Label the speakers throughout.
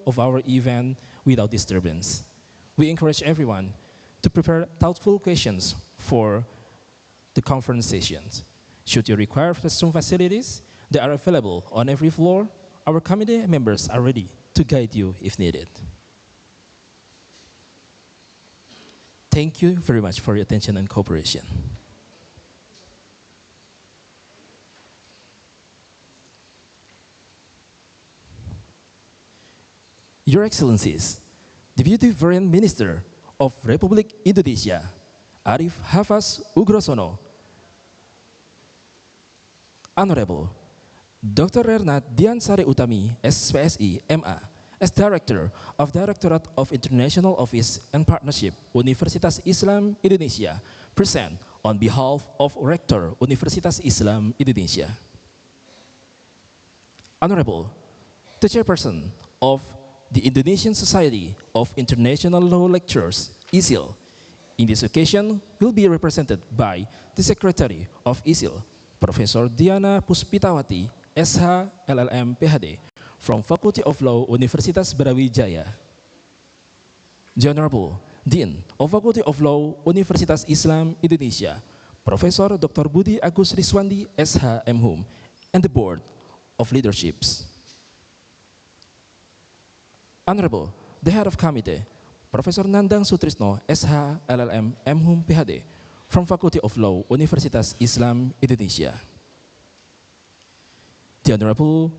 Speaker 1: of our event without disturbance. We encourage everyone to prepare thoughtful questions for the conference sessions. Should you require restroom facilities, they are available on every floor. Our committee members are ready to guide you if needed. Thank you very much for your attention and cooperation. Your Excellencies, the Deputy Foreign Minister of Republik Indonesia, Arif Hafaz Ugrosono, Honorable Dr. Renat Diansari Utami, SPSI, MA, as Director of Directorate of International Office and Partnership, Universitas Islam Indonesia, present on behalf of Rector Universitas Islam Indonesia. Honorable, the Chairperson of the Indonesian Society of International Law Lecturers, Isill, in this occasion will be represented by the Secretary of Isill, Professor Diana Puspitawati, SH, LLM, PhD, from Faculty of Law, Universitas Brawijaya. The Honorable Dean of Faculty of Law, Universitas Islam Indonesia, Professor Dr. Budi Agus Riswandi, SH, MHum, and the Board of Leaderships. Honorable, the Head of Committee, Professor Nandang Sutrisno, SH, LLM, MHum, PhD, from Faculty of Law, Universitas Islam Indonesia. The Honorable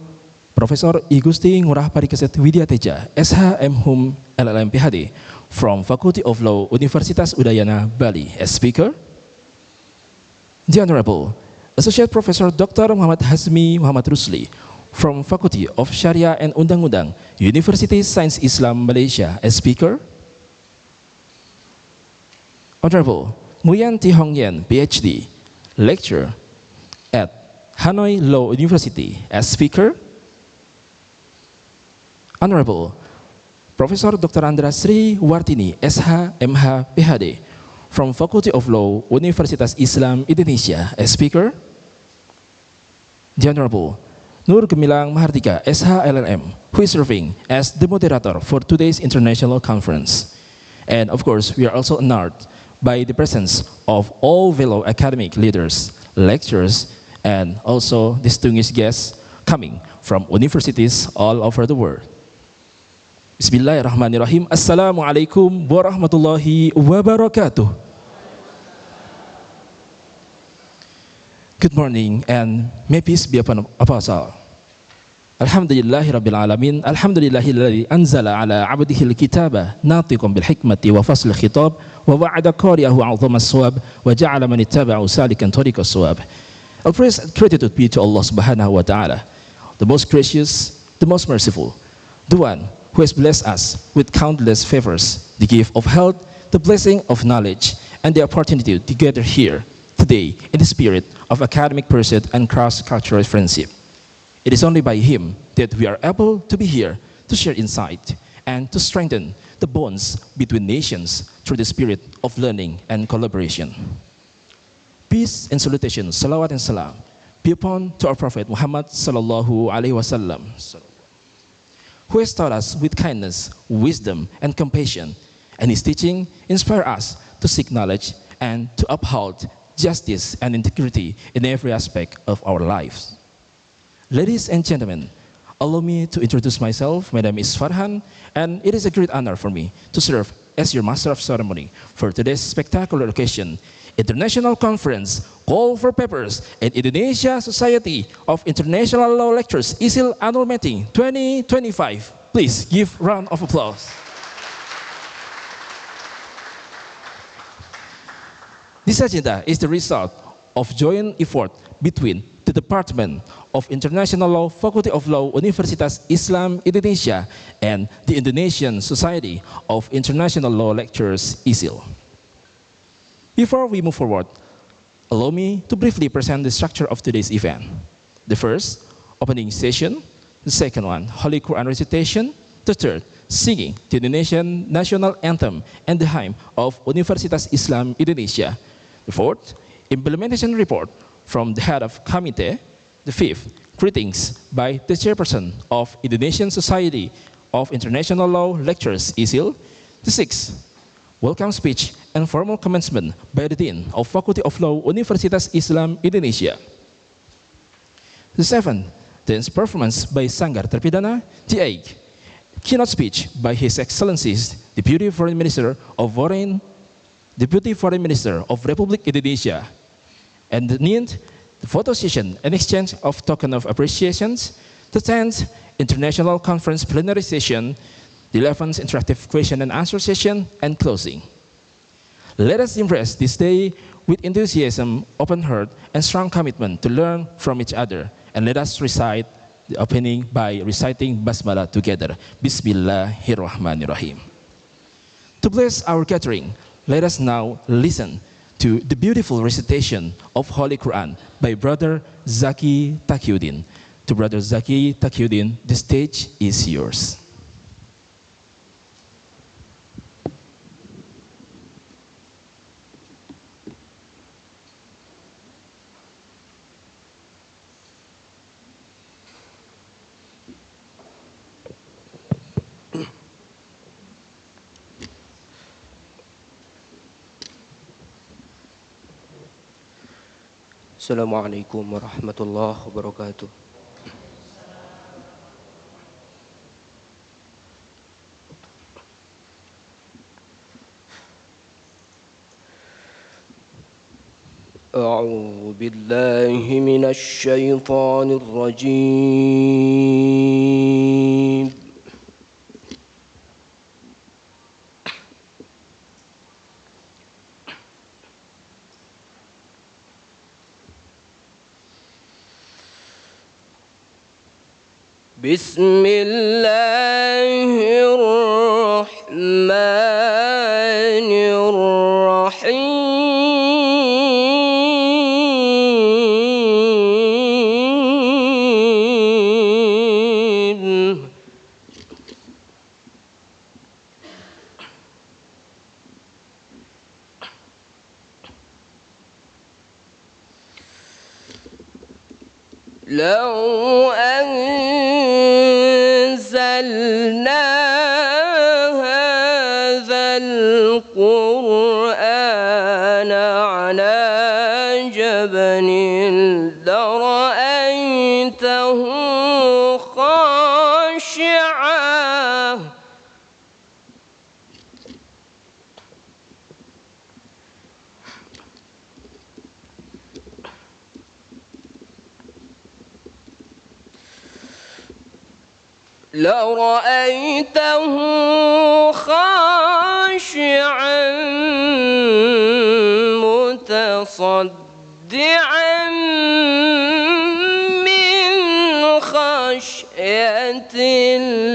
Speaker 1: Professor I Gusti Ngurah Parikesit Widyateja, SH, MHum, LLM, PhD, from Faculty of Law, Universitas Udayana, Bali, as Speaker. The Honorable Associate Professor Dr. Muhammad Hazmi Muhammad Rusli, from Faculty of Sharia and Undang-Undang, University Science Islam Malaysia, as Speaker. Honorable Nguyen Thi Hong Yen, PhD, Lecturer at Hanoi Law University, as Speaker. Honorable Professor Dr. Andra Sri Wartini, SH, MH, PhD, from Faculty of Law, Universitas Islam Indonesia, as Speaker. The Honorable Nur Gemilang Mahardika, SH, LLM, who is serving as the moderator for today's international conference. And of course, we are also honored by the presence of all fellow academic leaders, lecturers, and also distinguished guests coming from universities all over the world. Bismillahirrahmanirrahim. Assalamualaikum warahmatullahi wabarakatuh. Good morning, and may peace be upon us all. Alhamdulillahi Rabbil Alamin, alhamdulillahilladzi anzala ala abdihi al-kitaba natiqan bil hikmati wa fasl khitab wa wa'ada qari'ahu 'azama as-sawab wa ja'ala man ittaba'ahu salikan tariqa as-sawab. All praise and gratitude be to Allah Subhanahu wa Ta'ala, the most gracious, the most merciful, the one who has blessed us with countless favors, the gift of health, the blessing of knowledge, and the opportunity to gather here today in the spirit of academic pursuit and cross-cultural friendship. It is only by Him that we are able to be here to share insight and to strengthen the bonds between nations through the spirit of learning and collaboration. Peace and salutation, salawat and salam, be upon to our Prophet Muhammad sallallahu alaihi wasallam, who has taught us with kindness, wisdom, and compassion, and His teaching inspire us to seek knowledge and to uphold justice and integrity in every aspect of our lives. Ladies and gentlemen, allow me to introduce myself. My name is Farhan, and it is a great honor for me to serve as your Master of Ceremony for today's spectacular occasion, International Conference, Call for Papers, and Indonesia Society of International Law Lecturers, Isill Annual Meeting 2025. Please give a round of applause. This agenda is the result of joint effort between the Department of International Law, Faculty of Law, Universitas Islam Indonesia, and the Indonesian Society of International Law Lecturers, Isill. Before we move forward, allow me to briefly present the structure of today's event. The first, opening session. The second one, Holy Quran recitation. The third, singing the Indonesian national anthem and the hymn of Universitas Islam Indonesia. The fourth, implementation report from the head of committee. The fifth, greetings by the chairperson of Indonesian Society of International Law Lectures, Isill. The sixth, welcome speech and formal commencement by the Dean of Faculty of Law, Universitas Islam Indonesia. The seventh, dance performance by Sanggar Terpidana. The eighth, keynote speech by His Excellencies Deputy Foreign Minister of Republic Indonesia. And the ninth, the photo session and exchange of token of appreciations. The 10th, International Conference Plenary Session. The 11th, Interactive Question and Answer Session, and closing. Let us embrace this day with enthusiasm, open heart, and strong commitment to learn from each other. And let us recite the opening by reciting Basmalah together. Bismillahirrahmanirrahim. To bless our gathering, let us now listen to the beautiful recitation of Holy Quran by Brother Zaki Taqiyuddin. To Brother Zaki Taqiyuddin, the stage is yours.
Speaker 2: Assalamualaikum warahmatullahi wabarakatuh. أعوذ بالله من الشيطان الرجيم. بسم الله الرحمن الرحيم. لو أنزلنا هذا القرآن على جبل لرأيته خاشعا متصدعا من خشية الله.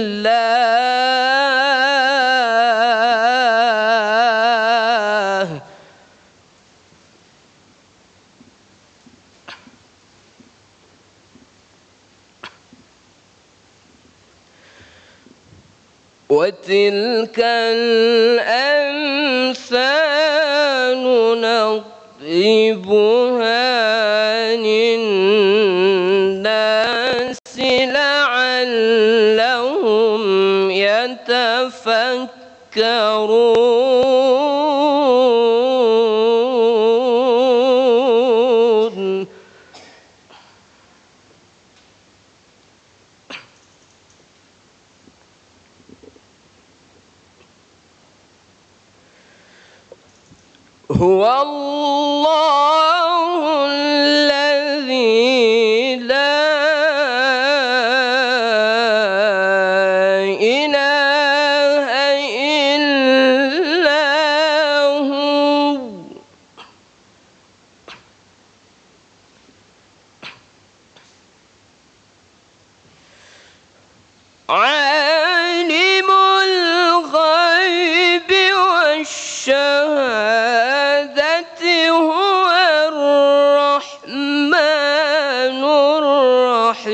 Speaker 2: وتلك الأمثال نضربها للناس لعلهم يتفكرون. هو الله الذي لا إله إلا هو عالم الغيب والشهادة هو الرحمن الرحيم.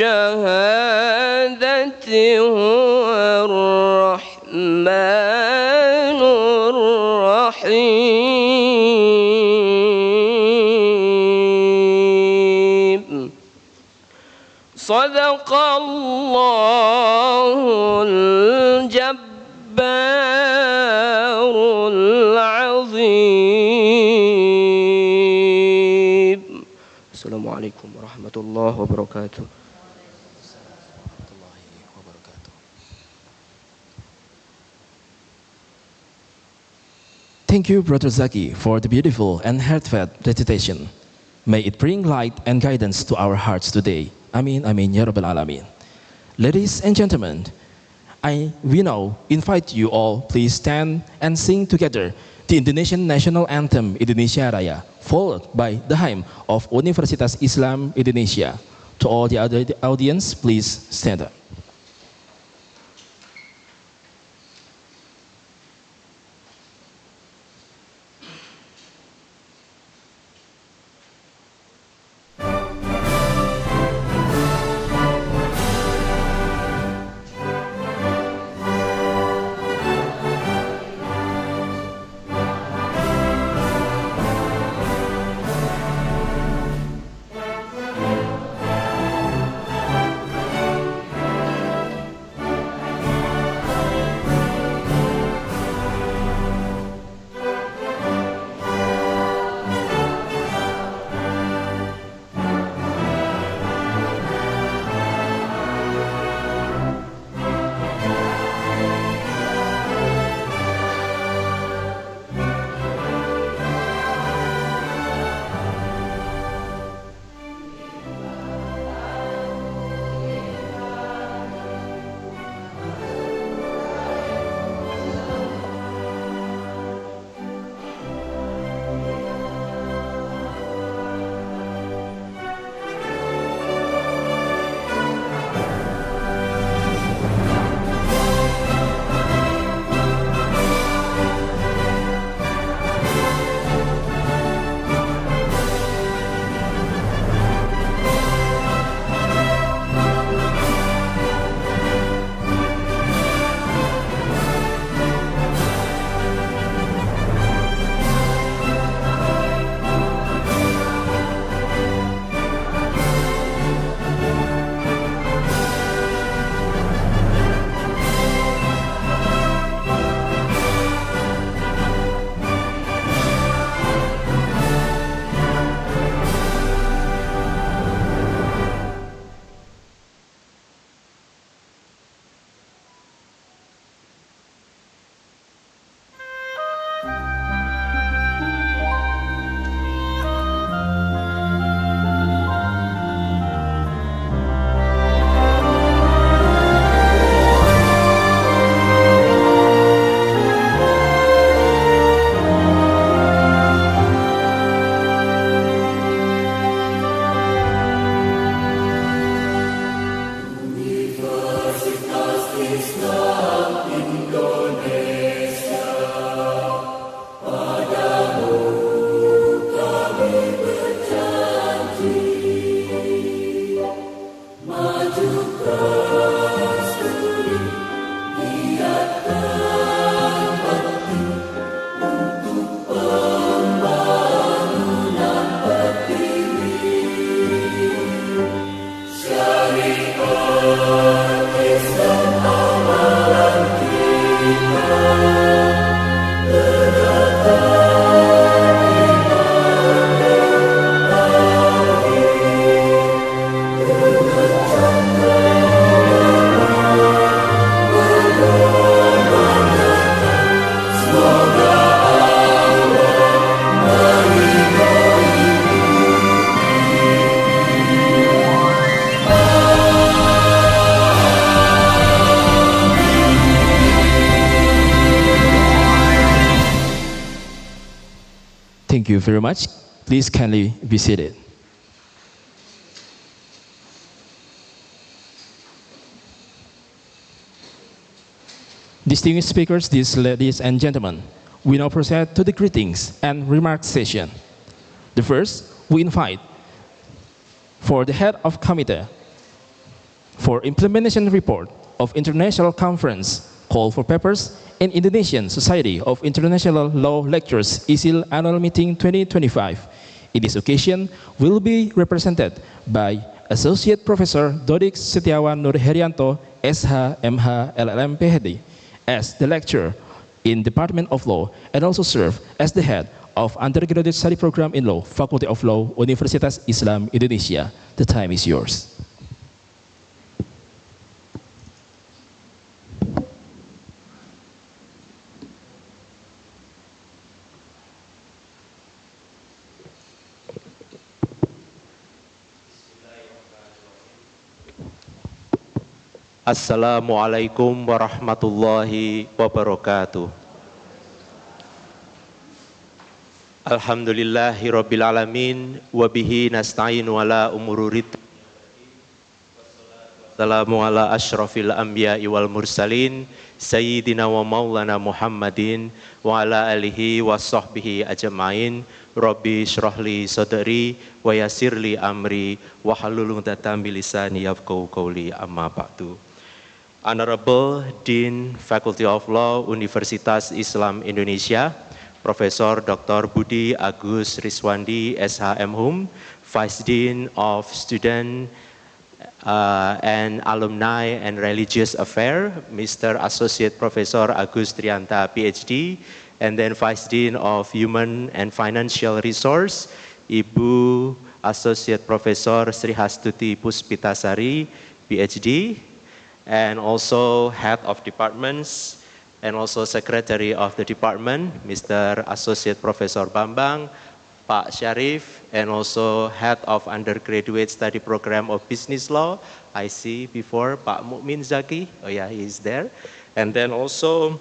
Speaker 2: الشهادة هو الرحمن الرحيم صدق الله الجبار العظيم. السلام عليكم ورحمة الله وبركاته.
Speaker 1: Thank you, Brother Zaki, for the beautiful and heartfelt recitation. May it bring light and guidance to our hearts today. Amin, amin, ya Rabbal Alamin. Ladies and gentlemen, we now invite you all, please stand and sing together the Indonesian National Anthem Indonesia Raya, followed by the hymn of Universitas Islam Indonesia. To all the other audience, please stand up. Thank you very much. Please kindly be seated. Distinguished speakers, these ladies and gentlemen, we now proceed to the greetings and remarks session. The first, we invite for the head of committee, for implementation report of International Conference Call for Papers in Indonesian Society of International Law Lectures Isill Annual Meeting 2025. In this occasion, will be represented by Associate Professor Dodik Setiawan Nur Herianto, SH, MH, LLM, PhD, as the lecturer in Department of Law and also serve as the head of Undergraduate Study Program in Law, Faculty of Law, Universitas Islam Indonesia. The time is yours.
Speaker 3: Assalamualaikum warahmatullahi wabarakatuh. Alhamdulillahi rabbil alamin wa bihi nasta'in wala umururid. Assalamu ala asyrafil anbiya'i wal mursalin sayyidina wa maulana Muhammadin wa ala alihi wa sahbihi ajma'in. Rabbi syrahli sadri wa yassirli amri wa halul 'uqdatam min lisani yafqahu qawli, amma ba'du. Honorable Dean Faculty of Law Universitas Islam Indonesia, Profesor Dr. Budi Agus Riswandi, SHM Hum, Vice Dean of Student and Alumni and Religious Affairs, Mr. Associate Professor Agus Trianta, PhD, and then Vice Dean of Human and Financial Resource, Ibu Associate Professor Sri Hastuti Puspitasari, PhD, and also Head of Departments, and also Secretary of the Department, Mr. Associate Professor Bambang, Pak Syarif, and also Head of Undergraduate Study Program of Business Law. I see before Pak Mukmin Zaki, oh yeah, he is there. And then also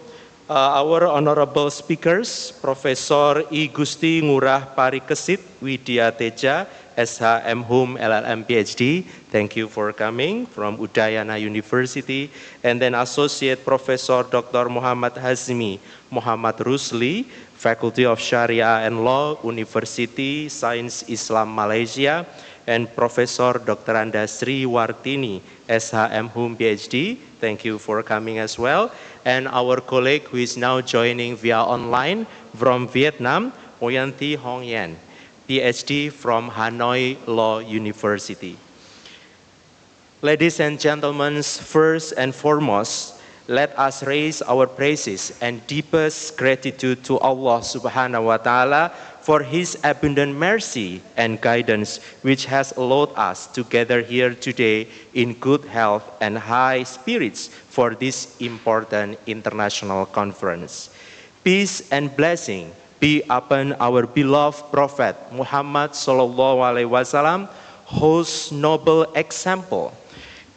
Speaker 3: our honorable speakers, Professor I Gusti Ngurah Parikesit Widya Teja, SHM Hum, LLM, PhD. Thank you for coming from Udayana University. And then Associate Professor Dr. Muhammad Hazmi Muhammad Rusli, Faculty of Sharia and Law, University Science Islam Malaysia. And Professor Dr. Andasri Wartini, SHM Hum, PhD. Thank you for coming as well. And our colleague who is now joining via online from Vietnam, Oyanti Hong Yen, PhD from Hanoi Law University. Ladies and gentlemen, first and foremost, let us raise our praises and deepest gratitude to Allah Subhanahu wa Ta'ala for His abundant mercy and guidance, which has allowed us to gather here today in good health and high spirits for this important international conference. Peace and blessing be upon our beloved Prophet Muhammad Sallallahu Alaihi Wasallam, whose noble example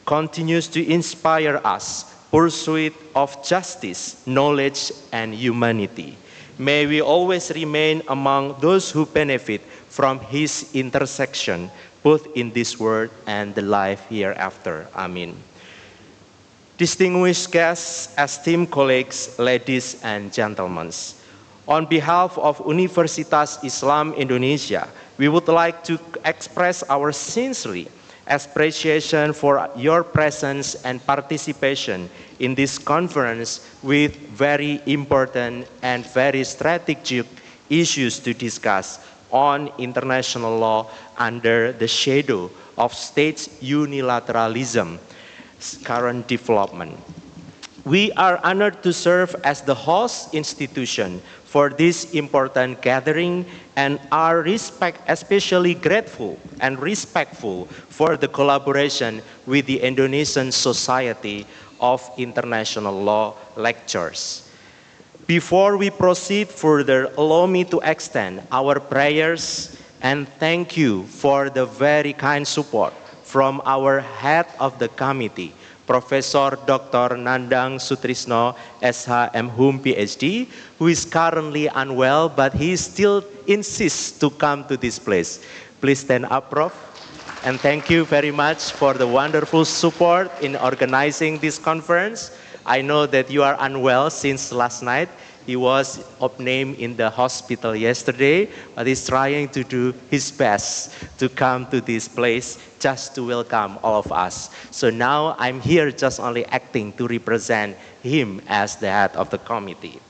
Speaker 3: continues to inspire us pursuit of justice, knowledge, and humanity. May we always remain among those who benefit from his intersection, both in this world and the life hereafter. Amen. Distinguished guests, esteemed colleagues, ladies and gentlemen, on behalf of Universitas Islam Indonesia, we would like to express our sincere appreciation for your presence and participation in this conference with very important and very strategic issues to discuss on international law under the shadow of states' unilateralism, current development. We are honored to serve as the host institution for this important gathering and are especially grateful and respectful for the collaboration with the Indonesian Society of International Law Lectures. Before we proceed further, allow me to extend our prayers and thank you for the very kind support from our head of the committee, Professor Dr. Nandang Sutrisno, SHM Hum, PhD, who is currently unwell, but he still insists to come to this place. Please stand up, Prof. And thank you very much for the wonderful support in organizing this conference. I know that you are unwell since last night. He was named in the hospital yesterday, but he's trying to do his best to come to this place just to welcome all of us. So now I'm here just only acting to represent him as the head of the committee.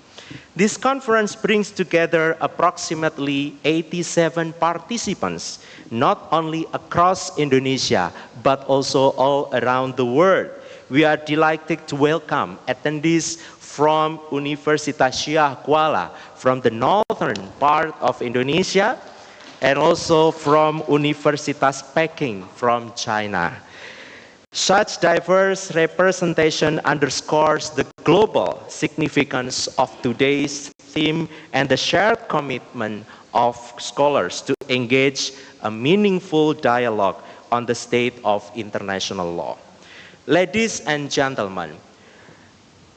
Speaker 3: This conference brings together approximately 87 participants, not only across Indonesia, but also all around the world. We are delighted to welcome attendees from Universitas Syah Kuala, from the northern part of Indonesia, and also from Universitas Peking from China. Such diverse representation underscores the global significance of today's theme and the shared commitment of scholars to engage a meaningful dialogue on the state of international law. Ladies and gentlemen,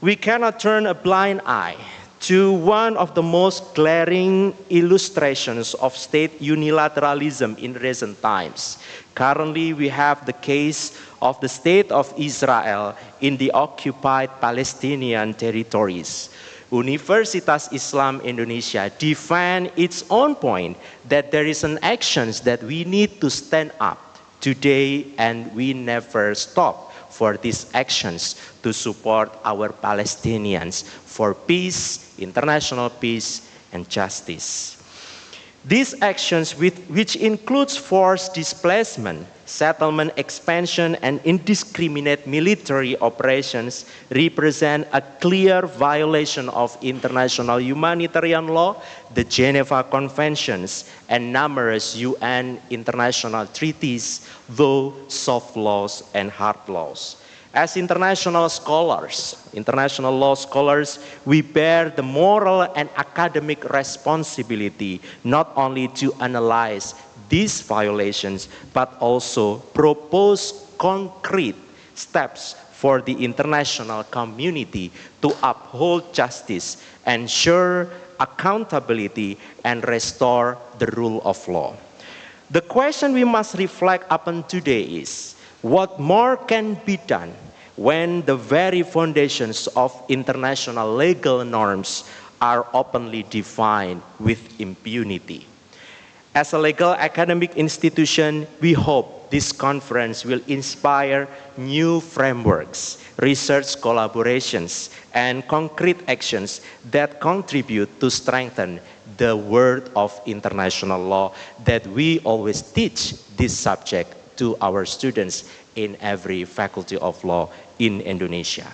Speaker 3: we cannot turn a blind eye to one of the most glaring illustrations of state unilateralism in recent times. Currently, we have the case of the state of Israel in the occupied Palestinian territories. Universitas Islam Indonesia defend its own point that there is an actions that we need to stand up today, and we never stop for these actions to support our Palestinians for peace, international peace, and justice. These actions, which includes forced displacement, settlement expansion, and indiscriminate military operations, represent a clear violation of international humanitarian law, the Geneva Conventions, and numerous UN international treaties, though soft laws and hard laws. As international law scholars, we bear the moral and academic responsibility not only to analyze these violations, but also propose concrete steps for the international community to uphold justice, ensure accountability, and restore the rule of law. The question we must reflect upon today is, what more can be done when the very foundations of international legal norms are openly defined with impunity? As a legal academic institution, we hope this conference will inspire new frameworks, research collaborations, and concrete actions that contribute to strengthen the world of international law that we always teach this subject to our students in every faculty of law in Indonesia.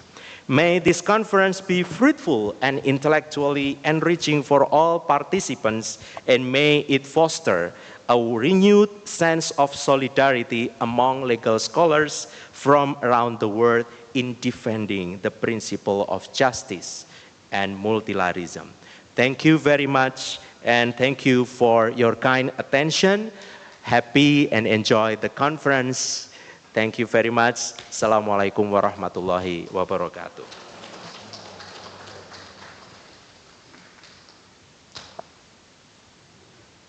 Speaker 3: May this conference be fruitful and intellectually enriching for all participants, and may it foster a renewed sense of solidarity among legal scholars from around the world in defending the principle of justice and multilateralism. Thank you very much, and thank you for your kind attention. Happy and enjoy the conference. Thank you very much. Assalamualaikum warahmatullahi wabarakatuh.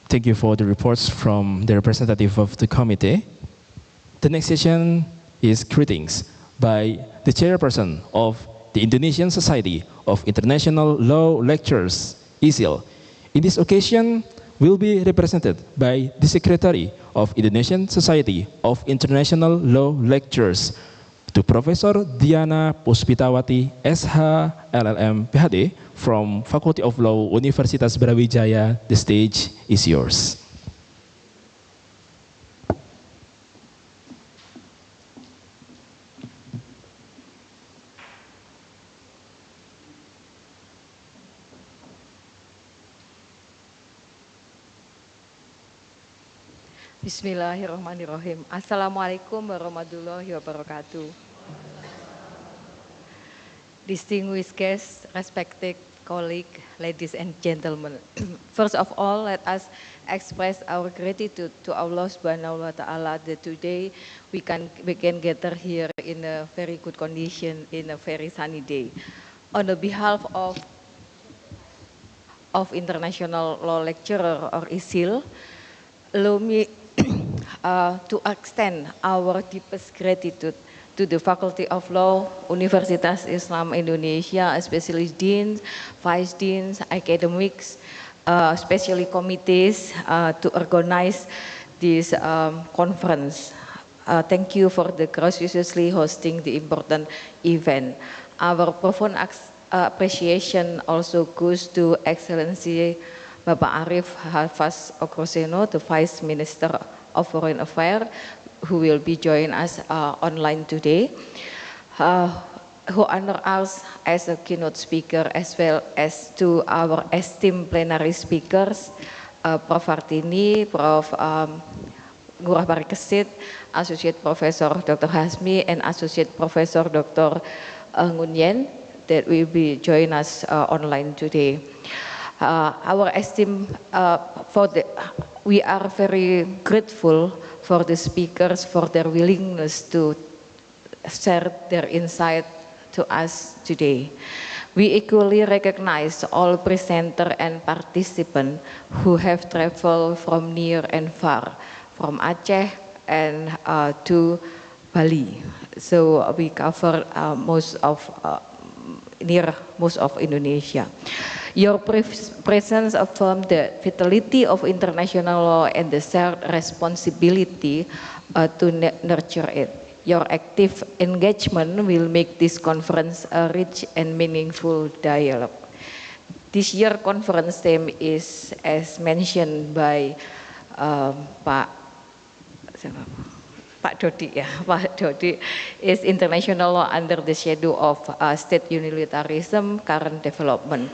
Speaker 1: Thank you for the reports from the representative of the committee. The next session is greetings by the chairperson of the Indonesian Society of International Law Lecturers, Isill. In this occasion, will be represented by the Secretary of Indonesian Society of International Law Lecturers, to Professor Diana Puspitawati, SH, LLM, PhD, from Faculty of Law, Universitas Brawijaya. The stage is yours.
Speaker 4: Bismillahirrahmanirrahim. Assalamualaikum warahmatullahi wabarakatuh. Distinguished guests, respected colleagues, ladies and gentlemen. First of all, let us express our gratitude to Allah Subhanahu wa Ta'ala that today we can gather here in a very good condition, in a very sunny day. On the behalf of International Law Lecturer or Isill, allow me to extend our deepest gratitude to the Faculty of Law, Universitas Islam Indonesia, especially deans, vice deans, academics, especially committees to organize this conference. Thank you for the graciously hosting the important event. Our profound appreciation also goes to Excellency Bapak Arif Hafaz Okroseno, the Vice Minister of Foreign Affairs, who will be joining us online today, who honor us as a keynote speaker, as well as to our esteemed plenary speakers, Prof. Hartini, Prof. Ngurah Barikesit, Associate Professor Dr. Hasmi, and Associate Professor Dr. Ngunyen, that will be joining us online today. Our esteem we are very grateful for the speakers for their willingness to share their insight to us today. We equally recognize all presenter and participants who have traveled from near and far, from Aceh and to Bali. So we cover most of Indonesia. Your presence affirmed the vitality of international law and the shared responsibility to nurture it. Your active engagement will make this conference a rich and meaningful dialogue. This year's conference theme is, as mentioned by Pak Dodi, is international law under the shadow of state unilateralism, current development.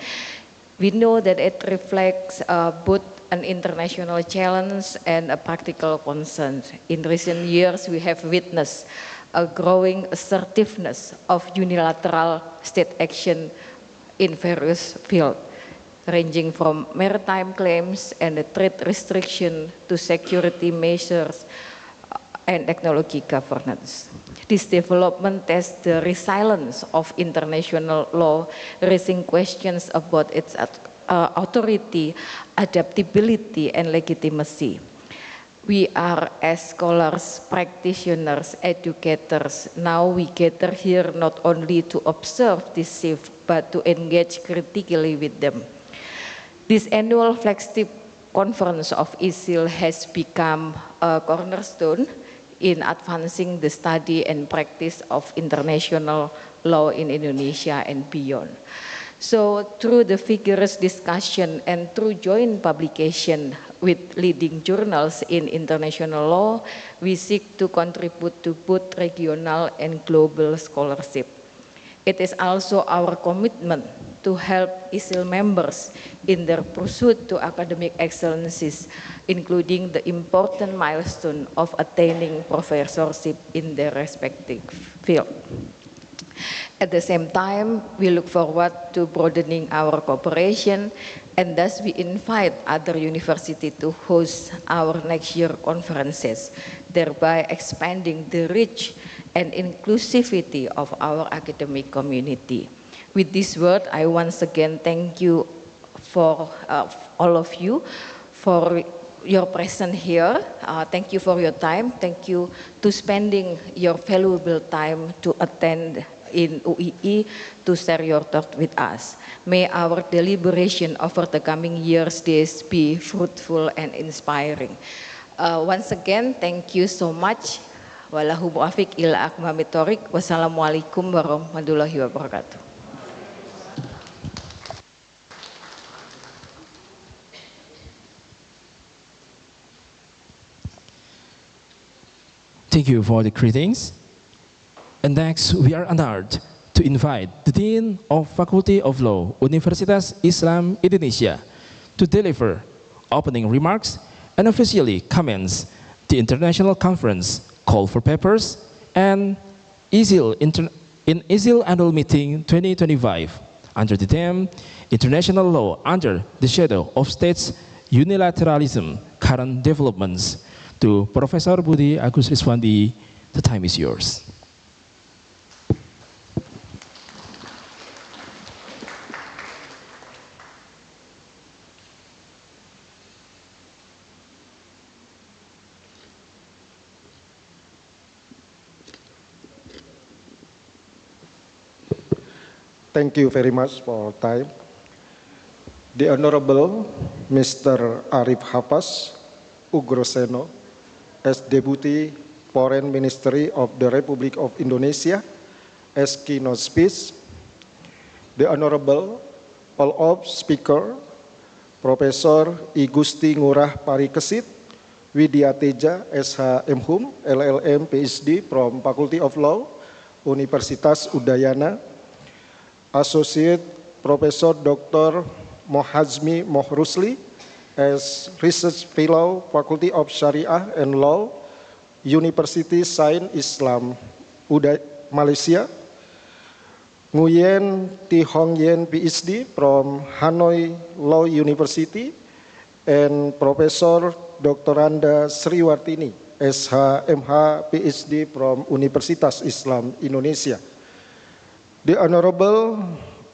Speaker 4: We know that it reflects both an international challenge and a practical concern. In recent years, we have witnessed a growing assertiveness of unilateral state action in various fields, ranging from maritime claims and trade restriction to security measures and technology governance. This development tests the resilience of international law, raising questions about its authority, adaptability, and legitimacy. We are, as scholars, practitioners, educators, now we gather here not only to observe this shift, but to engage critically with them. This annual flagship conference of Isill has become a cornerstone in advancing the study and practice of international law in Indonesia and beyond. So through the vigorous discussion and through joint publication with leading journals in international law, we seek to contribute to both regional and global scholarship. It is also our commitment to help Isill members in their pursuit to academic excellences, including the important milestone of attaining professorship in their respective field. At the same time, we look forward to broadening our cooperation, and thus we invite other universities to host our next year conferences, thereby expanding the reach and inclusivity of our academic community. With this word, I once again thank you for all of you for your presence here. Thank you for your time. Thank you to spending your valuable time to attend in UII to share your thought with us. May our deliberation over the coming years days be fruitful and inspiring. Once again, thank you so much. Wallahu muwaffiq ila aqwamit thoriq. Wassalamualaikum warahmatullahi wabarakatuh.
Speaker 1: Thank you for the greetings. And next, we are honored to invite the Dean of Faculty of Law, Universitas Islam Indonesia, to deliver opening remarks and officially commence the international conference Call for Papers and Isill Annual Meeting 2025 under the theme International Law under the Shadow of States Unilateralism, Current Developments. To Professor Budi Agus Riswandi, the time is yours.
Speaker 5: Thank you very much for time. The Honorable Mr. Arif Hapas Ugroseno, as Deputy Foreign Ministry of the Republic of Indonesia, as keynote speech. The Honorable all of Speaker, Profesor I Gusti Ngurah Parikesit, Widya Teja, SH MHum, LLM, PhD from Faculty of Law, Universitas Udayana, Associate Professor Dr. Mohazmi Mohrusli, as Research Fellow, Faculty of Sharia and Law, University Science Islam, Malaysia, Nguyen Thi Hong Yen, PhD from Hanoi Law University, and Professor Dr. Randa Sriwartini, SH MH, PhD from Universitas Islam Indonesia. The Honorable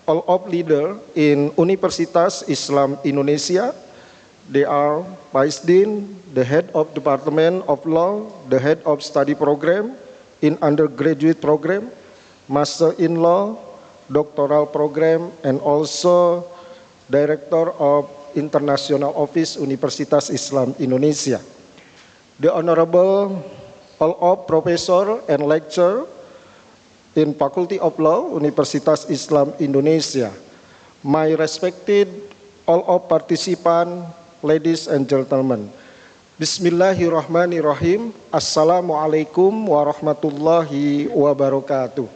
Speaker 5: all of leader in Universitas Islam Indonesia, they are Vice Dean, the Head of Department of Law, the Head of Study Program in Undergraduate Program, Master in Law, Doctoral Program, and also Director of International Office Universitas Islam Indonesia. The Honorable all of Professor and Lecturer in Faculty of Law, Universitas Islam Indonesia. My respected all of participants, ladies and gentlemen. Bismillahirrahmanirrahim. Assalamualaikum warahmatullahi wabarakatuh.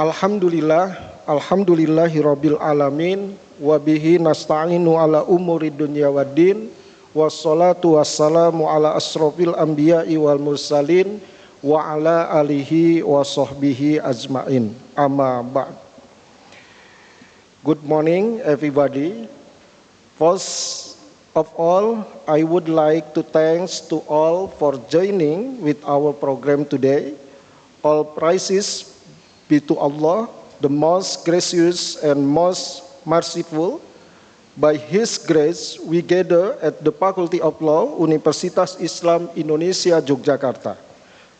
Speaker 5: Alhamdulillahirabbil alamin wa bihi nasta'inu ala umuri dunya waddin wassalatu wassalamu ala asrofil anbiya'i wal mursalin wa ala alihi wa sahbihi ajmain. Amma ba'd. Good morning, everybody. First of all, I would like to thanks to all for joining with our program today. All praises be to Allah, the most gracious and most merciful. By His grace, we gather at the Faculty of Law, Universitas Islam Indonesia, Yogyakarta,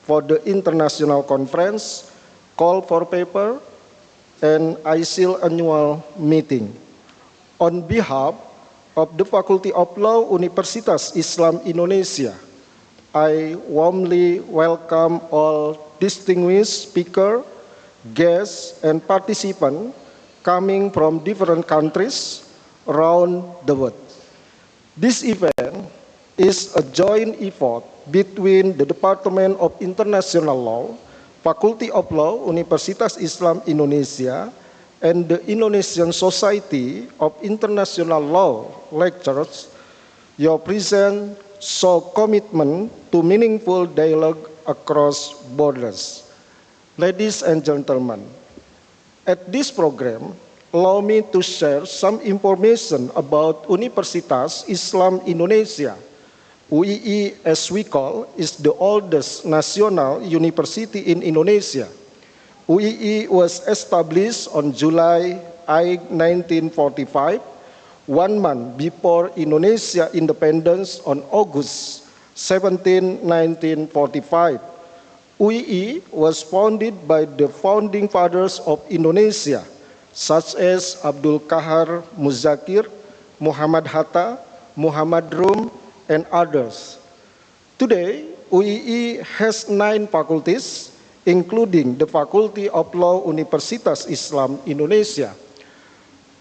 Speaker 5: for the international conference, call for paper, and Isill annual meeting. On behalf of the Faculty of Law, Universitas Islam Indonesia, I warmly welcome all distinguished speakers, guests, and participants coming from different countries around the world. This event is a joint effort between the Department of International Law, Faculty of Law, Universitas Islam Indonesia, and the Indonesian Society of International Law Lecturers. Your presence shows commitment to meaningful dialogue across borders. Ladies and gentlemen, at this program, allow me to share some information about Universitas Islam Indonesia. UII, as we call, is the oldest national university in Indonesia. UII was established on July 1945, 1 month before Indonesia independence on August 17, 1945. UII was founded by the founding fathers of Indonesia, such as Abdul Kahar Muzakir, Muhammad Hatta, Muhammad Rum, and others. Today, UII has 9 faculties, including the Faculty of Law, Universitas Islam Indonesia.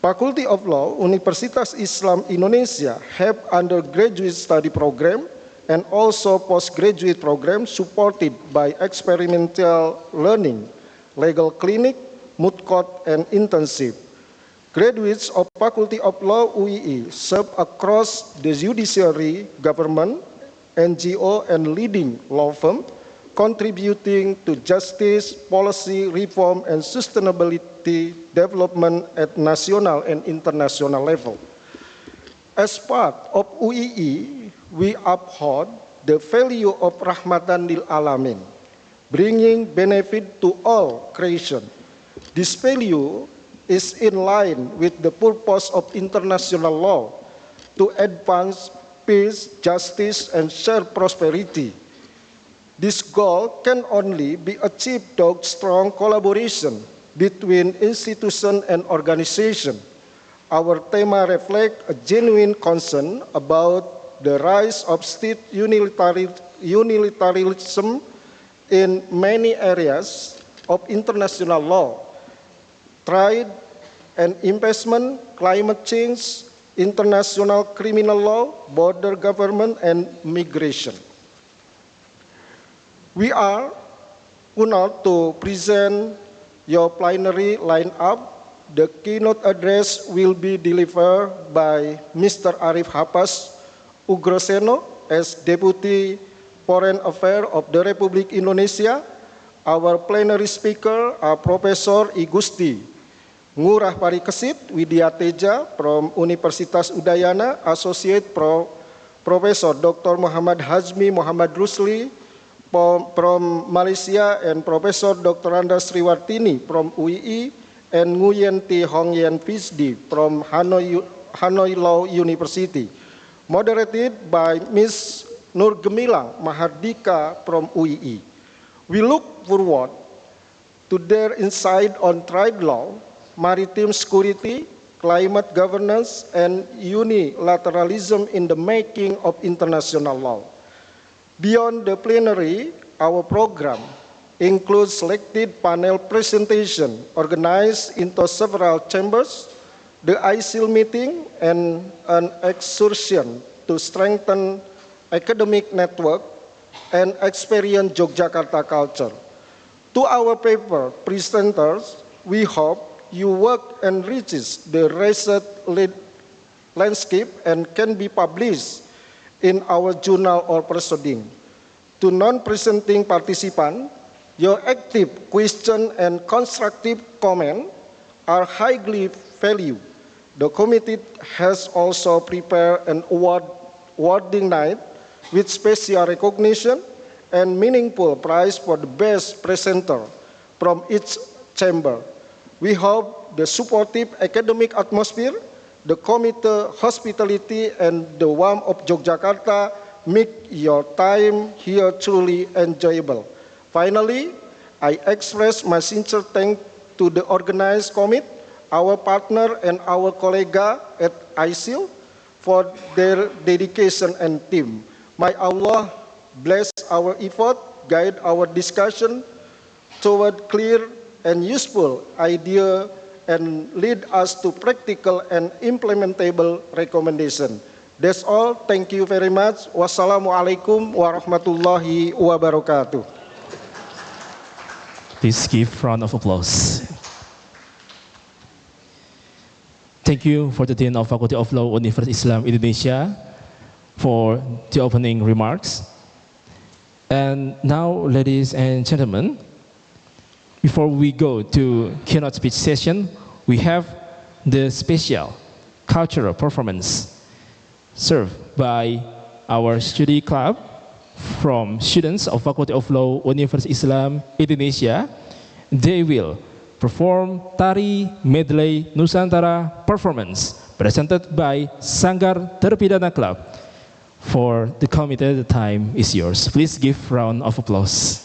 Speaker 5: Faculty of Law, Universitas Islam Indonesia have undergraduate study program and also postgraduate program supported by experimental learning, legal clinic, moot court, and internship. Graduates of Faculty of Law UII serve across the judiciary, government, NGO, and leading law firm, contributing to justice, policy, reform, and sustainability development at national and international level. As part of UII, we uphold the value of Rahmatan lil Alamin, bringing benefit to all creation. This value is in line with the purpose of international law to advance peace, justice, and shared prosperity. This goal can only be achieved through strong collaboration between institution and organization. Our theme reflects a genuine concern about the rise of state unilateralism in many areas of international law, trade and investment, climate change, international criminal law, border government, and migration. We are honored to present your plenary lineup. The keynote address will be delivered by Mr. Arif Hapas Ugroseno as Deputy Foreign Affairs of the Republic Indonesia. Our plenary speaker are Professor I Gusti Ngurah Parikesit Widya Teja from Universitas Udayana, Associate Professor Dr. Muhammad Hazmi Muhammad Rusli from Malaysia, and Professor Dr. Anda Sriwartini from UII, and Nguyen T. Hong Yen PhD from Hanoi Law University. Moderated by Ms. Nur Gemilang Mahardika from UII. We look forward to their insight on trade law, maritime security, climate governance, and unilateralism in the making of international law. Beyond the plenary, our program includes selected panel presentation organized into several chambers, the Isill meeting, and an excursion to strengthen academic network and experience Yogyakarta culture. To our paper presenters, we hope you work enriches the research landscape and can be published in our journal or proceeding. To non-presenting participants, your active question and constructive comment are highly valued. The committee has also prepared an awarding night with special recognition and meaningful prize for the best presenter from each chamber. We hope the supportive academic atmosphere, the committee hospitality, and the warmth of Yogyakarta make your time here truly enjoyable. Finally, I express my sincere thanks to the organized committee, our partner, and our colleague at Isill for their dedication and team. May Allah bless our effort, guide our discussion toward clear and useful idea, and lead us to practical and implementable recommendation. That's all. Thank you very much. Wassalamualaikum warahmatullahi wabarakatuh.
Speaker 1: Please give round of applause. Thank you for the Dean of Faculty of Law, Universitas Islam Indonesia, for the opening remarks. And now, ladies and gentlemen, before we go to keynote speech session, we have the special cultural performance served by our study club from students of Faculty of Law, Universitas Islam Indonesia. They will perform Tari Medley Nusantara performance presented by Sanggar Terpidana Club. For the committee, the time is yours. Please give a round of applause.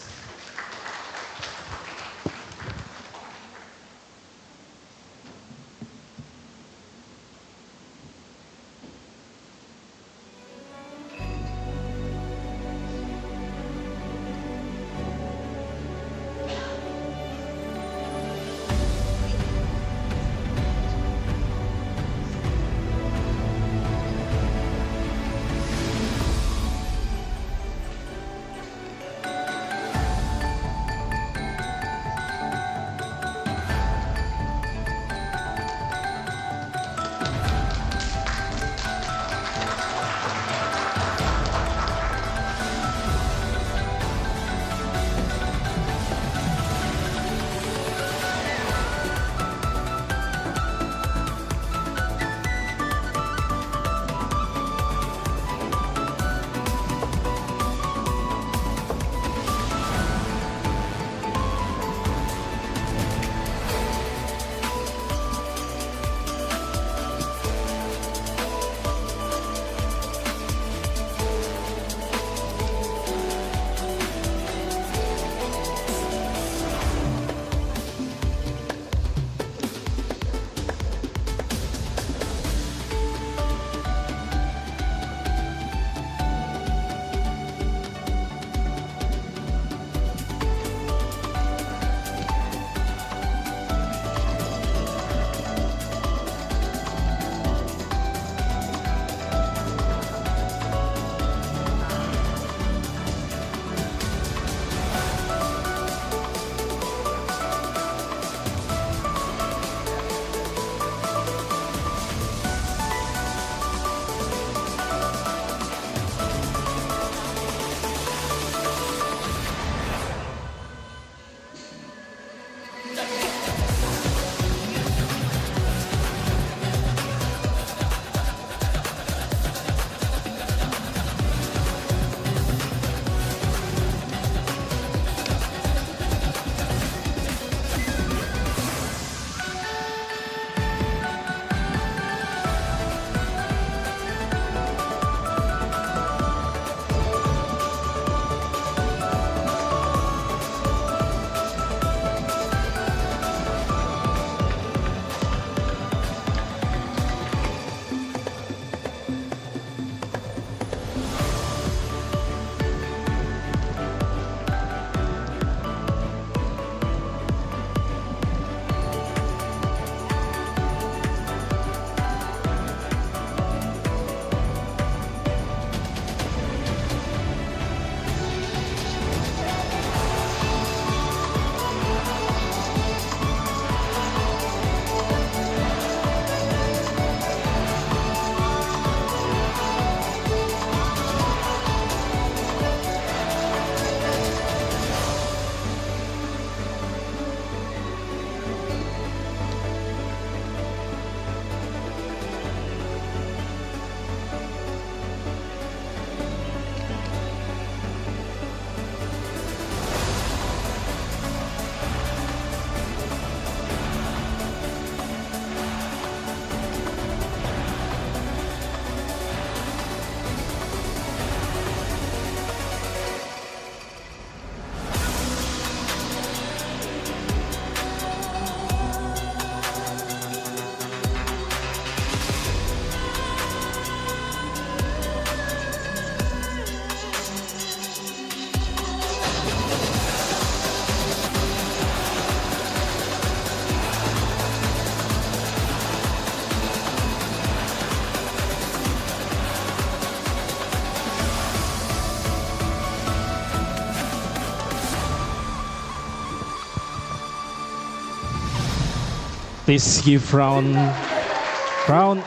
Speaker 1: Please give round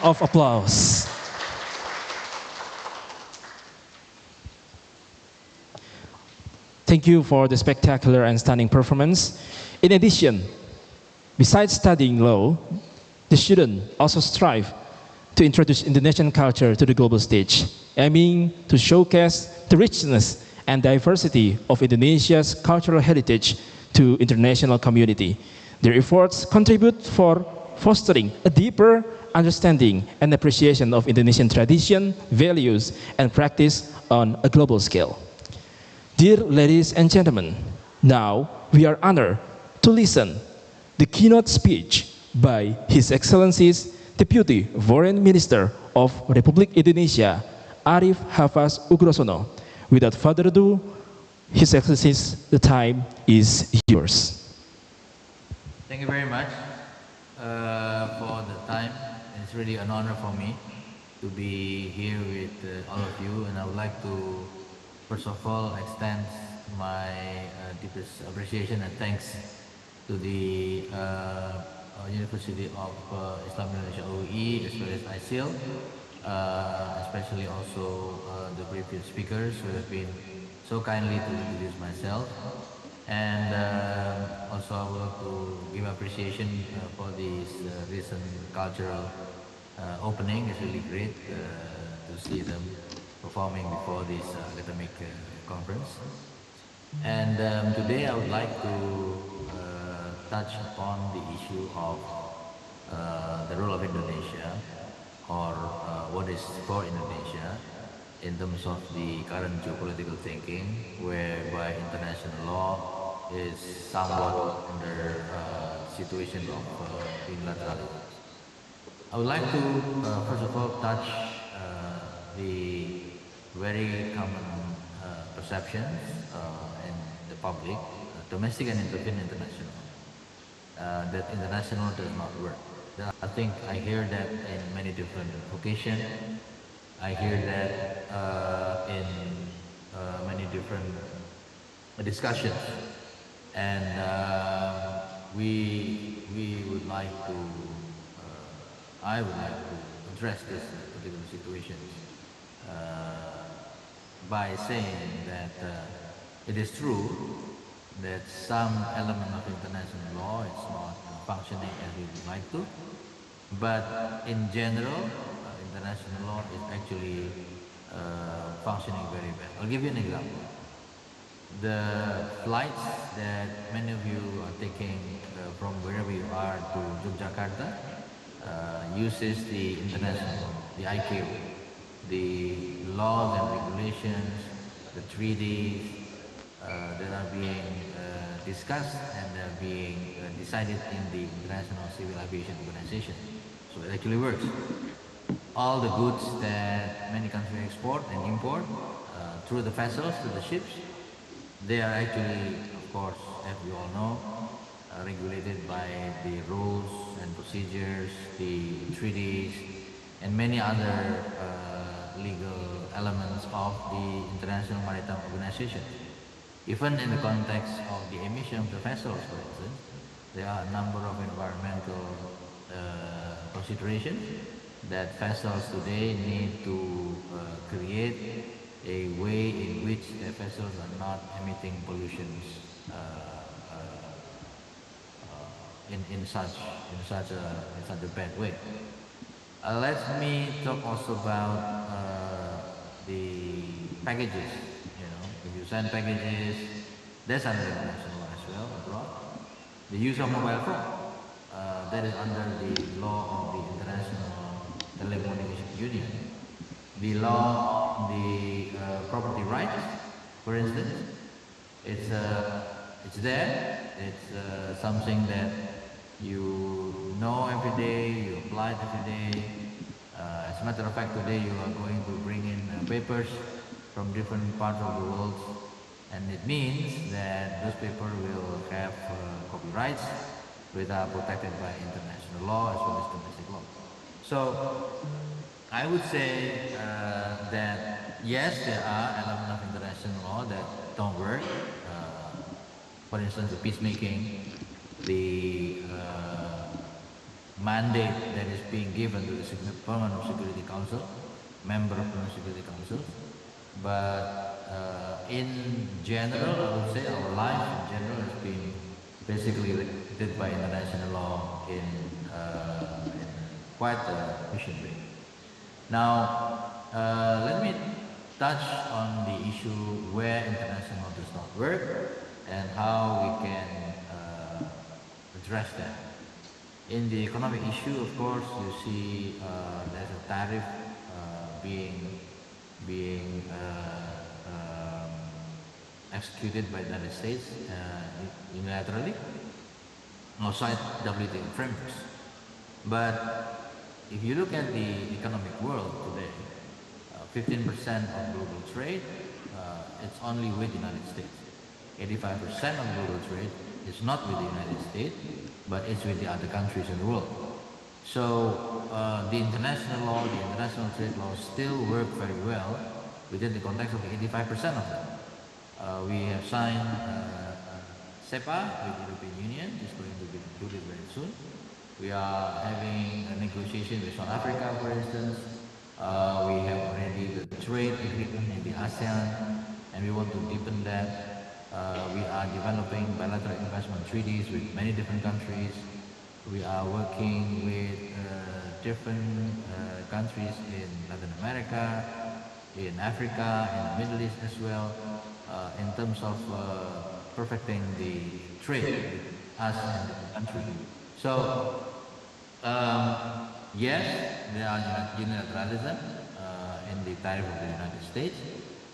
Speaker 1: of applause. Thank you for the spectacular and stunning performance. In addition, besides studying law, the student also strive to introduce Indonesian culture to the global stage, aiming to showcase the richness and diversity of Indonesia's cultural heritage to international community. Their efforts contribute for fostering a deeper understanding and appreciation of Indonesian tradition, values, and practice on a global scale. Dear ladies and gentlemen, now we are honored to listen the keynote speech by His Excellency's Deputy Foreign Minister of Republik Indonesia, Arif Hafaz Ugrosono. Without further ado, His Excellency, the time is yours.
Speaker 6: Thank you very much for the time. It's really an honor for me to be here with all of you, and I would like to first of all extend my deepest appreciation and thanks to the University of Islam Indonesia UII as well as Isill, especially also the previous speakers who have been so kindly to introduce myself. And also I would like to give appreciation for this recent cultural opening. It's really great to see them performing before this academic conference. And today I would like to touch upon the issue of the role of Indonesia, or what is for Indonesia in terms of the current geopolitical thinking, whereby international law is somewhat under situation of unilateralism. I would like to first of all touch the very common perceptions in the public, domestic and international, that international does not work. I think I hear that in many different occasions. I hear that in many different discussions, and we would like to, I would like to address this particular situation by saying that it is true that some element of international law is not functioning as we would like to, but in general, international law is actually functioning very well. I'll give you an example. The flights that many of you are taking from wherever you are to Yogyakarta uses the international law, the ICAO, the laws and regulations, the treaties that are being discussed and are being decided in the International Civil Aviation Organization. So it actually works. All the goods that many countries export and import through the vessels, through the ships, they are actually, of course, as we all know, regulated by the rules and procedures, the treaties, and many other legal elements of the International Maritime Organization. Even in the context of the emission of the vessels, for instance, there are a number of environmental considerations that vessels today need to create a way in which the vessels are not emitting pollutions in such a bad way. Let me talk also about the packages. You know, if you send packages, that's under international law as well abroad. The use of mobile phone, that is under the law of the International Telecommunication Union. The law, the property rights, for instance, it's there. It's something that you know every day, you apply it every day. As a matter of fact, today you are going to bring in papers from different parts of the world, and it means that those papers will have copyrights, which are protected by international law as well as domestic law. So I would say that yes, there are elements of international law that don't work. For instance, the peacemaking, the mandate that is being given to the Permanent Security Council, member of Permanent Security Council. But in general, I would say our life in general has been basically regulated by international law in quite a efficient way. Now, let me touch on the issue where international law does not work and how we can address that. In the economic issue, of course, you see there's a tariff being executed by the United States unilaterally outside WTO frameworks. But if you look at the economic world today, 15% of global trade, it's only with the United States. 85% of global trade is not with the United States, but it's with the other countries in the world. So the international law, the international trade laws still work very well within the context of 85% of them. We have signed CEPA with the European Union, it's going to be concluded very soon. We are having a negotiation with South Africa, for instance. We have already the trade agreement in the ASEAN, and we want to deepen that. We are developing bilateral investment treaties with many different countries. We are working with different countries in Latin America, in Africa, in the Middle East as well, in terms of perfecting the trade with us and the country. So, yes, there are unilateralism in the tariff of the United States,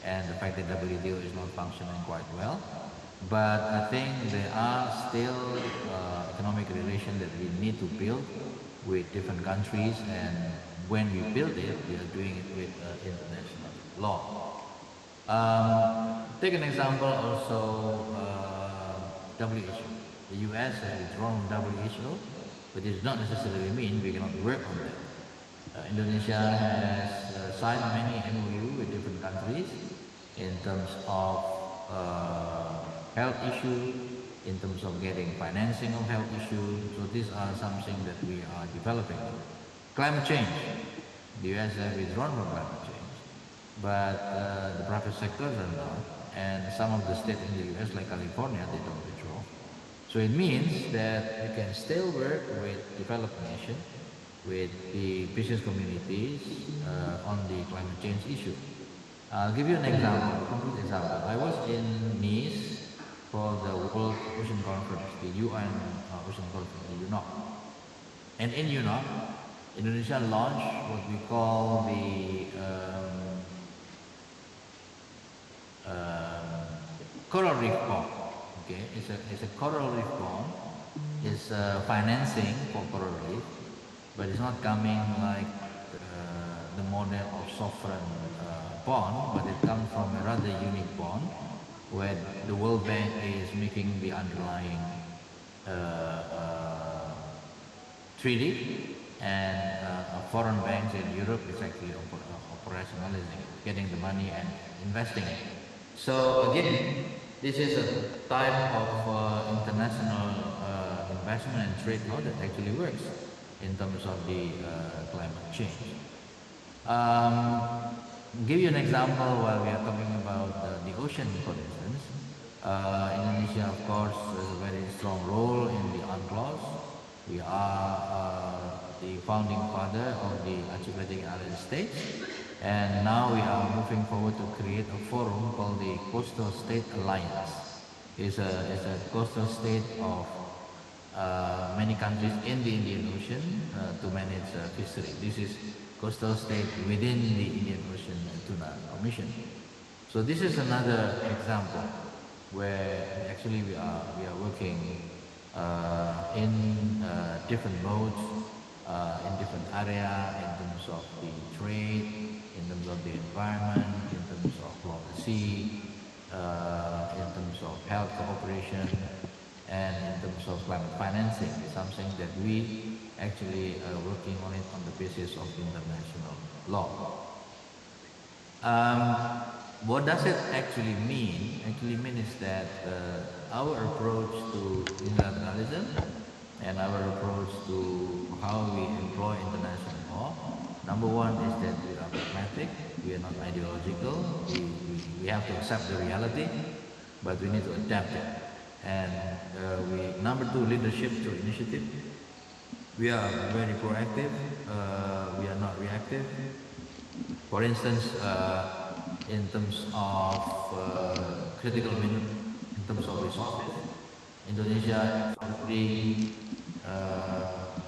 Speaker 6: and the fact that WTO is not functioning quite well. But I think there are still economic relations that we need to build with different countries, and when we build it, we are doing it with international law. Take an example also, WHO. The US has withdrawn from WHO, but it does not necessarily mean we cannot work on that. Indonesia has signed many MOU with different countries in terms of health issues, in terms of getting financing of health issues. So these are something that we are developing. Climate change. The US has withdrawn from climate change, but the private sectors are not, and some of the states in the US, like California, they don't withdraw. So it means that we can still work with developed nations, with the business communities on the climate change issue. I'll give you an example, a concrete example. I was in Nice for the World Ocean Conference, the UN Ocean Conference, the UNOC. And in UNOC, Indonesia launched what we call the coral reef bond. Okay, it's a coral reef bond. It's financing for coral reef, but it's not coming like the model of sovereign bond, but it comes from a rather unique bond where the World Bank is making the underlying treaty, and foreign banks in Europe is actually operationalizing it, getting the money and investing it. So again, this is a type of international investment and trade law that actually works in terms of the climate change. Give you an example while we are talking about the ocean, for instance. Indonesia, of course, has a very strong role in the UNCLOS. We are the founding father of the Archipelagic Island States, and now we are moving forward to create a forum called the Coastal State Alliance. It's a coastal state of many countries in the Indian Ocean to manage fishery. This is coastal state within the Indian Ocean Tuna Commission. So this is another example where actually we are working in different modes, in different area, in terms of the trade, in terms of the environment, in terms of policy, in terms of health cooperation, and in terms of climate financing. It's something that we actually are working on it on the basis of international law. What does it actually mean? Actually means that our approach to unilateralism and our approach to how we employ international law. Number one is that we are pragmatic, we are not ideological, we have to accept the reality, but we need to adapt it. And number two, leadership through initiative. We are very proactive, we are not reactive. For instance, in terms of critical mineral, in terms of resources, Indonesia actually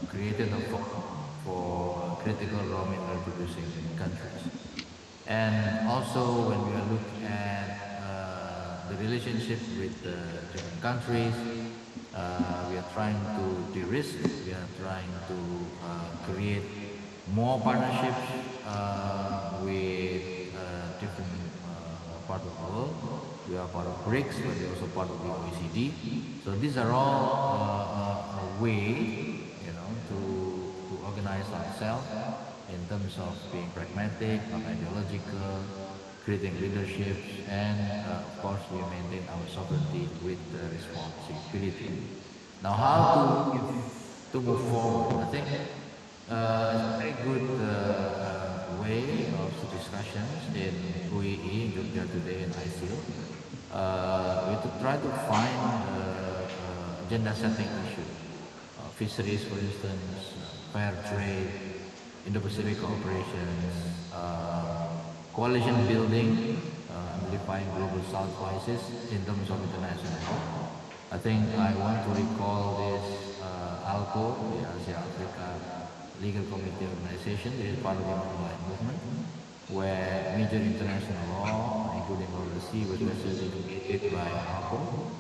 Speaker 6: created a fund for critical raw mineral producing countries. And also when we are looking at the relationship with different countries, we are trying to de-risk, we are trying to create more partnerships with different parts of the world. We are part of BRICS, but we are also part of the OECD. So these are all a way, to organize ourselves in terms of being pragmatic, not ideological, creating leadership, and of course we maintain our sovereignty with responsibility. Now, how to move forward? I think it's a very good way of discussions in UEE, in Jogja today, and Isill. We to try to find agenda setting issue. Fisheries, for instance, fair trade, Indo-Pacific cooperation, coalition building, amplifying global South voices in terms of international law. I think I want to recall this ALCO, the Asia-Africa Legal Committee Organization, which is part of the human movement, where major international law, including law of the sea, was recently created by ALCO.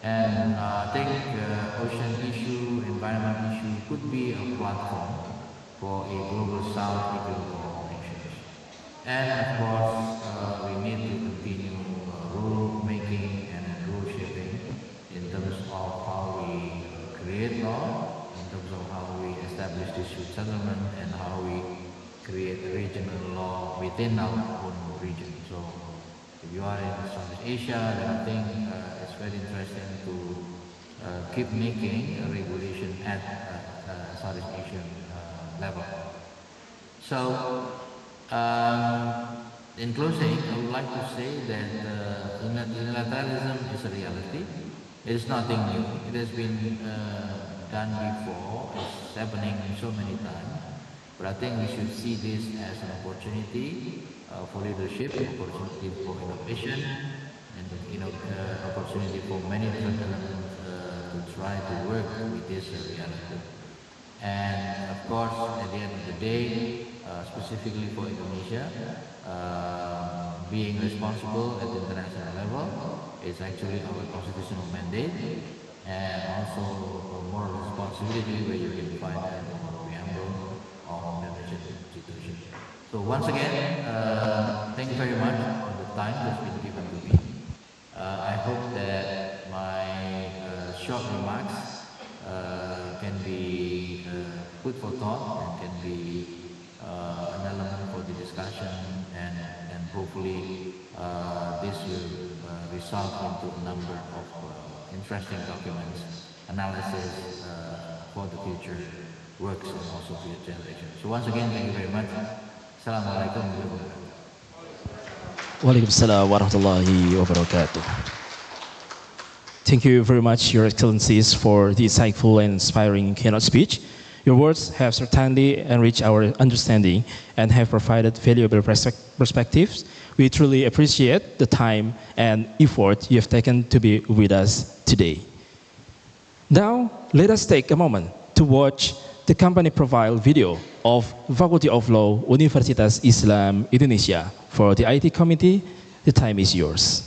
Speaker 6: And I think ocean issue, environment issue could be a platform for a global South legal cooperation. And of course, we need to continue rule making and rule shaping in terms of how we create law, in terms of how we establish dispute settlement, and how we create regional law within our own region. So if you are in Southeast Asia, then I think it's very interesting to keep making a regulation at Southeast Asian level. So, in closing, I would like to say that unilateralism is a reality. It is nothing new. It has been done before. It's happening so many times. But I think we should see this as an opportunity for leadership, opportunity for innovation, and opportunity for many different elements to try to work with this reality. And of course, at the end of the day, specifically for Indonesia, being responsible at the international level is actually our constitutional mandate, and also a moral responsibility where you can find that in the preamble of the Constitution. So once again, thank you very much for the time that's been given to me. I hope that my short remarks can be put for thought and can be an element for the discussion, and hopefully this will result into a number of interesting documents, analysis for the future works and also future generations. So once again, thank you very much. Assalamualaikum warahmatullahi wabarakatuh.
Speaker 1: Waalaikumsalam warahmatullahi wabarakatuh. Thank you very much, Your Excellencies, for the insightful and inspiring keynote speech. Your words have certainly enriched our understanding and have provided valuable perspectives. We truly appreciate the time and effort you have taken to be with us today. Now, let us take a moment to watch the company profile video of Faculty of Law, Universitas Islam Indonesia. For the IT committee, the time is yours.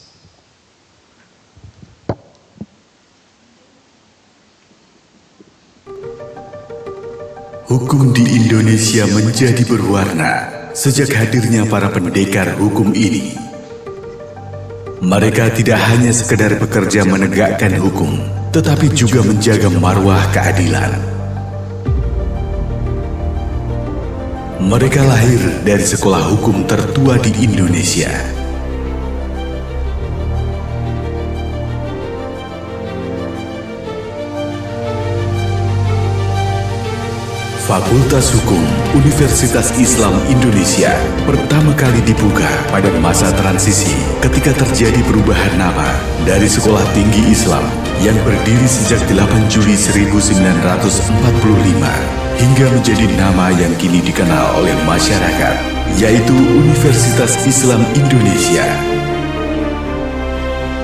Speaker 7: Hukum di Indonesia menjadi berwarna sejak hadirnya para pendekar hukum ini. Mereka tidak hanya sekedar bekerja menegakkan hukum, tetapi juga menjaga marwah keadilan. Mereka lahir dari sekolah hukum tertua di Indonesia. Fakultas Hukum Universitas Islam Indonesia pertama kali dibuka pada masa transisi ketika terjadi perubahan nama dari Sekolah Tinggi Islam yang berdiri sejak 8 Juli 1945 hingga menjadi nama yang kini dikenal oleh masyarakat, yaitu Universitas Islam Indonesia.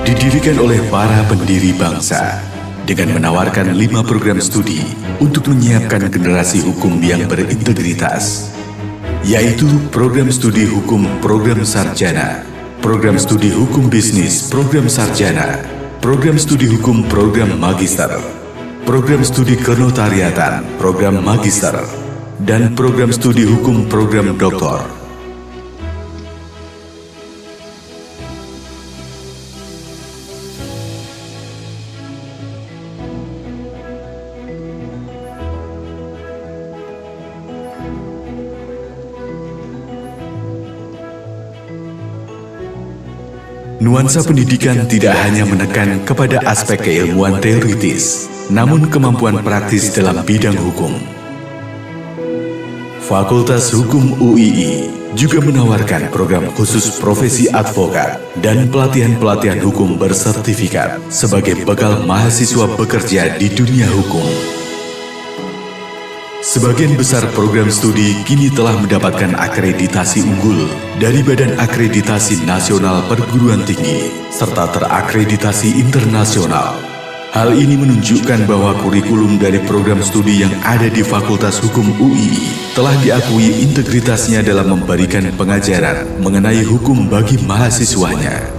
Speaker 7: Didirikan oleh para pendiri bangsa dengan menawarkan 5 program studi untuk menyiapkan generasi hukum yang berintegritas, yaitu program studi hukum program sarjana, program studi hukum bisnis program sarjana, program studi hukum program magister, program studi kenotariatan program magister, dan program studi hukum program doktor. Nuansa pendidikan tidak hanya menekan kepada aspek keilmuan teoritis, namun kemampuan praktis dalam bidang hukum. Fakultas Hukum UII juga menawarkan program khusus profesi advokat dan pelatihan-pelatihan hukum bersertifikat sebagai bekal mahasiswa bekerja di dunia hukum. Sebagian besar program studi kini telah mendapatkan akreditasi unggul dari Badan Akreditasi Nasional Perguruan Tinggi serta terakreditasi internasional. Hal ini menunjukkan bahwa kurikulum dari program studi yang ada di Fakultas Hukum UII telah diakui integritasnya dalam memberikan pengajaran mengenai hukum bagi mahasiswanya.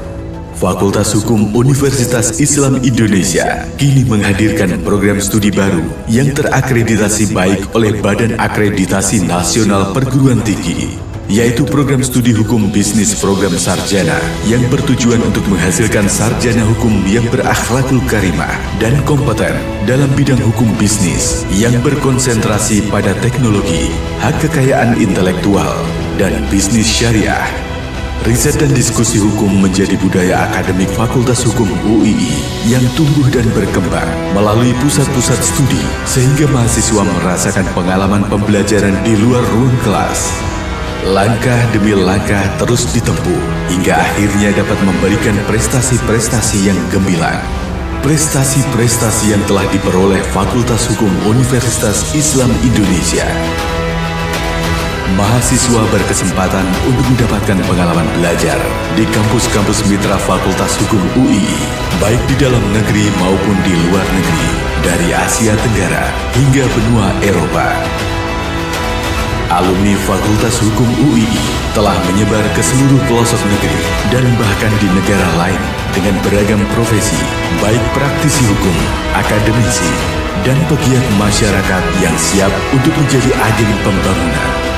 Speaker 7: Fakultas Hukum Universitas Islam Indonesia kini menghadirkan program studi baru yang terakreditasi baik oleh Badan Akreditasi Nasional Perguruan Tinggi, yaitu program studi hukum bisnis program sarjana yang bertujuan untuk menghasilkan sarjana hukum yang berakhlakul karimah dan kompeten dalam bidang hukum bisnis yang berkonsentrasi pada teknologi, hak kekayaan intelektual, dan bisnis syariah. Riset dan diskusi hukum menjadi budaya akademik Fakultas Hukum UII yang tumbuh dan berkembang melalui pusat-pusat studi sehingga mahasiswa merasakan pengalaman pembelajaran di luar ruang kelas. Langkah demi langkah terus ditempuh hingga akhirnya dapat memberikan prestasi-prestasi yang gemilang. Prestasi-prestasi yang telah diperoleh Fakultas Hukum Universitas Islam Indonesia. Mahasiswa berkesempatan untuk mendapatkan pengalaman belajar di kampus-kampus mitra Fakultas Hukum UII, baik di dalam negeri maupun di luar negeri, dari Asia Tenggara hingga benua Eropa. Alumni Fakultas Hukum UII telah menyebar ke seluruh pelosok negeri dan bahkan di negara lain dengan beragam profesi, baik praktisi hukum, akademisi, dan pegiat masyarakat yang siap untuk menjadi agen pembangunan.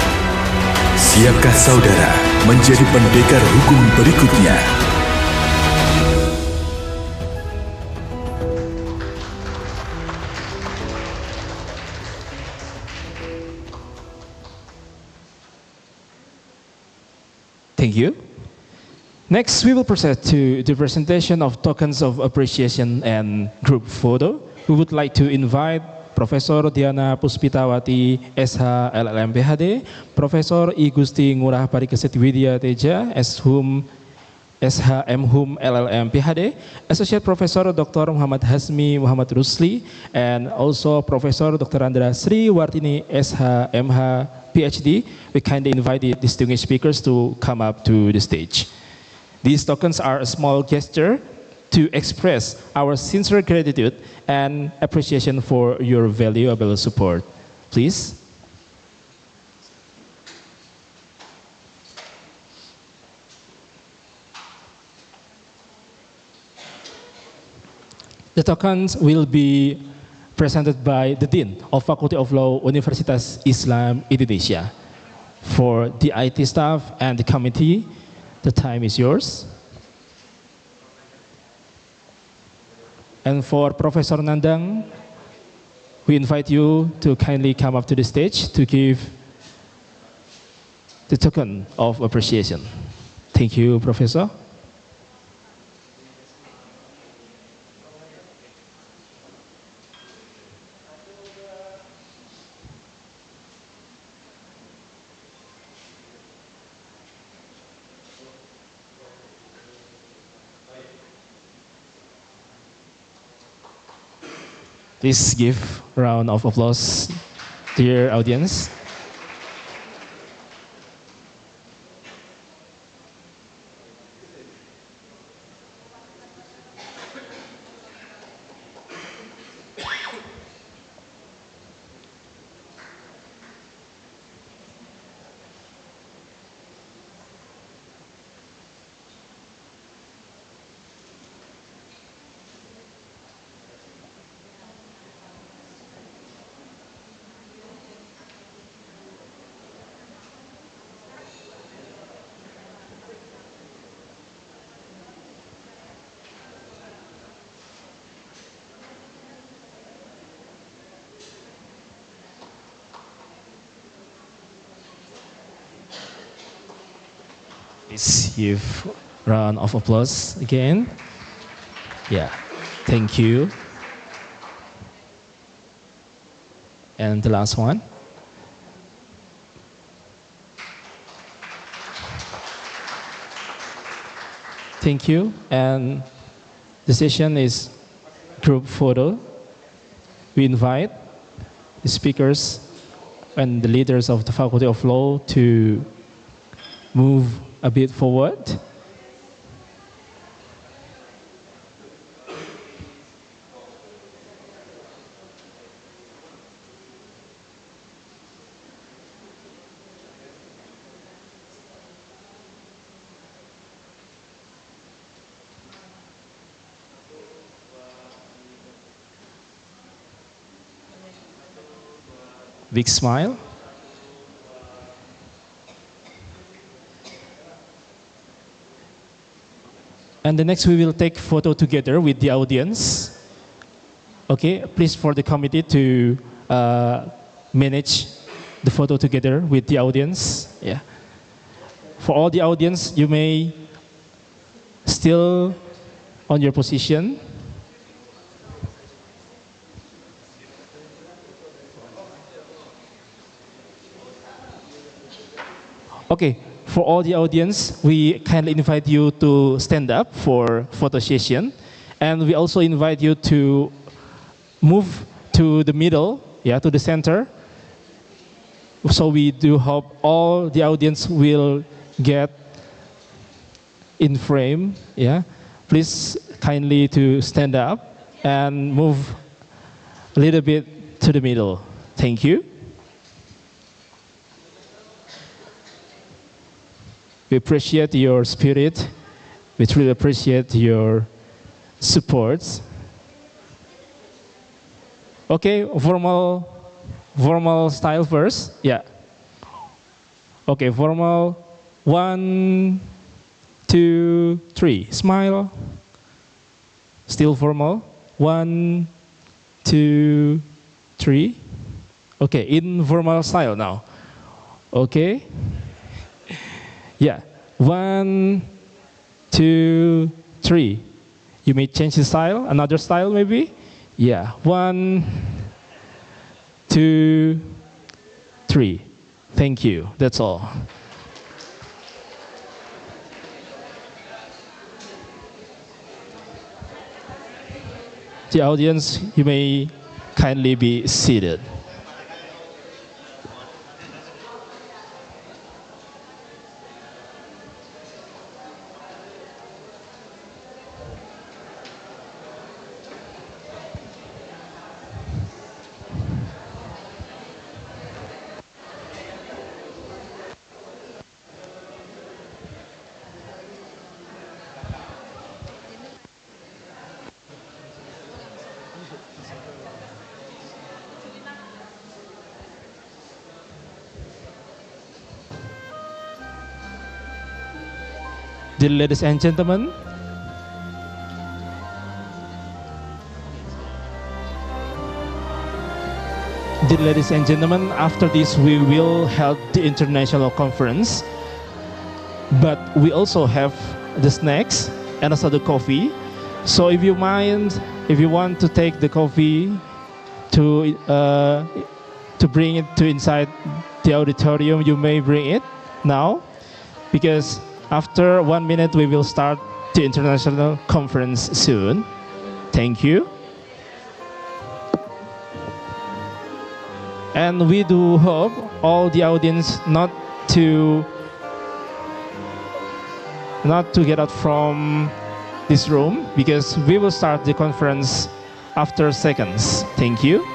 Speaker 7: Siapkah saudara menjadi pendekar hukum berikutnya?
Speaker 1: Thank you. Next, we will proceed to the presentation of tokens of appreciation and group photo. We would like to invite Profesor Diana Puspitawati, SH LLM PhD, Profesor I Gusti Ngurah Parikesit Widya Teja, SHM Hum LLM PhD, Associate Professor Dr. Muhammad Hasmi Muhammad Rusli, and also Professor Dr. Andra Sri Wartini, SHMH PhD. We kindly invite the distinguished speakers to come up to the stage. These tokens are a small gesture to express our sincere gratitude and appreciation for your valuable support. Please. The tokens will be presented by the Dean of Faculty of Law, Universitas Islam Indonesia. For the IT staff and the committee, the time is yours. And for Professor Nandang, we invite you to kindly come up to the stage to give the token of appreciation. Thank you, Professor. Please give a round of applause to your audience. Please give a round of applause again. Yeah, thank you. And the last one. Thank you. And the session is group photo. We invite the speakers and the leaders of the Faculty of Law to move a bit forward. Big smile. And the next we will take photo together with the audience. Okay, please for the committee to manage the photo together with the audience. Yeah. For all the audience, you may still on your position. Okay, for all the audience, we kindly invite you to stand up for photo session. And we also invite you to move to the middle, yeah, to the center. So we do hope all the audience will get in frame, yeah. Please kindly to stand up and move a little bit to the middle. Thank you. We appreciate your spirit. We truly appreciate your support. Okay, formal style first. Yeah. Okay, formal. 1, 2, 3. Smile. Still formal. 1, 2, 3. Okay, informal style now. Okay. Yeah, 1, 2, 3. You may change the style, another style maybe. Yeah, 1, 2, 3. Thank you, that's all. The audience, you may kindly be seated. Dear ladies and gentlemen, after this we will hold the international conference, but we also have the snacks and also the coffee. So if you want to take the coffee to bring it to inside the auditorium, you may bring it now, because after 1 minute, we will start the international conference soon. Thank you. And we do hope all the audience to get out from this room, because we will start the conference after seconds. Thank you.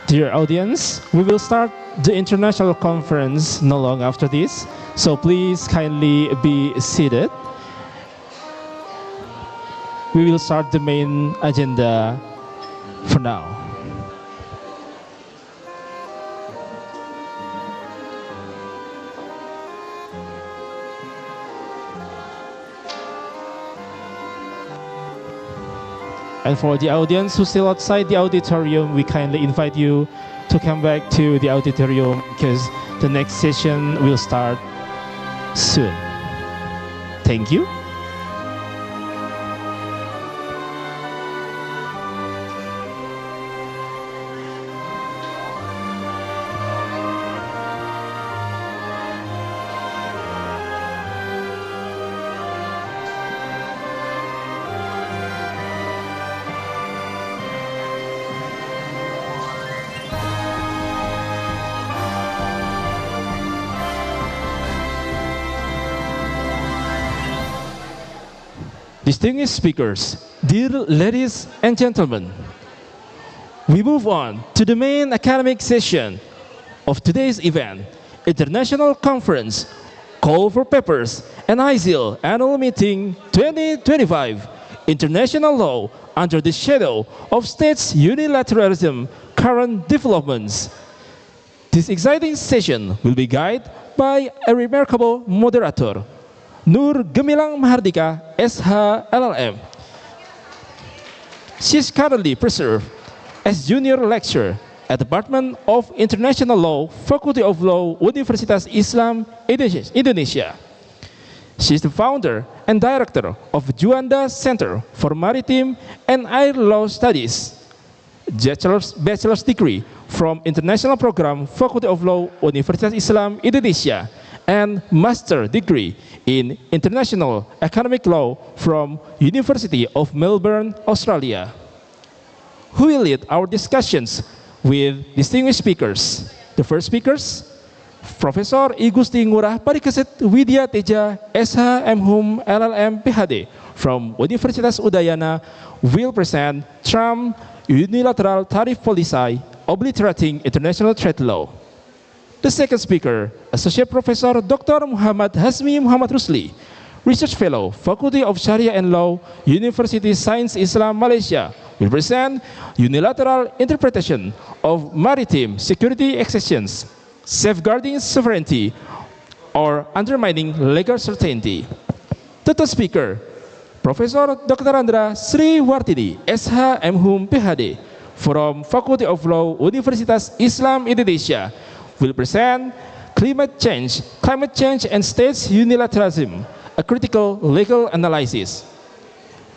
Speaker 1: Dear audience, we will start the international conference no long after this, so please kindly be seated. We will start the main agenda for now. And for the audience who's still outside the auditorium, we kindly invite you to come back to the auditorium, because the next session will start soon. Thank you. Distinguished speakers, dear ladies and gentlemen, we move on to the main academic session of today's event, International Conference, Call for Papers, and Isill Annual Meeting 2025, International Law under the Shadow of States Unilateralism, Current Developments. This exciting session will be guided by a remarkable moderator, Nur Gemilang Mahardika, SH LLM. She is currently preserved as junior lecturer at the Department of International Law, Faculty of Law, Universitas Islam Indonesia. She is the founder and director of Juanda Center for Maritime and Air Law Studies, bachelor's degree from International Program, Faculty of Law, Universitas Islam Indonesia, and master degree in International Economic Law from University of Melbourne, Australia. Who will lead our discussions with distinguished speakers? The first speakers, Professor I Gusti Ngurah Parikesit Widya Teja, SH MHum LLM PhD from Universitas Udayana, will present Trump Unilateral Tariff Policy Obliterating International Trade Law. The second speaker, Associate Professor Dr. Muhammad Hasmi Muhammad Rusli, Research Fellow, Faculty of Sharia and Law, University Science Islam Malaysia, will present Unilateral Interpretation of Maritime Security Exceptions, Safeguarding Sovereignty or Undermining Legal Certainty. The third speaker, Professor Dr. Andra Sri Wartini, SH MHum PhD, from Faculty of Law, Universitas Islam Indonesia, will present Climate Change and States Unilateralism, a critical legal analysis.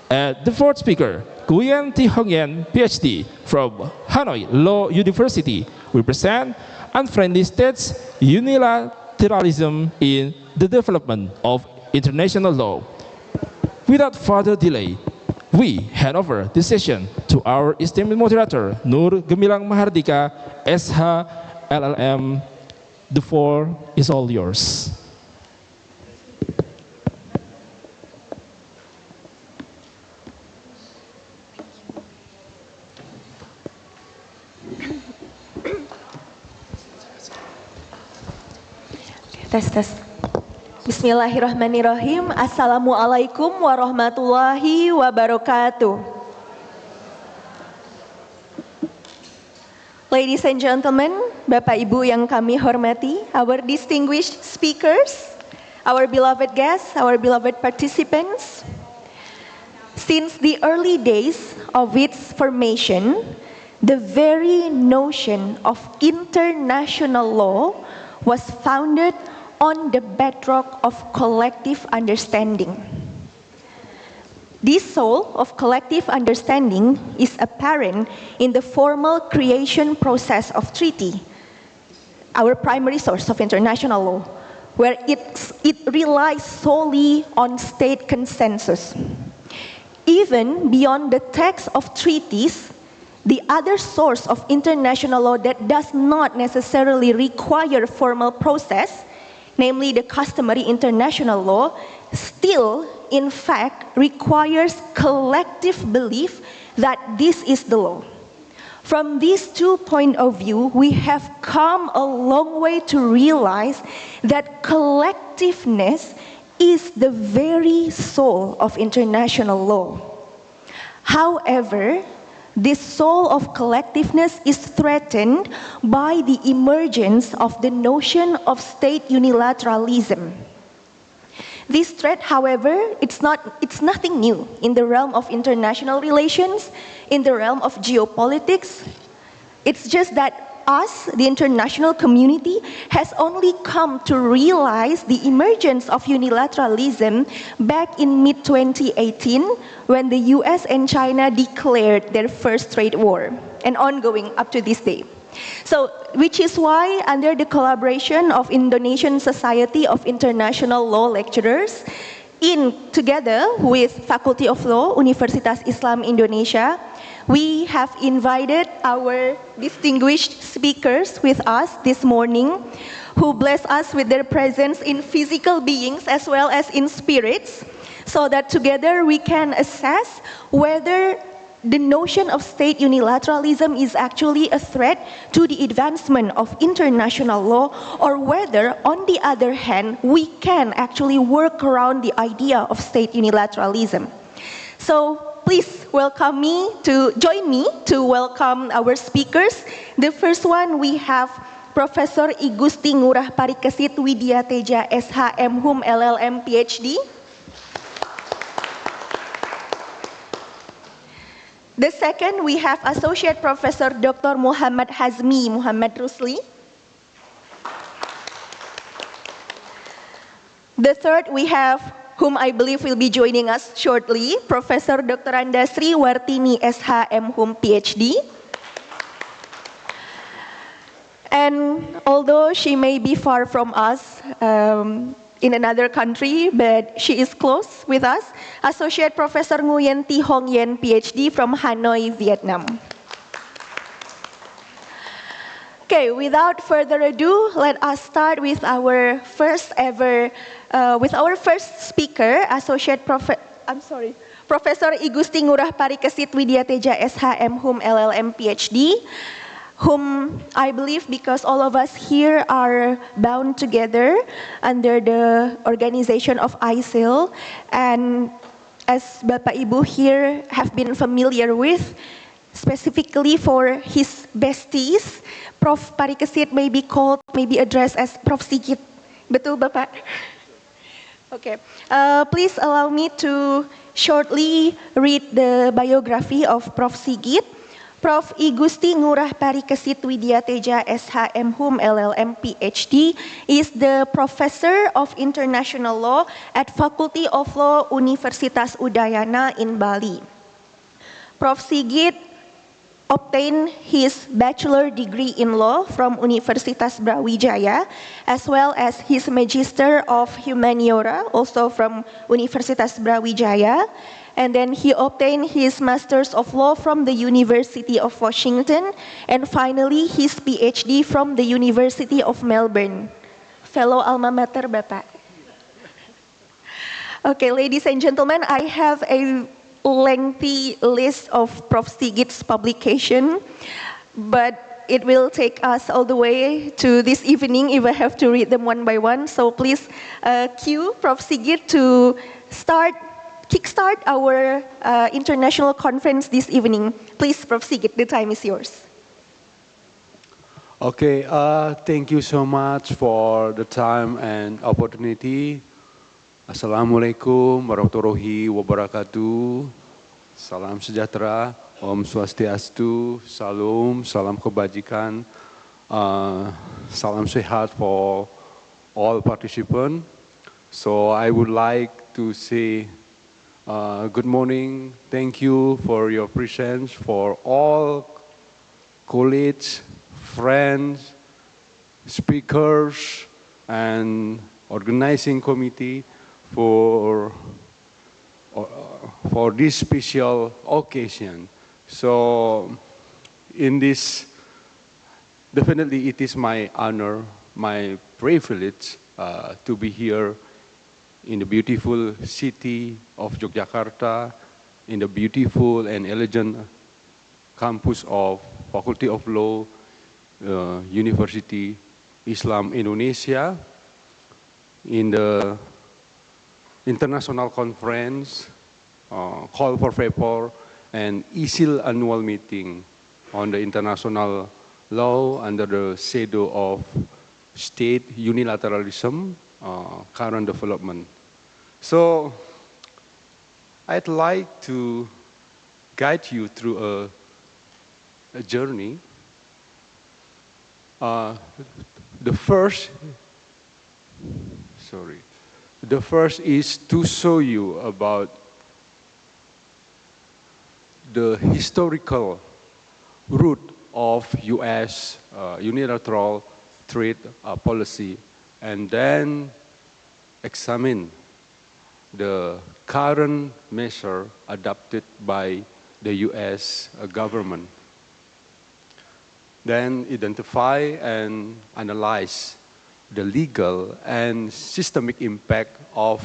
Speaker 1: The fourth speaker, Nguyen Thi Hong Yen, PhD, from Hanoi Law University, will present Unfriendly States Unilateralism in the Development of International Law. Without further delay, we hand over this session to our esteemed moderator, Nur Gemilang Mahardika, SH LLM. The floor is all yours.
Speaker 8: Tes. Bismillahirrahmanirrahim. Assalamualaikum warahmatullahi wabarakatuh. Ladies and gentlemen, Bapak Ibu yang kami hormati, our distinguished speakers, our beloved guests, our beloved participants. Since the early days of its formation, the very notion of international law was founded on the bedrock of collective understanding. This soul of collective understanding is apparent in the formal creation process of treaty, our primary source of international law, where it relies solely on state consensus. Even beyond the text of treaties, the other source of international law that does not necessarily require formal process, namely the customary international law, still in fact requires collective belief that this is the law. From these 2 points of view, we have come a long way to realize that collectiveness is the very soul of international law. However, this soul of collectiveness is threatened by the emergence of the notion of state unilateralism. This threat, however, it's nothing new in the realm of international relations, in the realm of geopolitics. It's just that us, the international community, has only come to realize the emergence of unilateralism back in mid-2018 when the US and China declared their first trade war, and ongoing up to this day. So, which is why under the collaboration of Indonesian Society of International Law Lecturers, together with Faculty of Law, Universitas Islam Indonesia, we have invited our distinguished speakers with us this morning, who bless us with their presence in physical beings as well as in spirits, so that together we can assess whether the notion of state unilateralism is actually a threat to the advancement of international law, or whether, on the other hand, we can actually work around the idea of state unilateralism. So please join me to welcome our speakers. The first one, we have Professor I Gusti Ngurah Parikesit Widya Teja SH MHum LLM PhD. The second, we have Associate Professor Dr. Muhammad Hazmi Muhammad Rusli. The third, we have, whom I believe will be joining us shortly, Professor Dr. Andasri Wartini SH MHum PhD. And although she may be far from us, in another country, but she is close with us, Associate Professor Nguyen Thi Hong Yen, PhD from Hanoi, Vietnam. Okay, without further ado, let us start with our first speaker, Professor I Gusti Ngurah Parikesit Widya Teja SH MHum LLM PhD, whom I believe, because all of us here are bound together under the organization of Isill, and as Bapak Ibu here have been familiar with, specifically for his besties, Prof. Parikesit may be addressed as Prof. Sigit. Betul, Bapak? Okay. Please allow me to shortly read the biography of Prof. Sigit. Prof. I Gusti Ngurah Parikesit Widya Teja SH MHum LLM PhD is the Professor of International Law at Faculty of Law Universitas Udayana in Bali. Prof. Sigit obtained his bachelor degree in law from Universitas Brawijaya, as well as his Magister of Humaniora, also from Universitas Brawijaya. And then he obtained his Masters of Law from the University of Washington, and finally his PhD from the University of Melbourne. Fellow alma mater, Bapak. Okay, ladies and gentlemen, I have a lengthy list of Prof. Sigit's publication, but it will take us all the way to this evening if I have to read them one by one. So please cue Prof. Sigit to kickstart our international conference this evening. Please, Prof. Sigit, the time is yours.
Speaker 9: Okay, thank you so much for the time and opportunity. Assalamualaikum warahmatullahi wabarakatuh. Salam sejahtera, Om Swastiastu, Salam, salam kebajikan, salam sehat for all participants. So I would like to say good morning. Thank you for your presence, for all colleagues, friends, speakers, and organizing committee for this special occasion. So in this, definitely it is my honor, my privilege to be here in the beautiful city of Yogyakarta, in the beautiful and elegant campus of Faculty of Law, University Islam Indonesia, in the international conference, call for paper, and Isill annual meeting on the international law under the shadow of state unilateralism, current development. So I'd like to guide you through a journey. The first is to show you about the historical root of U.S. Unilateral trade policy, and then examine the current measure adopted by the U.S. government. Then identify and analyze the legal and systemic impact of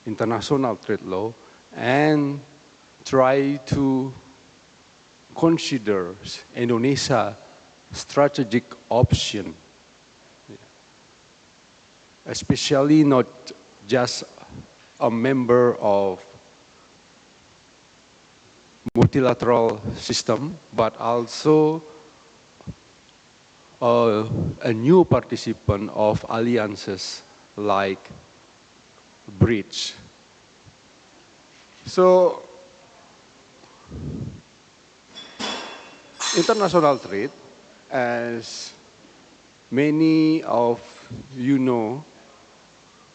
Speaker 9: international trade law, and try to consider Indonesia strategic option, especially not just a member of multilateral system, but also a new participant of alliances like BRICS. So, international trade, as many of you know,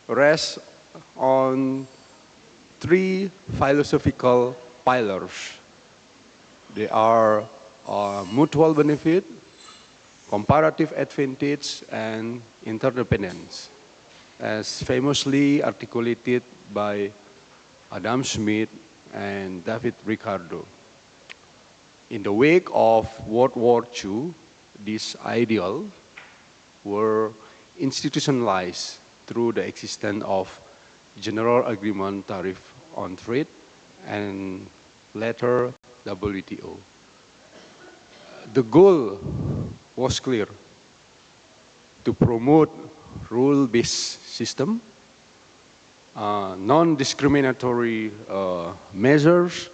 Speaker 9: rests on three philosophical pillars. They are mutual benefit, comparative advantage, and interdependence, as famously articulated by Adam Smith and David Ricardo. In the wake of World War II, these ideals were institutionalized through the existence of General Agreement Tariff on Trade and later WTO. The goal was clear: to promote rule-based system, non-discriminatory measures,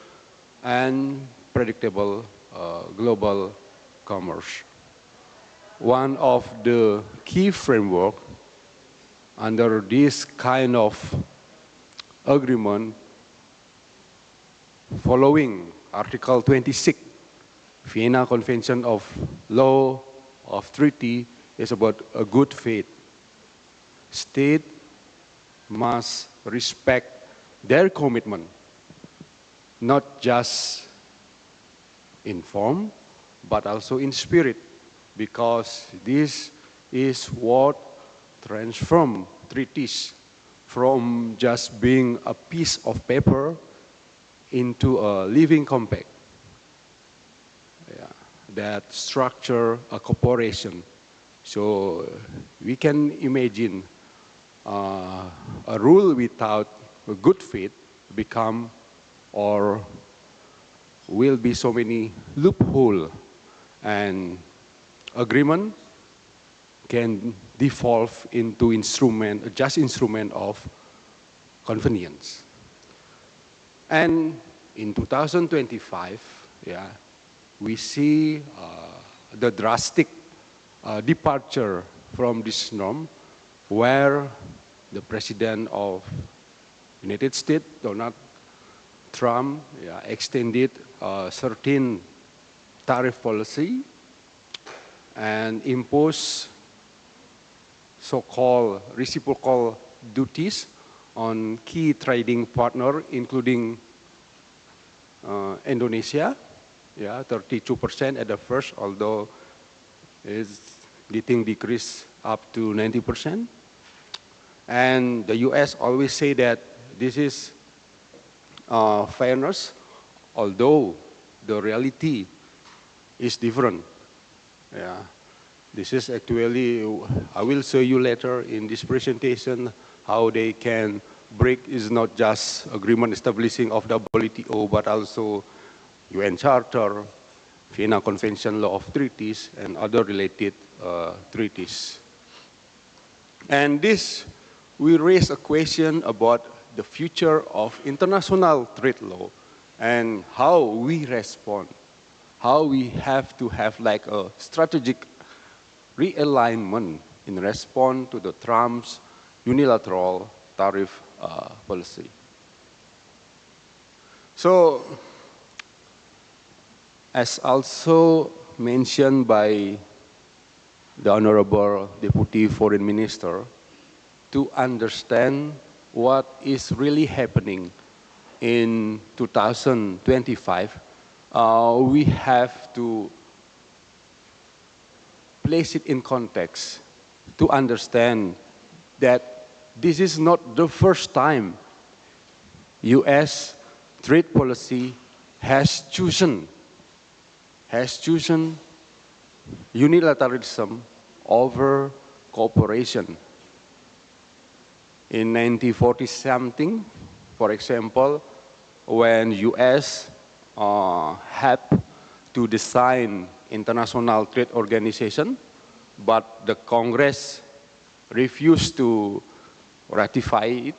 Speaker 9: and predictable global commerce. One of the key framework under this kind of agreement, following Article 26, Vienna Convention of Law of Treaty, is about a good faith. State must respect their commitment, not just in form, but also in spirit, because this is what transforms treaties from just being a piece of paper into a living compact that structure a corporation. So we can imagine a rule without a good faith become or will be so many loophole, and agreement can devolve into instrument, just instrument of convenience. And in 2025, yeah, we see the drastic departure from this norm, where the President of United States, Donald Trump, extended certain tariff policy and imposed so-called reciprocal duties on key trading partner, including Indonesia, 32% at the first, although it's getting decreased up to 90%. And the US always say that this is fairness, although the reality is different. Yeah. This is actually, I will show you later in this presentation how they can break is not just agreement establishing of WTO, but also UN Charter, Vienna Convention, Law of Treaties, and other related treaties. And this, we raise a question about the future of international trade law and how we respond, how we have to have like a strategic realignment in response to the Trump's unilateral tariff policy. So, as also mentioned by the Honorable Deputy Foreign Minister, to understand what is really happening in 2025, we have to place it in context to understand that this is not the first time US trade policy has chosen unilateralism over cooperation. In 1940 something, for example, when US had to design International Trade Organization, but the Congress refused to ratify it,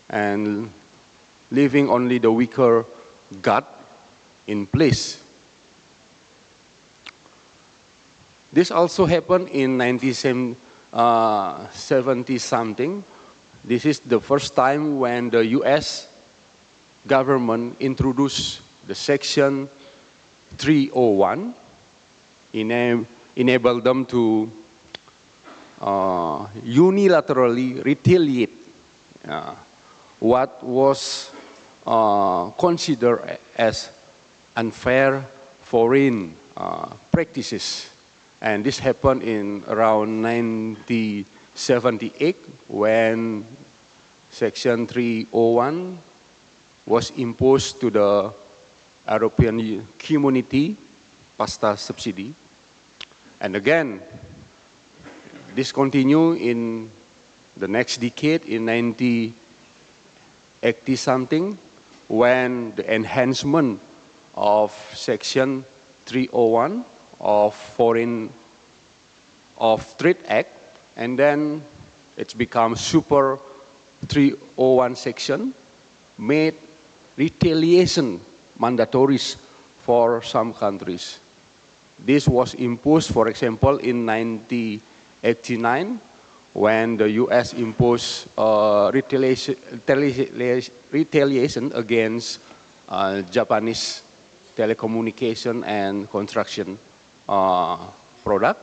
Speaker 9: and leaving only the weaker gut in place. This also happened in 1970 something. This is the first time when the US government introduced the Section 301, enabled them to unilaterally retaliate what was considered as unfair foreign practices. And this happened in around 1978 when Section 301 was imposed to the European Community pasta subsidy. And again, this continued in the next decade in 1980 something when the enhancement of Section 301 of Trade Act, and then it's become Super 301 section, made retaliation mandatory for some countries. This was imposed, for example, in 1989 when the US imposed retaliation against Japanese telecommunication and construction product.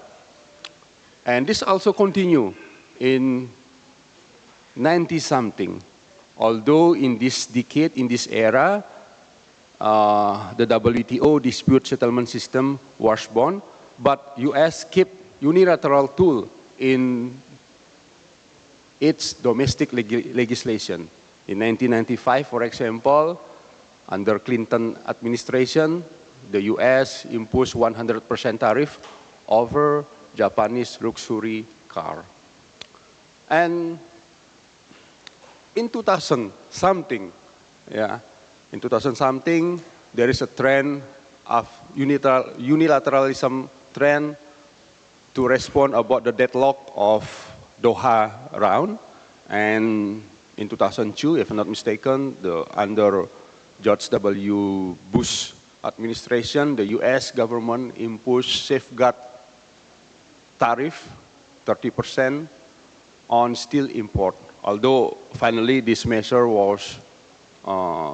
Speaker 9: And this also continued in 90-something. Although in this decade, in this era, the WTO dispute settlement system was born, but US kept unilateral tool in its domestic legislation. In 1995, for example, under Clinton administration, the US imposed 100% tariff over Japanese luxury car. And in 2000 something, in 2000 something, there is a trend of unilateralism trend to respond about the deadlock of Doha round. And in 2002, if I'm not mistaken, under George W. Bush administration, the US government imposed safeguard tariff, 30% on steel import. Although finally this measure was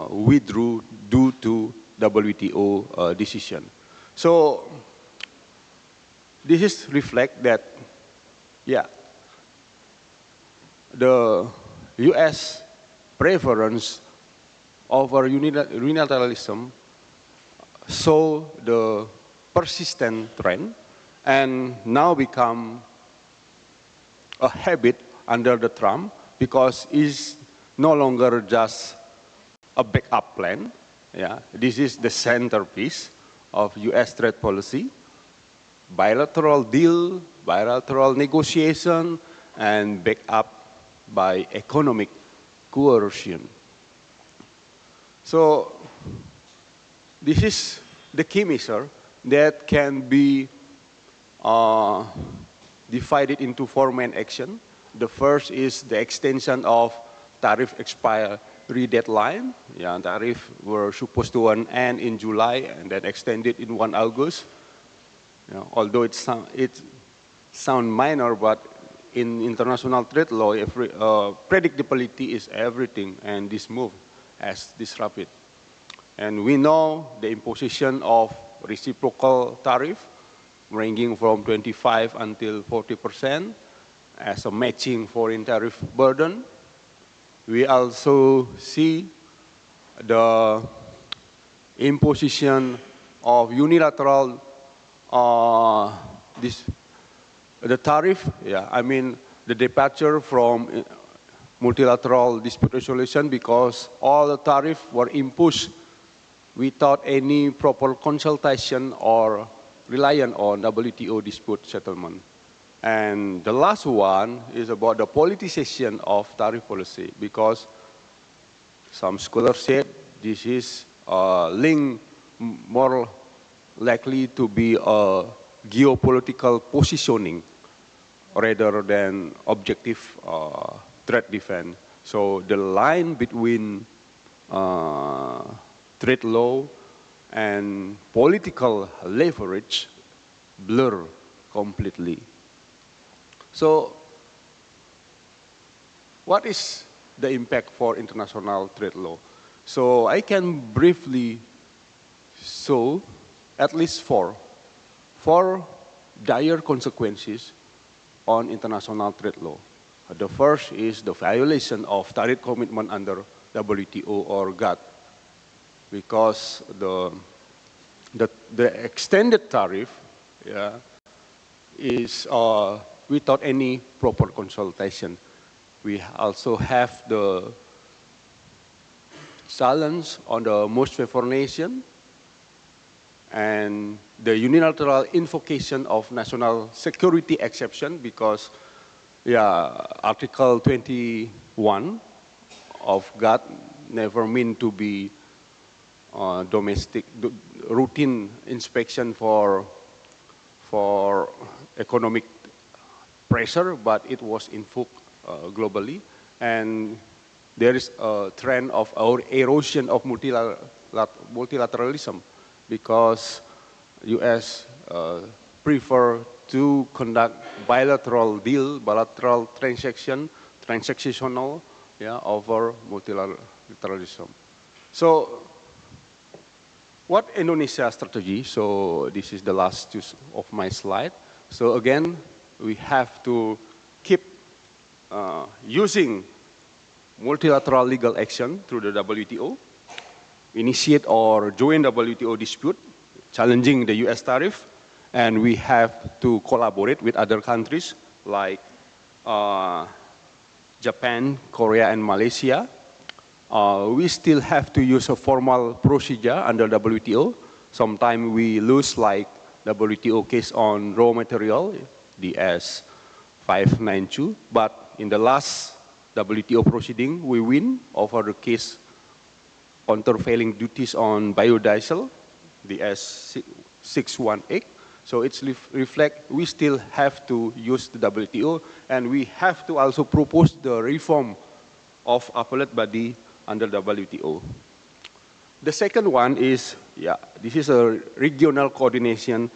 Speaker 9: withdrew due to WTO decision. So this is reflect that, yeah, the U.S. preference over unilateralism saw the persistent trend and now become a habit under the Trump because it's no longer just a backup plan. Yeah, this is the centerpiece of U.S. trade policy. Bilateral deal, bilateral negotiation, and backed up by economic coercion. So this is the key measure that can be divided into four main actions. The first is the extension of tariff expiry deadline. Yeah, tariff were supposed to end in July and then extended in 1 August. You know, although it sound minor, but in international trade law, predictability is everything, and this move has disrupted. And we know the imposition of reciprocal tariff ranging from 25 until 40% as a matching foreign tariff burden. We also see the imposition of unilateral the tariff, yeah, I mean the departure from multilateral dispute resolution because all the tariffs were imposed without any proper consultation or reliant on WTO dispute settlement. And the last one is about the politicization of tariff policy because some scholars said this is linked more likely to be a geopolitical positioning rather than objective trade defense. So the line between trade law and political leverage blur completely. So what is the impact for international trade law? So I can briefly show at least four dire consequences on international trade law. The first is the violation of tariff commitment under WTO or GATT, because the extended tariff, yeah, is without any proper consultation. We also have the challenge on the most favored nation and the unilateral invocation of national security exception because, yeah, Article 21 of GATT never meant to be domestic routine inspection for economic pressure, but it was invoked globally, and there is a trend of erosion of multilateralism because U.S. prefer to conduct bilateral deal, bilateral transactional, yeah, over multilateralism. So, what Indonesia strategy? So this is the last two of my slide. So again, we have to keep using multilateral legal action through the WTO, initiate or join WTO dispute, challenging the US tariff, and we have to collaborate with other countries like Japan, Korea, and Malaysia. We still have to use a formal procedure under WTO. Sometimes we lose, like WTO case on raw material, DS 592, but in the last WTO proceeding, we win over the case countervailing duties on biodiesel, the S618. So it's reflect we still have to use the WTO, and we have to also propose the reform of appellate body under WTO. The second one is, this is a regional coordination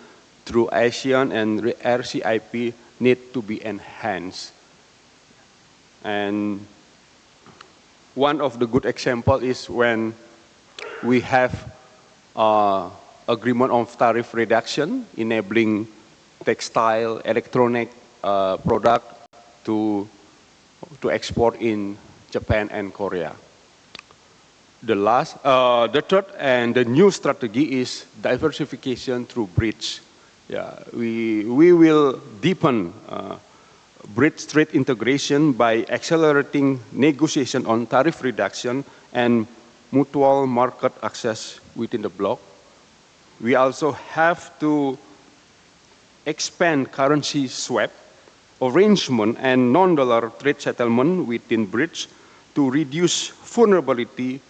Speaker 9: through ASEAN, and RCIP need to be enhanced. And one of the good example is when we have agreement on tariff reduction, enabling textile, electronic product to export in Japan and Korea. The third and the new strategy is diversification through bridge. We will deepen bridge trade integration by accelerating negotiation on tariff reduction and mutual market access within the bloc. We also have to expand currency swap arrangement and non-dollar trade settlement within bridge to reduce vulnerability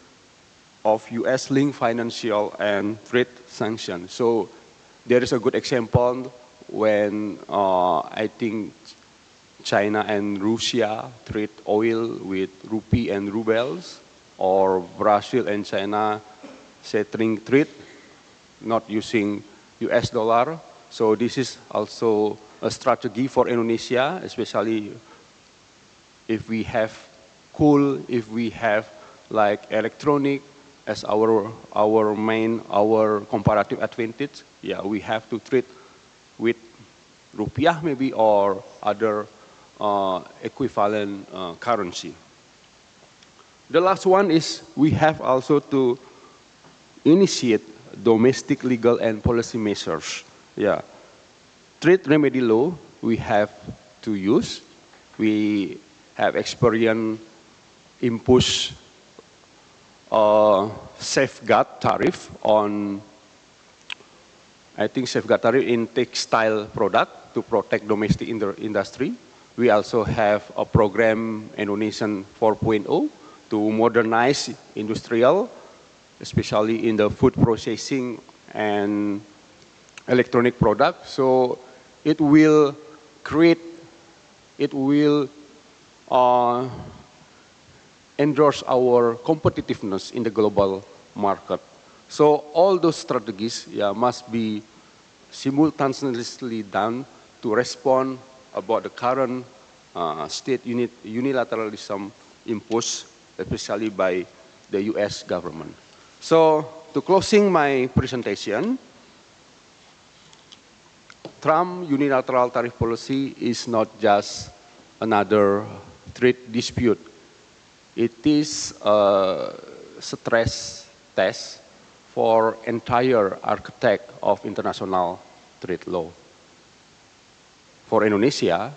Speaker 9: of US-linked financial and trade sanctions. So there is a good example when I think China and Russia trade oil with rupee and rubles, or Brazil and China settling trade not using US dollar. So this is also a strategy for Indonesia, especially if we have coal, if we have like electronic as our comparative advantage. We have to trade with rupiah maybe or other equivalent currency. The last one is we have also to initiate domestic legal and policy measures. Trade remedy law we have to use. We have experience impose safeguard tariff on, I think safeguard tariff in textile product to protect domestic industry. We also have a program Indonesian 4.0 to modernize industrial, especially in the food processing and electronic product. So it will endorse our competitiveness in the global market. So all those strategies must be simultaneously done to respond about the current state unilateralism imposed, especially by the US government. So to closing my presentation, Trump unilateral tariff policy is not just another trade dispute. It is a stress test for entire architect of international trade law. For Indonesia,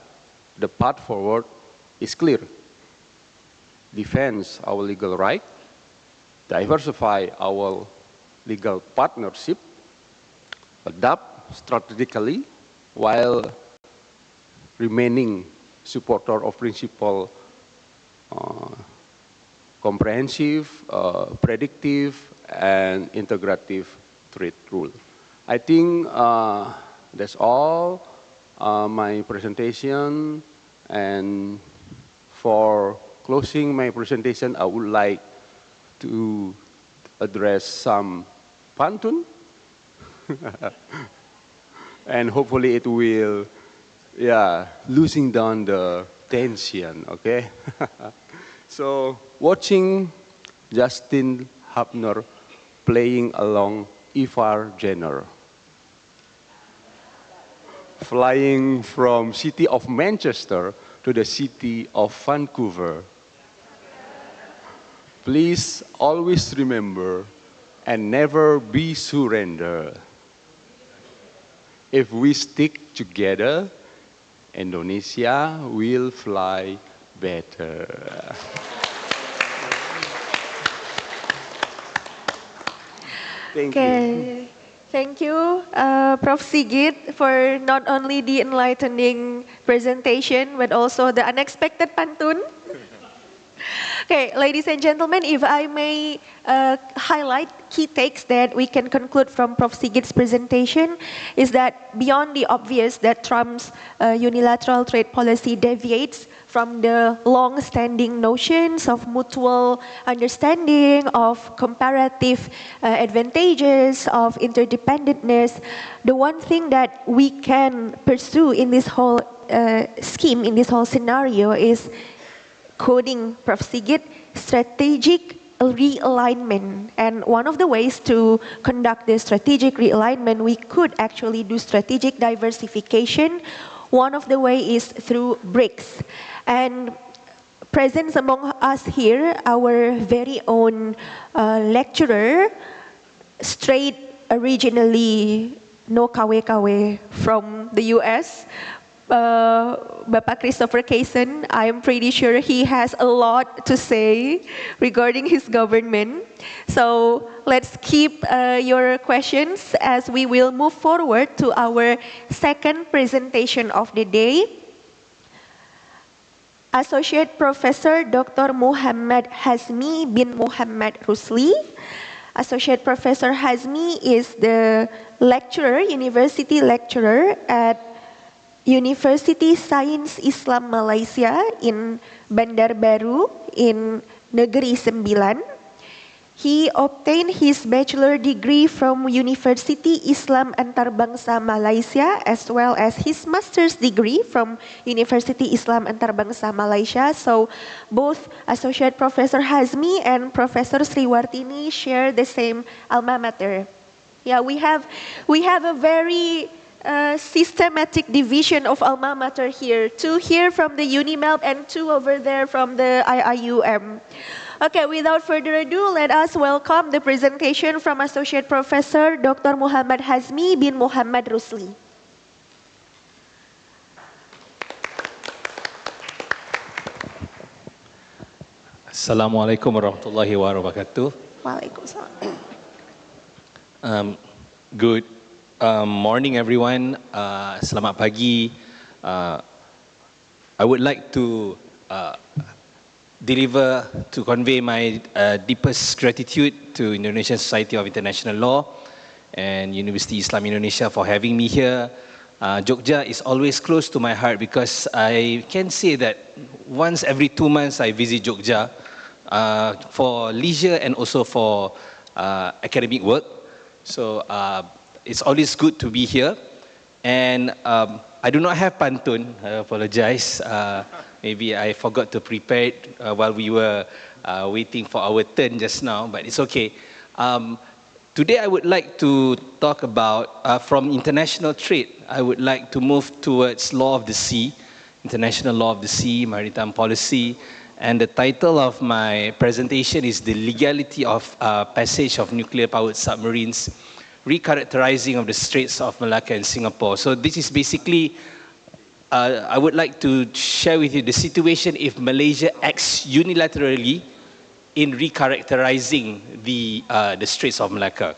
Speaker 9: the path forward is clear. Defend our legal right, diversify our legal partnership, adapt strategically while remaining supporter of principle comprehensive, predictive, and integrative trade rule. I think that's all my presentation, and for closing my presentation, I would like to address some pantun, and hopefully it will, losing down the tension, okay? So, watching Justin Hubner playing along Ivar Jenner, flying from city of Manchester to the city of Vancouver. Please always remember and never be surrender. If we stick together, Indonesia will fly better. Thank you.
Speaker 8: Thank you, Prof. Sigit, for not only the enlightening presentation, but also the unexpected pantun. Okay, ladies and gentlemen, if I may highlight key takes that we can conclude from Prof. Sigit's presentation is that beyond the obvious that Trump's unilateral trade policy deviates from the long-standing notions of mutual understanding, of comparative advantages, of interdependentness, the one thing that we can pursue in this whole scheme, in this whole scenario is quoting Prof. Sigit, strategic realignment. And one of the ways to conduct this strategic realignment, we could actually do strategic diversification. One of the ways is through BRICS. And present among us here, our very own lecturer, straight originally no KW from the US, Bapak Christopher Kaysen, I'm pretty sure he has a lot to say regarding his government. So let's keep your questions as we will move forward to our second presentation of the day. Associate Professor Dr. Muhammad Hazmi bin Muhammad Rusli. Associate Professor Hazmi is the lecturer, university lecturer at University Sains Islam Malaysia in Bandar Baru in Negeri Sembilan. He obtained his bachelor degree from University Islam Antarbangsa Malaysia as well as his master's degree from University Islam Antarbangsa Malaysia. So both Associate Professor Hazmi and Professor Sriwartini share the same alma mater. Yeah, we have a very systematic division of alma mater here. 2 here from the UNIMELB and 2 over there from the IIUM. Okay, without further ado, let us welcome the presentation from Associate Professor Dr. Muhammad Hazmi bin Muhammad Rusli.
Speaker 10: Assalamualaikum warahmatullahi wabarakatuh.
Speaker 8: Waalaikumsalam.
Speaker 10: Good morning, everyone. Selamat pagi. I would like to convey my deepest gratitude to Indonesian Society of International Law and University Islam Indonesia for having me here. Jogja is always close to my heart because I can say that once every 2 months I visit Jogja for leisure and also for academic work. So it's always good to be here. And I do not have pantun, I apologize. Maybe I forgot to prepare it while we were waiting for our turn just now, but it's okay. Today I would like to talk about, from international trade, I would like to move towards law of the sea, international law of the sea, maritime policy, and the title of my presentation is The Legality of Passage of Nuclear-Powered Submarines, Recharacterizing of the Straits of Malacca and Singapore. So this is basically, I would like to share with you the situation if Malaysia acts unilaterally in recharacterizing the Straits of Malacca.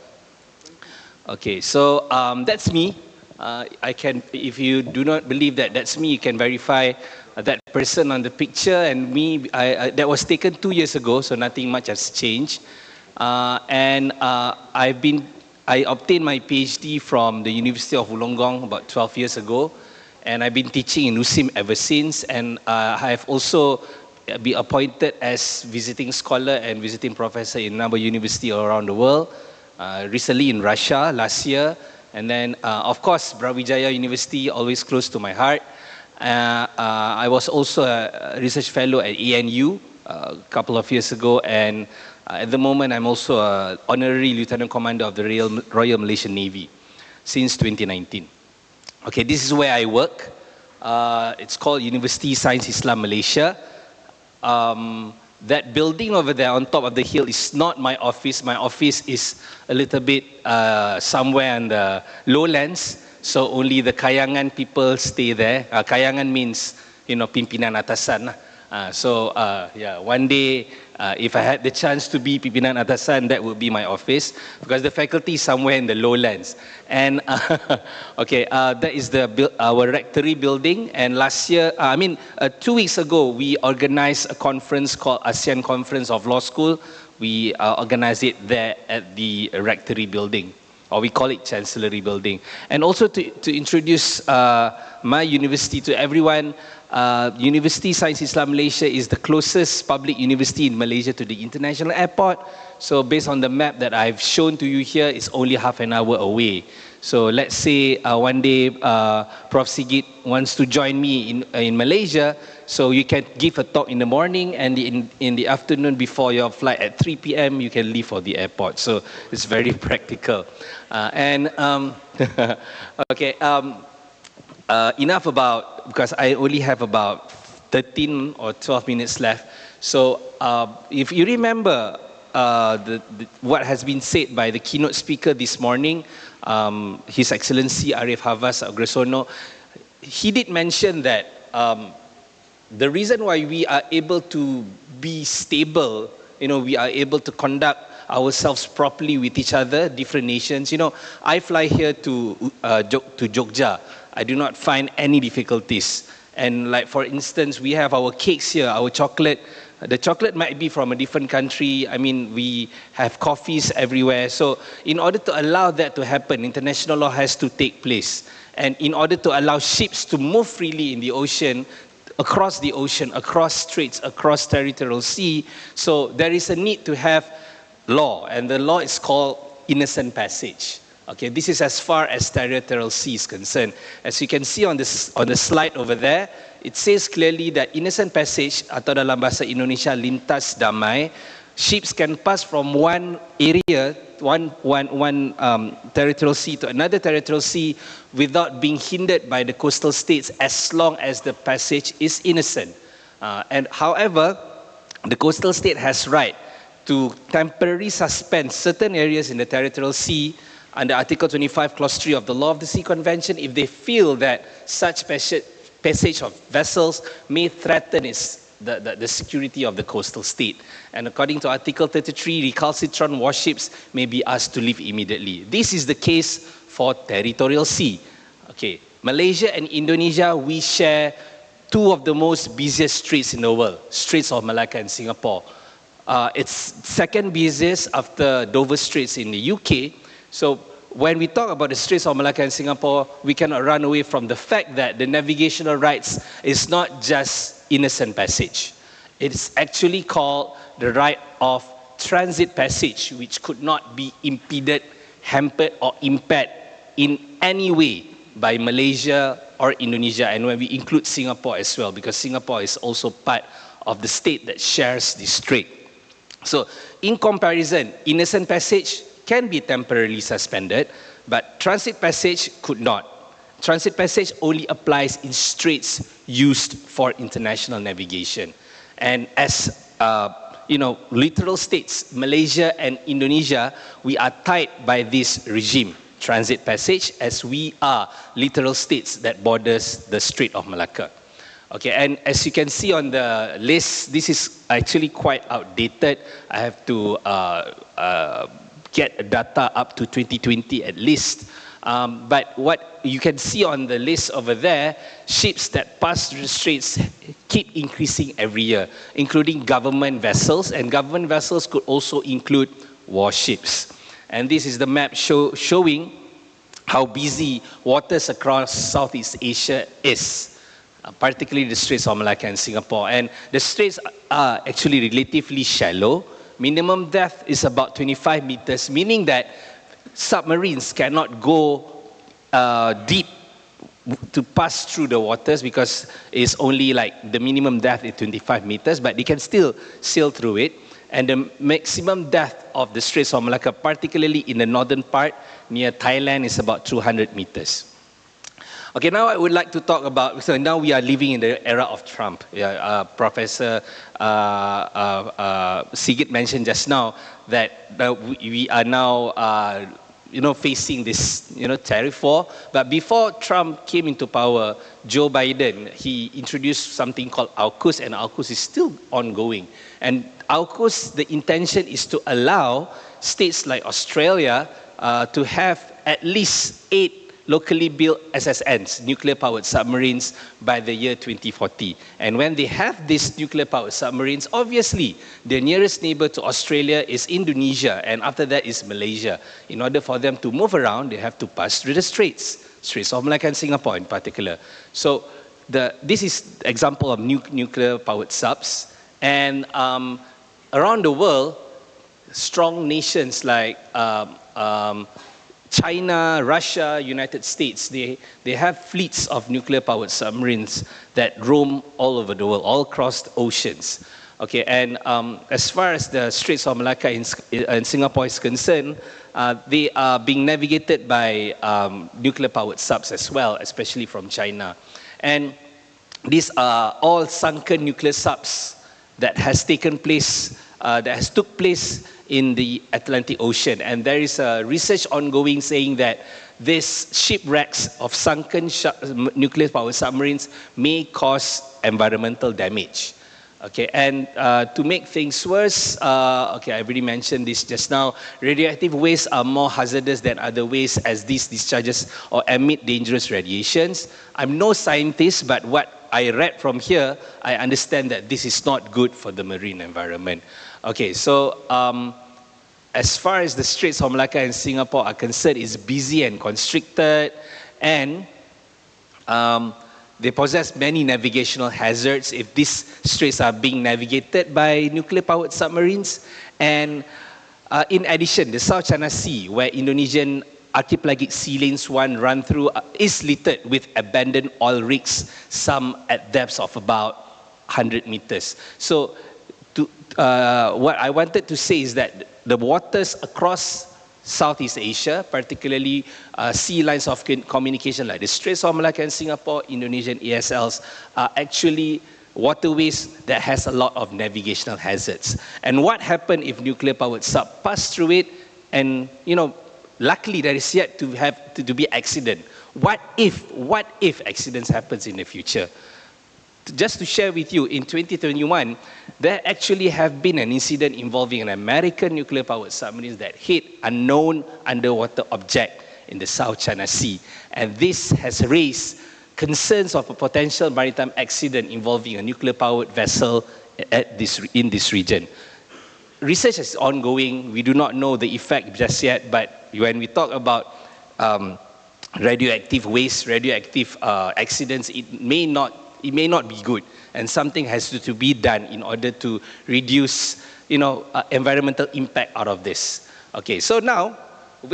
Speaker 10: Okay, so that's me. If you do not believe that that's me, you can verify that person on the picture and me. That was taken 2 years ago, so nothing much has changed. I obtained my PhD from the University of Wollongong about 12 years ago, and I've been teaching in USIM ever since, and I have also been appointed as visiting scholar and visiting professor in a number of universities around the world, recently in Russia last year, and then of course Brawijaya University, always close to my heart. I was also a research fellow at ANU a couple of years ago, and at the moment, I'm also an honorary lieutenant commander of the Royal Malaysian Navy since 2019. Okay, this is where I work. It's called University Sains Islam Malaysia. That building over there on top of the hill is not my office. My office is a little bit somewhere in the lowlands, so only the Kayangan people stay there. Kayangan means, pimpinan atasan. Yeah, one day, if I had the chance to be pimpinan atasan, that would be my office, because the faculty is somewhere in the lowlands. And that is our rectory building. And last year, 2 weeks ago, we organized a conference called ASEAN Conference of Law School. We organized it there at the rectory building, or we call it Chancellery Building. And also to introduce my university to everyone, University Science Islam Malaysia is the closest public university in Malaysia to the international airport. So based on the map that I've shown to you here, it's only half an hour away. So let's say one day Prof. Sigit wants to join me in Malaysia, so you can give a talk in the morning, and in the afternoon before your flight at 3 p.m. you can leave for the airport. So it's very practical. Enough about, because I only have about 13 or 12 minutes left. So if you remember what has been said by the keynote speaker this morning, His Excellency Arif Hafaz Agrosono, he did mention that the reason why we are able to be stable, we are able to conduct ourselves properly with each other, different nations. I fly here to Jogja. I do not find any difficulties. And like, for instance, we have our cakes here, our chocolate. The chocolate might be from a different country. We have coffees everywhere. So in order to allow that to happen, international law has to take place. And in order to allow ships to move freely in the ocean, across straits, across territorial sea, so there is a need to have law, and the law is called innocent passage. Okay, this is as far as territorial sea is concerned. As you can see on the slide over there, it says clearly that innocent passage, atau dalam bahasa Indonesia lintas damai, ships can pass from one area, one territorial sea to another territorial sea without being hindered by the coastal states, as long as the passage is innocent. And however, the coastal state has right to temporarily suspend certain areas in the territorial sea under Article 25, Clause 3 of the Law of the Sea Convention if they feel that such passage of vessels may threaten the security of the coastal state. And according to Article 33, recalcitrant warships may be asked to leave immediately. This is the case for territorial sea. Okay, Malaysia and Indonesia, we share two of the most busiest straits in the world, Straits of Malacca and Singapore. It's second busiest after Dover Straits in the UK. So when we talk about the Straits of Malacca and Singapore, we cannot run away from the fact that the navigational rights is not just innocent passage. It is actually called the right of transit passage, which could not be impeded, hampered, or impaired in any way by Malaysia or Indonesia, and when we include Singapore as well, because Singapore is also part of the state that shares the strait. So in comparison, innocent passage can be temporarily suspended, but transit passage could not. Transit passage only applies in straits used for international navigation. And as littoral states, Malaysia and Indonesia, we are tied by this regime, transit passage, as we are littoral states that borders the Strait of Malacca. Okay, and as you can see on the list, this is actually quite outdated. I have to get data up to 2020 at least. But what you can see on the list over there, ships that pass through the straits keep increasing every year, including government vessels, and government vessels could also include warships. And this is the map showing how busy waters across Southeast Asia is, particularly the Straits of Malacca and Singapore. And the straits are actually relatively shallow. Minimum depth is about 25 meters, meaning that submarines cannot go deep to pass through the waters because it's only like the minimum depth is 25 meters, but they can still sail through it. And the maximum depth of the Straits of Malacca, particularly in the northern part near Thailand, is about 200 meters. Okay, now I would like to talk about, so now we are living in the era of Trump. Professor Sigit mentioned just now that we are now facing this, tariff war. But before Trump came into power, Joe Biden, he introduced something called AUKUS, and AUKUS is still ongoing. And AUKUS, the intention is to allow states like Australia to have at least 8 locally built SSNs, nuclear-powered submarines, by the year 2040. And when they have these nuclear-powered submarines, obviously, the nearest neighbor to Australia is Indonesia, and after that is Malaysia. In order for them to move around, they have to pass through the Straits of Malacca and Singapore in particular. So this is example of nuclear-powered subs. And around the world, strong nations like China, Russia, United States, they have fleets of nuclear-powered submarines that roam all over the world, all across the oceans. Okay, and as far as the Straits of Malacca in Singapore is concerned, they are being navigated by nuclear-powered subs as well, especially from China. And these are all sunken nuclear subs that has taken place, took place in the Atlantic Ocean. And there is a research ongoing saying that these shipwrecks of sunken nuclear-powered submarines may cause environmental damage. Okay, and to make things worse, I already mentioned this just now, radioactive waste are more hazardous than other waste as these discharges or emit dangerous radiations. I'm no scientist, but what I read from here, I understand that this is not good for the marine environment. Okay, so as far as the Straits of Malacca and Singapore are concerned, it's busy and constricted, and they possess many navigational hazards if these straits are being navigated by nuclear-powered submarines. And in addition, the South China Sea, where Indonesian archipelagic sea lanes 1 run through, is littered with abandoned oil rigs, some at depths of about 100 meters. So what I wanted to say is that the waters across Southeast Asia, particularly sea lines of communication like the Straits of Malacca and Singapore, Indonesian ASLs, are actually waterways that has a lot of navigational hazards. And what happened if nuclear-powered sub pass through it? And luckily there is yet to have to be accident. What if accidents happens in the future? Just to share with you, in 2021, there actually have been an incident involving an American nuclear-powered submarine that hit unknown underwater object in the South China Sea. And this has raised concerns of a potential maritime accident involving a nuclear-powered vessel in this region. Research is ongoing. We do not know the effect just yet, but when we talk about radioactive waste, radioactive accidents, it may not be good, and something has to be done in order to reduce, environmental impact out of this. Okay, so now,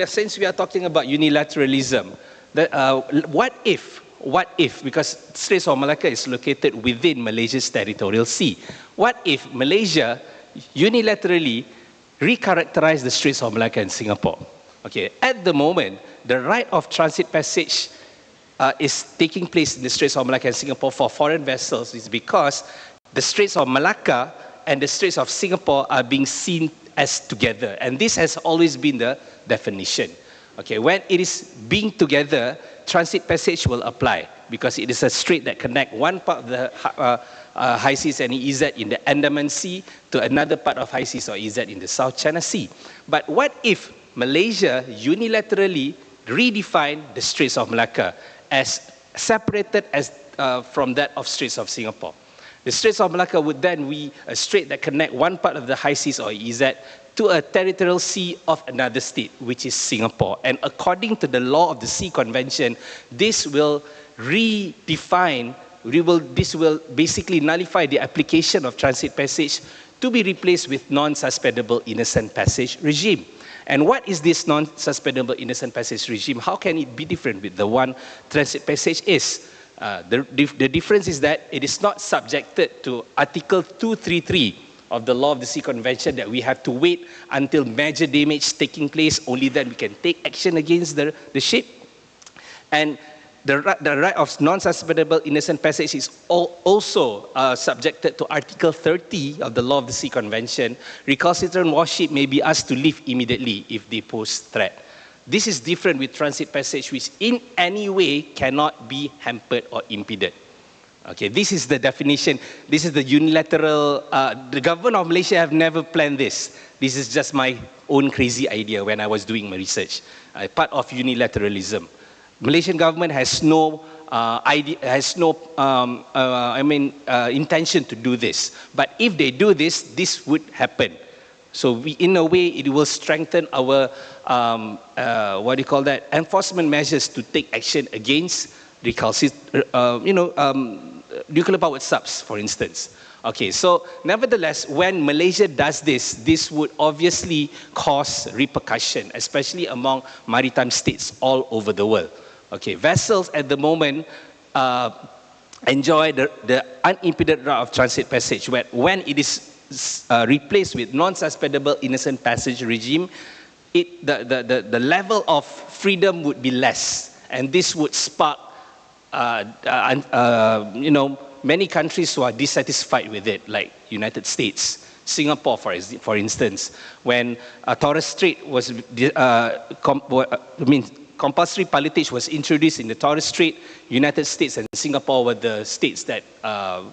Speaker 10: since we are talking about unilateralism, what if, because Straits of Malacca is located within Malaysia's territorial sea, what if Malaysia unilaterally recharacterize the Straits of Malacca and Singapore? Okay, at the moment, the right of transit passage is taking place in the Straits of Malacca and Singapore for foreign vessels is because the Straits of Malacca and the Straits of Singapore are being seen as together. And this has always been the definition. Okay, when it is being together, transit passage will apply because it is a strait that connect one part of the high seas and EEZ in the Andaman Sea to another part of high seas or EEZ in the South China Sea. But what if Malaysia unilaterally redefine the Straits of Malacca as separated from that of Straits of Singapore? The Straits of Malacca would then be a strait that connect one part of the high seas or EEZ to a territorial sea of another state, which is Singapore. And according to the law of the Sea Convention, this will redefine, this will basically nullify the application of transit passage to be replaced with non-suspendable innocent passage regime. And what is this non-suspendable innocent passage regime? How can it be different with the one transit passage is? The difference is that it is not subjected to Article 233 of the Law of the Sea Convention that we have to wait until major damage taking place, only then we can take action against the ship. And the right of non-suspendable innocent passage is also subjected to Article 30 of the Law of the Sea Convention. Recalcitrant warship may be asked to leave immediately if they pose threat. This is different with transit passage, which in any way cannot be hampered or impeded. Okay, this is the definition. This is the unilateral, the government of Malaysia have never planned this. This is just my own crazy idea when I was doing my research. Part of unilateralism. Malaysian government has no intention to do this. But if they do this, this would happen. So in a way, it will strengthen our, enforcement measures to take action against nuclear powered subs, for instance. Okay, so nevertheless, when Malaysia does this, this would obviously cause repercussion, especially among maritime states all over the world. Okay, vessels at the moment enjoy the unimpeded route of transit passage, where when it is replaced with non-suspendable innocent passage regime, the level of freedom would be less, and this would spark many countries who are dissatisfied with it, like United States, Singapore, for instance, when Torres Strait was compulsory pilotage was introduced in the Torres Strait, United States and Singapore were the states that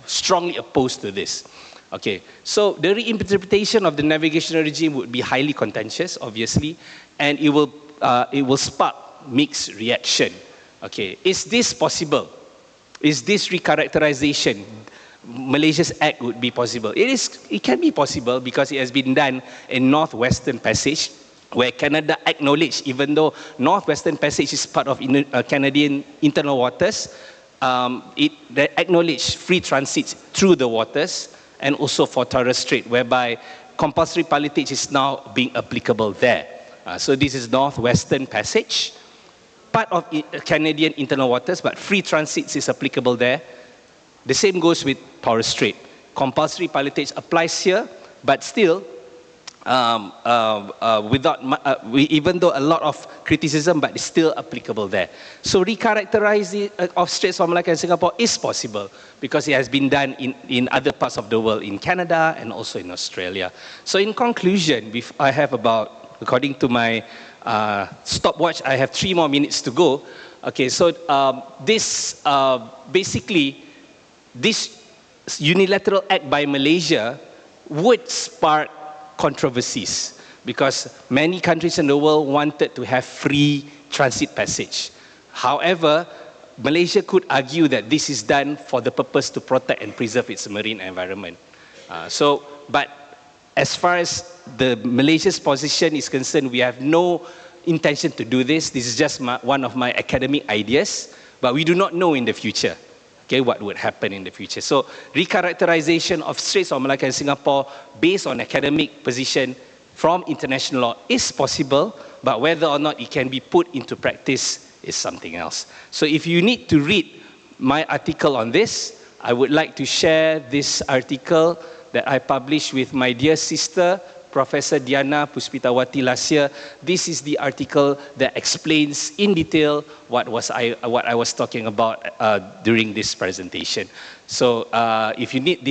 Speaker 10: strongly opposed to this. Okay, so the reinterpretation of the navigational regime would be highly contentious, obviously, and it will spark mixed reaction. Okay, is this possible? Is this recharacterization, Malaysia's act would be possible? It can be possible because it has been done in Northwestern Passage, where Canada acknowledged, even though Northwestern Passage is part of Canadian internal waters, they acknowledged free transit through the waters, and also for Torres Strait, whereby compulsory pilotage is now being applicable there. So this is Northwestern Passage, part of Canadian internal waters, but free transit is applicable there. The same goes with Torres Strait. Compulsory pilotage applies here, but still, even though a lot of criticism, but it's still applicable there. So recharacterizing of Straits of Malacca and Singapore is possible because it has been done in other parts of the world, in Canada and also in Australia. So in conclusion, I have about, according to my stopwatch, I have 3 more minutes to go. Okay, so basically, this unilateral act by Malaysia would spark controversies because many countries in the world wanted to have free transit passage. However, Malaysia could argue that this is done for the purpose to protect and preserve its marine environment. But as far as Malaysia's position is concerned, we have no intention to do this. This is just one of my academic ideas, but we do not know in the future, okay, what would happen in the future. So recharacterization of Straits of Malacca and Singapore based on academic position from international law is possible, but whether or not it can be put into practice is something else. So if you need to read my article on this, I would like to share this article that I published with my dear sister, Professor Diana Puspitawati last year. This is the article that explains in detail what I was talking about during this presentation. So if you need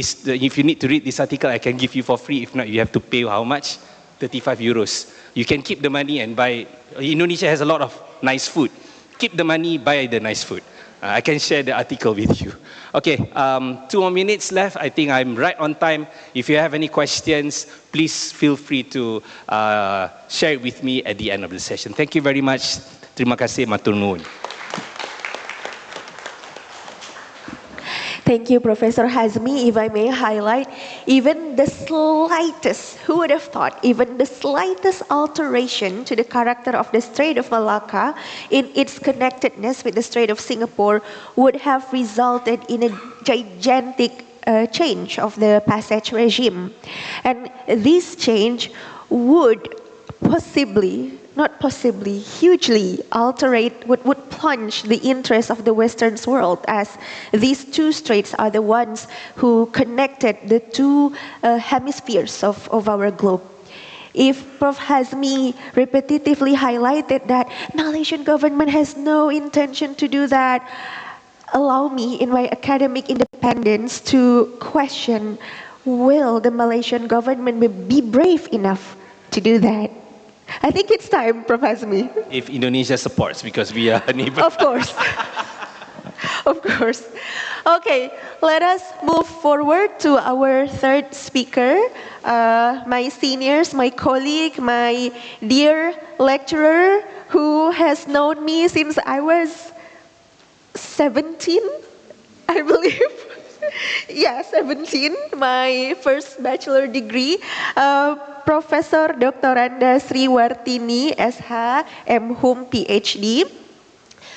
Speaker 10: to read this article, I can give you for free. If not, you have to pay how much? 35 euros. You can keep the money and buy. Indonesia has a lot of nice food. Keep the money, buy the nice food. I can share the article with you. Okay, 2 more minutes left. I think I'm right on time. If you have any questions, please feel free to share it with me at the end of the session. Thank you very much. Terima kasih, matur nuwun.
Speaker 8: Thank you, Professor Hazmi. If I may highlight, even the slightest, who would have thought, even the slightest alteration to the character of the Strait of Malacca in its connectedness with the Strait of Singapore would have resulted in a gigantic change of the passage regime. And this change would hugely would plunge the interests of the Western world, as these 2 straits are the ones who connected the 2 hemispheres of our globe. If Prof. Hazmi repetitively highlighted that Malaysian government has no intention to do that, allow me in my academic independence to question, will the Malaysian government be brave enough to do that? I think it's time, Professor Me.
Speaker 10: If Indonesia supports, because we are a neighbor.
Speaker 8: Of course. Of course. Okay, let us move forward to our third speaker. My seniors, my colleague, my dear lecturer who has known me since I was 17, I believe. Yeah, 17, my first bachelor degree. Professor Dr. Anda Sriwartini, SH, M.Hum, PhD.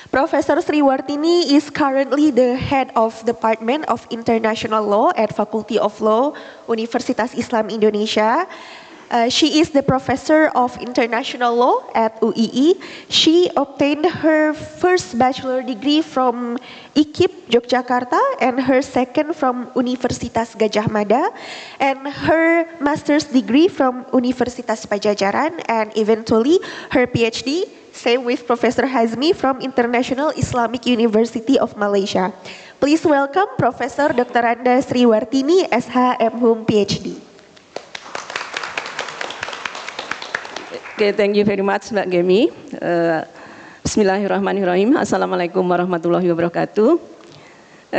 Speaker 8: Professor Sriwartini is currently the head of Department of International Law at Faculty of Law, Universitas Islam Indonesia. She is the professor of international law at UII. She obtained her first bachelor degree from IKIP Yogyakarta and her second from Universitas Gadjah Mada and her master's degree from Universitas Pajajaran and eventually her PhD, same with Professor Hazmi from International Islamic University of Malaysia. Please welcome Professor Dr. Anda Sriwartini, SH, M.Hum, PhD.
Speaker 11: Okay, thank you very much, Mbak Gemi. Bismillahirrahmanirrahim. Assalamualaikum warahmatullahi wabarakatuh.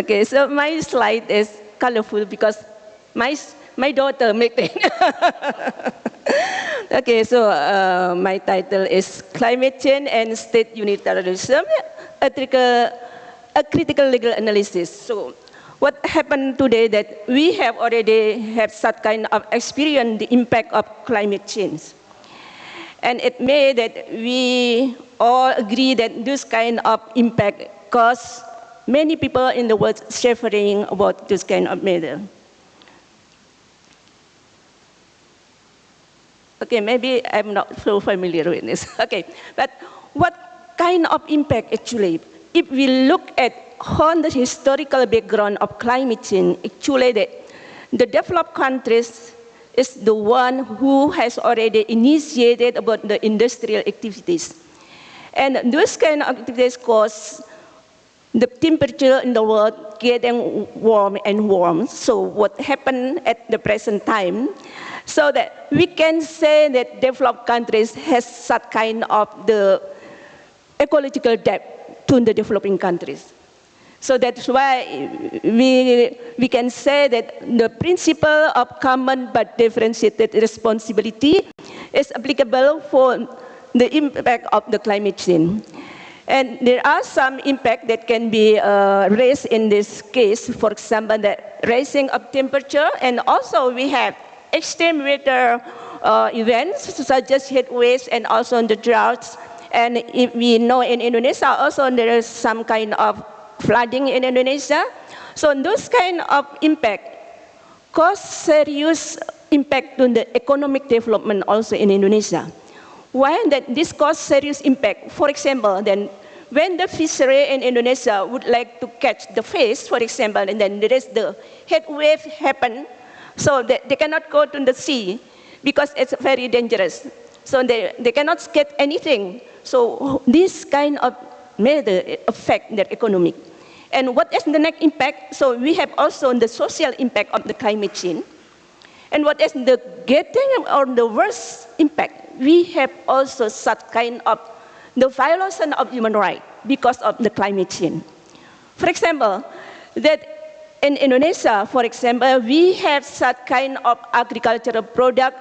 Speaker 11: Okay, so my slide is colorful because my daughter made it. Okay, so my title is Climate Change and State Unitarianism, a critical legal analysis. So what happened today that we have already have such kind of experience the impact of climate change. And it may that we all agree that this kind of impact cause many people in the world suffering about this kind of matter. Okay, maybe I'm not so familiar with this. Okay, but what kind of impact actually? If we look at on the historical background of climate change, actually the developed countries is the one who has already initiated about the industrial activities. And those kind of activities cause the temperature in the world getting warm and warm. So what happened at the present time, so that we can say that developed countries has such kind of the ecological debt to the developing countries. So that's why we can say that the principle of common but differentiated responsibility is applicable for the impact of the climate change. And there are some impact that can be raised in this case, for example, the raising of temperature, and also we have extreme weather events such as heat waves and also the droughts. And if we know in Indonesia also there is some kind of flooding in Indonesia. So those kind of impact cause serious impact on the economic development also in Indonesia. Why that this cause serious impact? For example, then when the fishery in Indonesia would like to catch the fish, for example, and then there is the heat wave happen, so they cannot go to the sea because it's very dangerous. So they cannot get anything. So this kind of matter affect their economic. And what is the next impact? So we have also the social impact of the climate change. And what is the getting or the worst impact? We have also such kind of the violation of human rights because of the climate change. For example, that in Indonesia, for example, we have such kind of agricultural product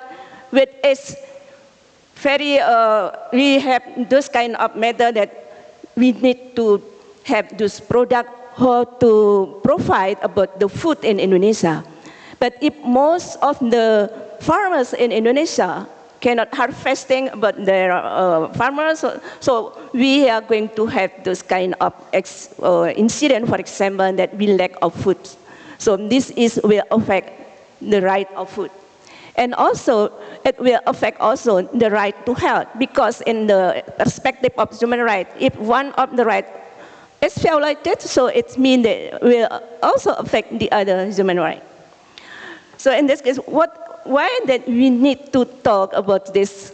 Speaker 11: which is very, we have this kind of matter that we need to have this product how to provide about the food in Indonesia. But if most of the farmers in Indonesia cannot harvesting about their farmers, so we are going to have this kind of incident, for example, that we lack of food. So this will affect the right of food. And also, it will affect also the right to health, because in the perspective of human rights, if one of the rights is violated, so it means that it will also affect the other human right. So in this case, why that we need to talk about this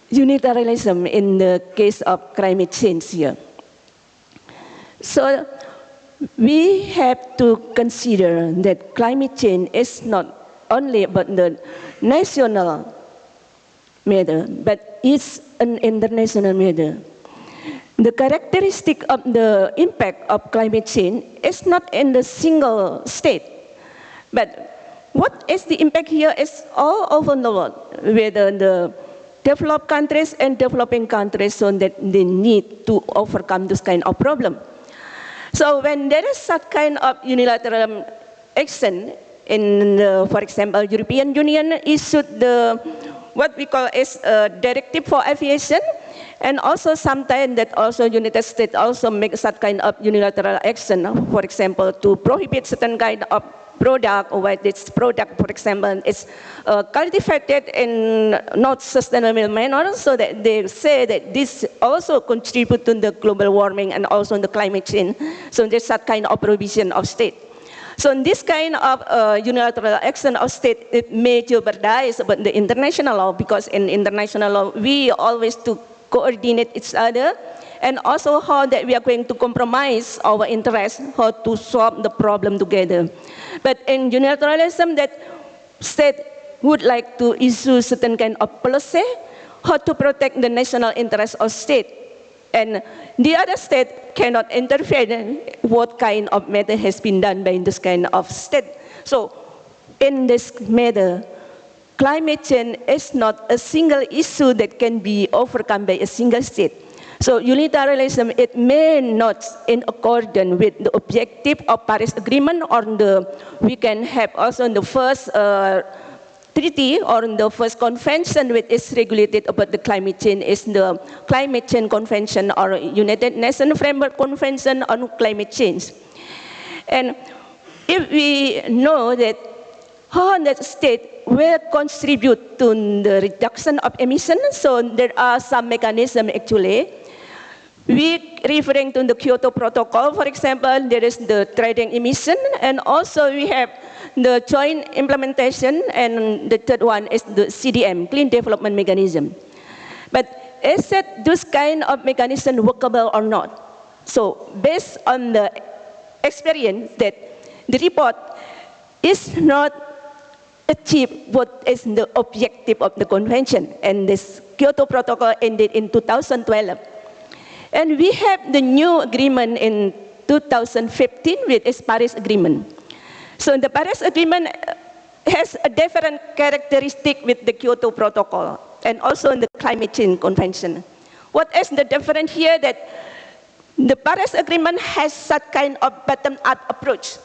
Speaker 11: unitarianism in the case of climate change here? So we have to consider that climate change is not only about the national matter, but it's an international matter. The characteristic of the impact of climate change is not in the single state, but what is the impact here is all over the world, whether the developed countries and developing countries, so that they need to overcome this kind of problem. So when there is such kind of unilateral action, for example, European Union issued what we call as a directive for aviation, and also sometimes that also United States also make such kind of unilateral action, for example, to prohibit certain kind of product, or where this product, for example, is cultivated in not sustainable manner, so that they say that this also contribute to the global warming and also the climate change. So there's that kind of provision of state. So in this kind of unilateral action of state, it may jeopardize about the international law, because in international law, we always to coordinate each other, and also how that we are going to compromise our interests, how to solve the problem together. But in unilateralism, that state would like to issue certain kind of policy, how to protect the national interests of state. And the other state cannot interfere what kind of matter has been done by this kind of state. So in this matter, climate change is not a single issue that can be overcome by a single state. So unilateralism, it may not in accordance with the objective of Paris Agreement, or we can have also in the first treaty or in the first convention which is regulated about the climate change is the Climate Change Convention, or United Nations Framework Convention on Climate Change. And if we know that how that state will contribute to the reduction of emissions, so there are some mechanisms actually. We referring to the Kyoto Protocol, for example, there is the trading emission, and also we have the joint implementation, and the third one is the CDM, Clean Development Mechanism. But is it this kind of mechanism workable or not? So based on the experience that the report is not achieve what is the objective of the convention, and this Kyoto Protocol ended in 2012. And we have the new agreement in 2015 with the Paris Agreement. So the Paris Agreement has a different characteristic with the Kyoto Protocol and also in the Climate Change Convention. What is the difference here? That the Paris Agreement has such kind of bottom-up approach.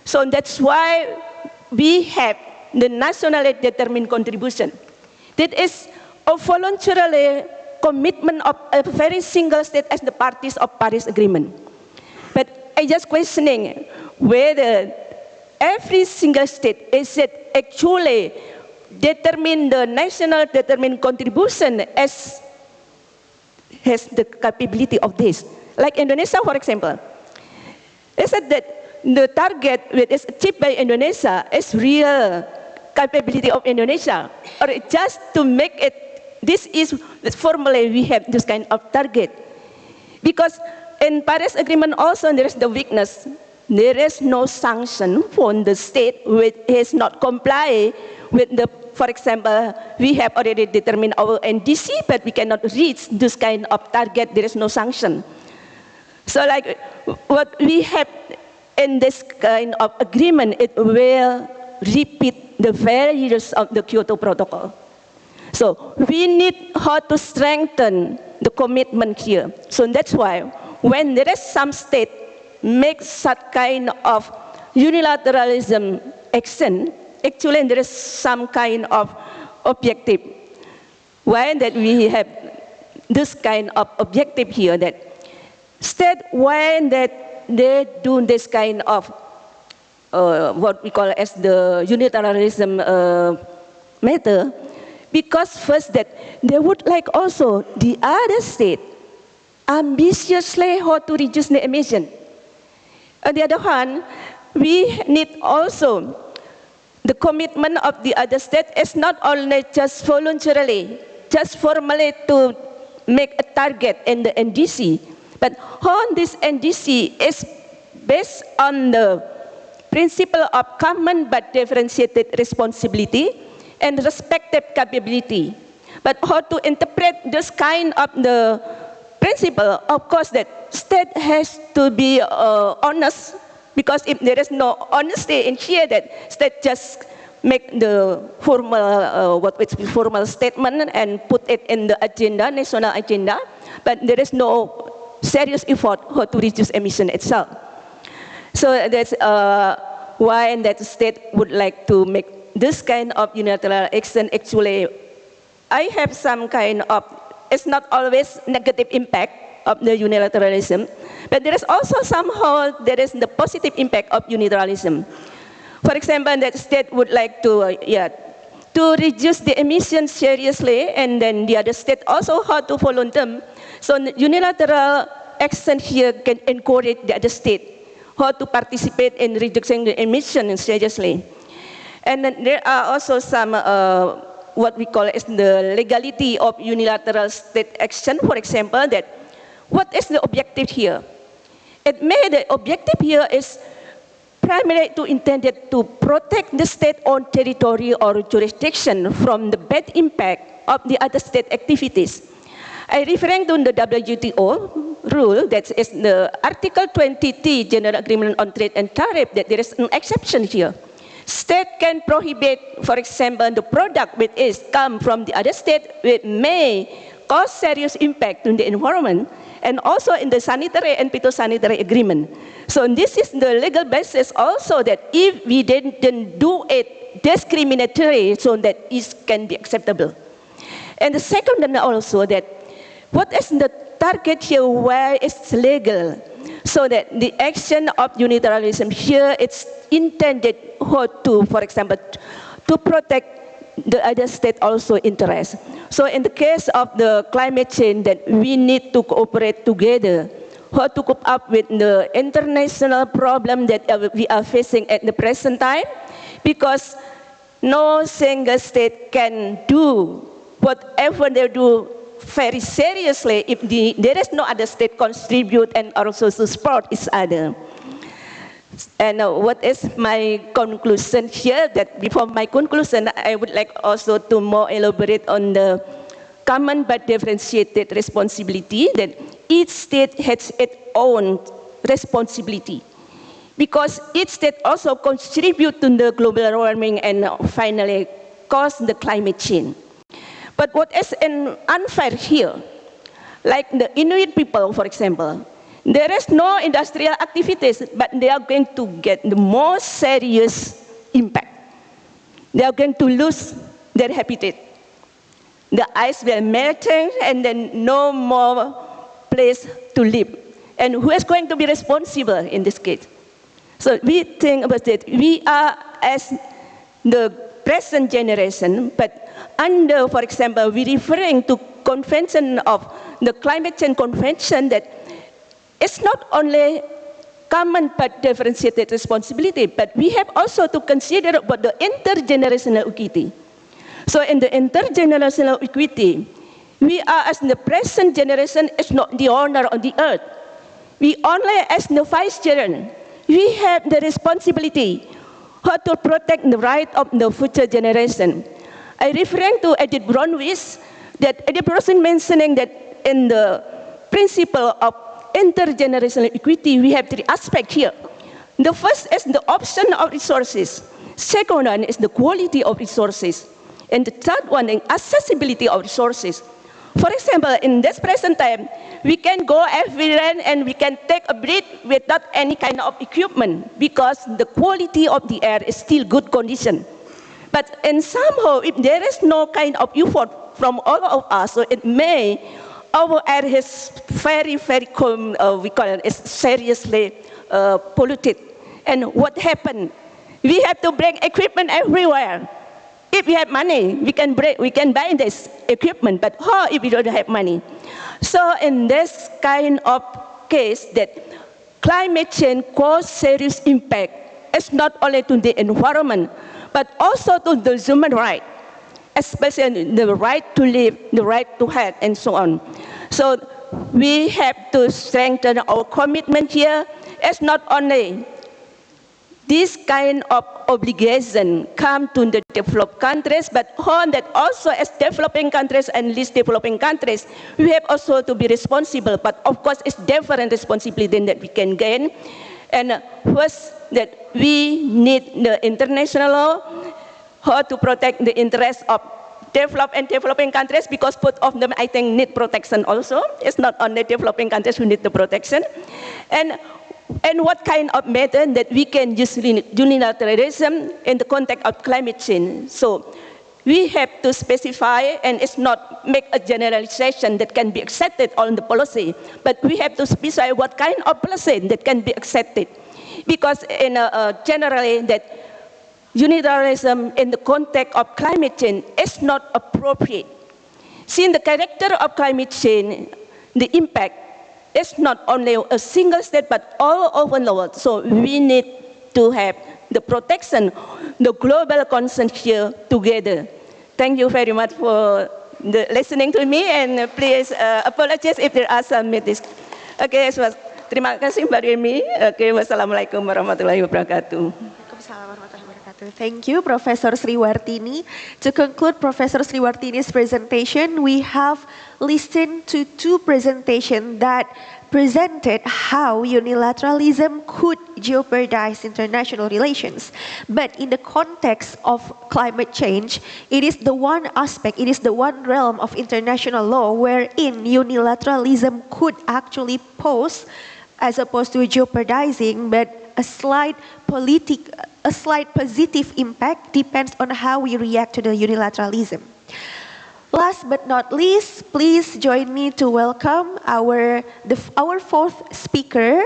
Speaker 11: So that's why we have the nationally determined contribution. That is a voluntarily commitment of a very single state as the parties of Paris Agreement. But I just questioning whether every single state is it actually determine the national determined contribution as has the capability of this. Like Indonesia, for example, is it that the target which is achieved by Indonesia is real capability of Indonesia, or just to make it, this is formally we have this kind of target. Because in Paris Agreement also there is the weakness. There is no sanction for the state which is not comply with the, for example, we have already determined our NDC, but we cannot reach this kind of target, there is no sanction. So like what we have in this kind of agreement, it will repeat the values of the Kyoto Protocol. So we need how to strengthen the commitment here. So that's why when there is some state make such kind of unilateralism action, actually there is some kind of objective. Why that we have this kind of objective here, that state when that they do this kind of what we call as the unilateralism matter, because first that they would like also the other state ambitiously how to reduce the emission. On the other hand, we need also the commitment of the other state is not only just voluntarily, just formally to make a target in the NDC, but how this NDC is based on the principle of common but differentiated responsibility and respective capability. But how to interpret this kind of the principle? Of course, that state has to be honest, because if there is no honesty in here, that state just make the formal formal statement and put it in the agenda, national agenda, but there is no serious effort how to reduce emission itself. So that's why that state would like to make this kind of unilateral action. Actually, I have some kind of, it's not always negative impact of the unilateralism, but there is also somehow there is the positive impact of unilateralism. For example, that state would like to to reduce the emissions seriously, and then the other state also how to follow them. So unilateral action here can encourage the other state how to participate in reducing the emissions seriously. And then there are also some what we call is the legality of unilateral state action. For example, that what is the objective here? It may the objective here is primarily to intended to protect the state-owned territory or jurisdiction from the bad impact of the other state activities. I referring to the WTO rule, that is the Article 20T General Agreement on Trade and Tariff, that there is an exception here. State can prohibit, for example, the product which is come from the other state which may cause serious impact on the environment, and also in the sanitary and phytosanitary agreement. So this is the legal basis also, that if we didn't do it discriminatory, so that it can be acceptable. And the second one also, that what is the target here where it's legal? So that the action of unilateralism here, it's intended how to, for example, to protect the other state also interest. So in the case of the climate change, that we need to cooperate together, how to cope up with the international problem that we are facing at the present time, because no single state can do whatever they do very seriously if there is no other state contribute and also to support each other. And what is my conclusion here? That before my conclusion, I would like also to more elaborate on the common but differentiated responsibility, that each state has its own responsibility, because each state also contribute to the global warming and finally cause the climate change. But what is unfair here, like the Inuit people, for example, there is no industrial activities, but they are going to get the most serious impact. They are going to lose their habitat. The ice will melting, and then no more place to live. And who is going to be responsible in this case? So we think about it. We are as the present generation, but under, for example, we referring to convention of the climate change convention, that it's not only common but differentiated responsibility, but we have also to consider about the intergenerational equity. So in the intergenerational equity, we are as the present generation is not the owner of the earth. We only as the vice children, we have the responsibility how to protect the right of the future generation. I referring to Edith Bronwys, that Edith Bronwys mentioning that in the principle of intergenerational equity, we have three aspects here. The first is the option of resources. Second one is the quality of resources. And the third one is accessibility of resources. For example, in this present time, we can go everywhere and we can take a breath without any kind of equipment, because the quality of the air is still good condition. But in somehow, if there is no kind of effort from all of us, so it may, our air is very, we call it, is seriously polluted. And what happened? We have to bring equipment everywhere. If we have money, we can buy this equipment, but how if we don't have money? So in this kind of case, that climate change causes serious impact, it's not only to the environment, but also to the human right, especially the right to live, the right to health, and so on. So we have to strengthen our commitment here. It's not only this kind of obligation come to the developed countries, but on that also as developing countries and least developing countries, we have also to be responsible, but of course it's different responsibility than that we can gain. And first, that we need the international law, how to protect the interests of developed and developing countries, because both of them I think need protection also. It's not only developing countries who need the protection. And what kind of method that we can use unilateralism in the context of climate change. So we have to specify, and it's not make a generalization that can be accepted on the policy, but we have to specify what kind of policy that can be accepted. Because generally that unilateralism in the context of climate change is not appropriate. Since the character of climate change, the impact is not only a single state, but all over the world. So we need to have the protection, the global concern here together. Thank you very much for listening to me, and please apologize if there are some mistakes. Okay, so terima kasih Mbak Remi. Okay, wassalamualaikum warahmatullahi wabarakatuh.
Speaker 8: Thank you, Professor Sriwartini. To conclude Professor Sriwartini's presentation, we have listened to two presentations that presented how unilateralism could jeopardize international relations. But in the context of climate change, it is the one aspect, it is the one realm of international law wherein unilateralism could actually pose, as opposed to jeopardizing, but a slight positive impact depends on how we react to the unilateralism. Last but not least, please join me to welcome our fourth speaker,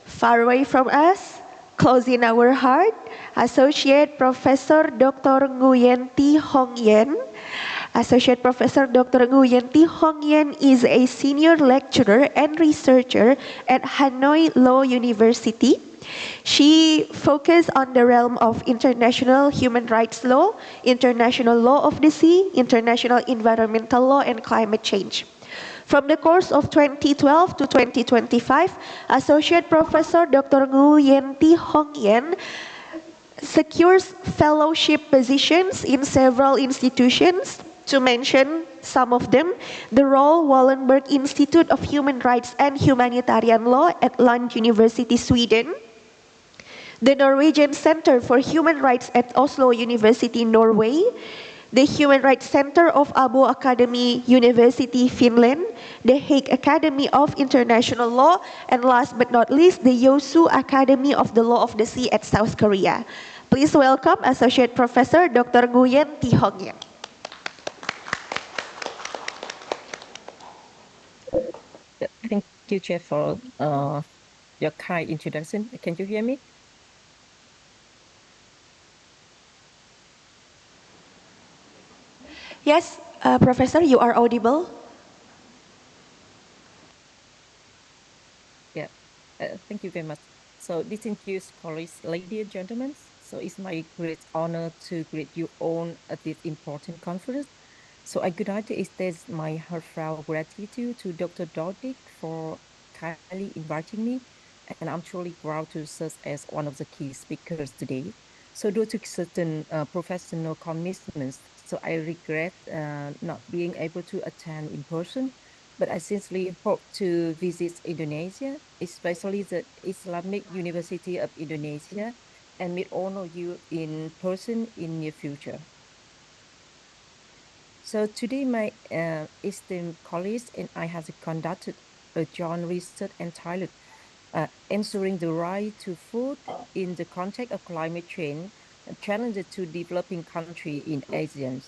Speaker 8: far away from us, close in our heart, Associate Professor Dr. Nguyen Thi Hong Yen. Associate Professor Dr. Nguyen Thi Hong Yen is a senior lecturer and researcher at Hanoi Law University. She focused on the realm of international human rights law, international law of the sea, international environmental law, and climate change. From the course of 2012 to 2025, Associate Professor Dr. Nguyen Thi Hong Yen secures fellowship positions in several institutions. To mention some of them, the Royal Wallenberg Institute of Human Rights and Humanitarian Law at Lund University, Sweden, the Norwegian Center for Human Rights at Oslo University, Norway, the Human Rights Center of Abo Academy University, Finland, the Hague Academy of International Law, and last but not least, the Yosu Academy of the Law of the Sea at South Korea. Please welcome Associate Professor Dr. Nguyen Thi Hong Yen.
Speaker 12: Thank you, Chair, for your kind introduction. Can you hear me?
Speaker 8: Yes, Professor, you are audible.
Speaker 12: Yeah, thank you very much. So, distinguished colleagues, ladies and gentlemen, so it's my great honor to greet you all at this important conference. So I would like to extend my heartfelt gratitude to Dr. Dodik for kindly inviting me, and I'm truly proud to serve as one of the key speakers today. So due to certain professional commitments, so I regret not being able to attend in person, but I sincerely hope to visit Indonesia, especially the Islamic University of Indonesia, and meet all of you in person in near future. So today my esteemed colleagues and I have conducted a joint research entitled Answering the Right to Food in the Context of Climate Change, Challenges to Developing Countries in Asia.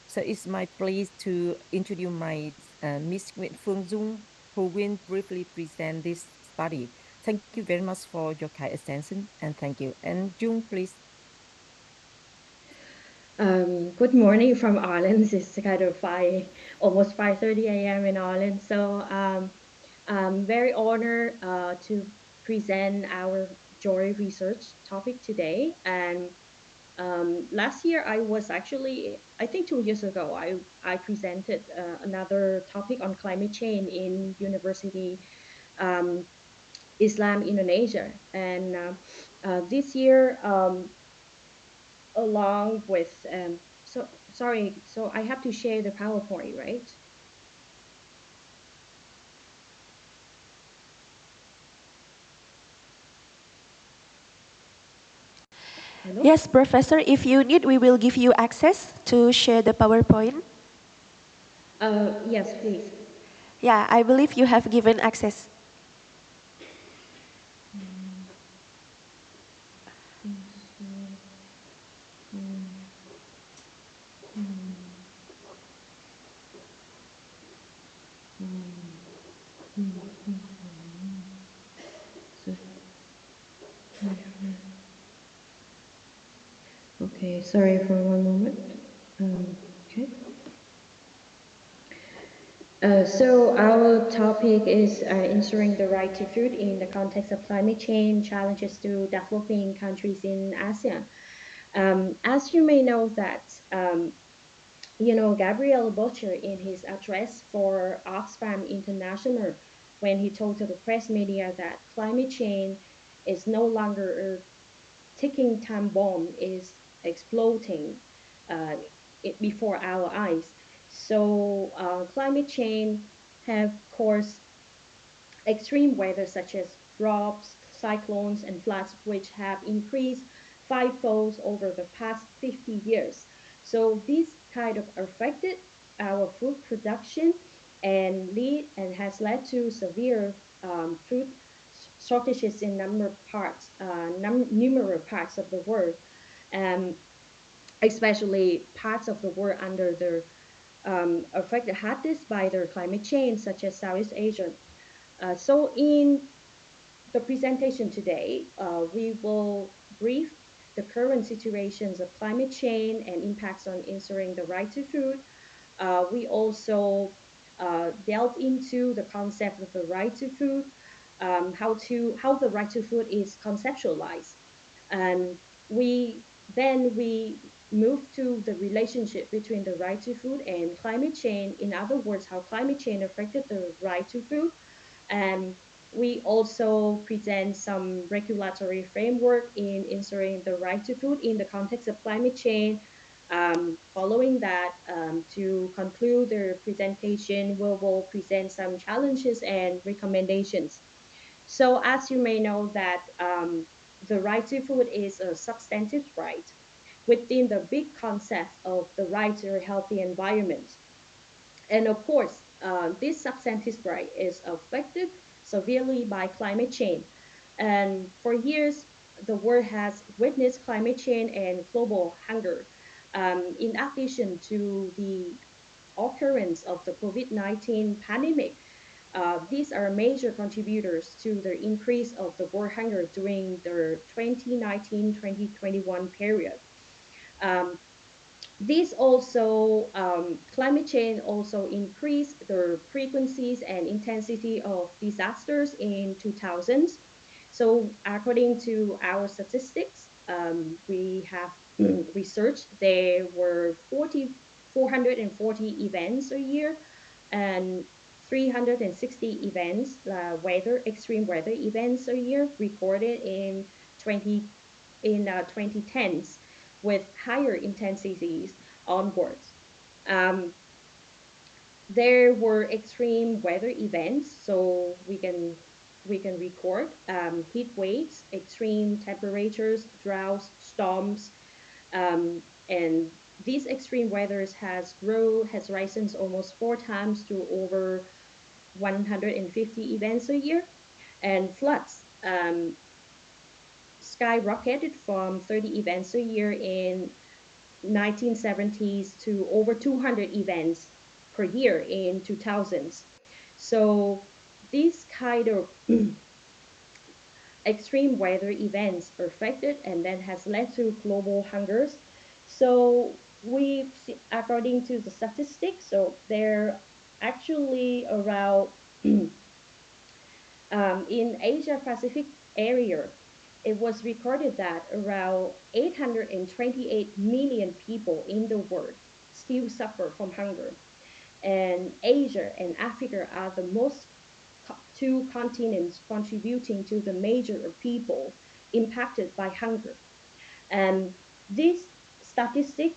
Speaker 12: So it's my pleasure to introduce my Ms. Nguyễn Phương Dung, who will briefly present this study. Thank you very much for your kind attention, and thank you. And Dung, please.
Speaker 13: Good morning from Ireland. It's kind of almost 5:30 a.m. in Ireland. So I'm very honored to present our joy research topic today. And last year I was actually, I think 2 years ago, I presented another topic on climate change in University Islam Indonesia. And This year, along with, sorry, so I have to share the PowerPoint, right? Hello?
Speaker 8: Yes, Professor, if you need, we will give you access to share the PowerPoint.
Speaker 13: Yes, please.
Speaker 8: Yeah, I believe you have given access.
Speaker 13: Okay, sorry for one moment. Okay. So our topic is ensuring the right to food in the context of climate change, challenges to developing countries in ASEAN. As you may know that, Gabriel Butcher in his address for Oxfam International, when he told to the press media that climate change is no longer a ticking time bomb, is exploding before our eyes. So climate change have caused extreme weather such as droughts, cyclones, and floods, which have increased fivefold over the past 50 years. So this kind of affected our food production and has led to severe food shortages in numerous parts of the world, um, especially parts of the world under the affected hardest by the climate change, such as Southeast Asia. So in the presentation today, we will brief the current situations of climate change and impacts on ensuring the right to food. We also delve into the concept of the right to food, how the right to food is conceptualized, and we move to the relationship between the right to food and climate change. In other words, how climate change affected the right to food, and we also present some regulatory framework in ensuring the right to food in the context of climate change. Following that, to conclude the presentation, we will present some challenges and recommendations. So as you may know that the right to food is a substantive right within the big concept of the right to a healthy environment. And of course, this substantive right is affected severely by climate change. And for years, the world has witnessed climate change and global hunger. In addition to the occurrence of the COVID-19 pandemic, these are major contributors to the increase of the world hunger during the 2019-2021 period. Um, this also, climate change also increased the frequencies and intensity of disasters in 2000s. So according to our statistics, we have researched there were 440 events a year and 360 events, extreme weather events a year recorded in 2010s with higher intensities onwards. Um, there were extreme weather events, so we can record heat waves, extreme temperatures, droughts, storms, and these extreme weathers has risen almost 4 times to over 150 events a year, and floods skyrocketed from 30 events a year in 1970s to over 200 events per year in 2000s. So these kind of extreme weather events affected and then has led to global hungers. So according to the statistics, so there actually around in Asia Pacific area, it was recorded that around 828 million people in the world still suffer from hunger. And Asia and Africa are the most two continents contributing to the major of people impacted by hunger. And this statistic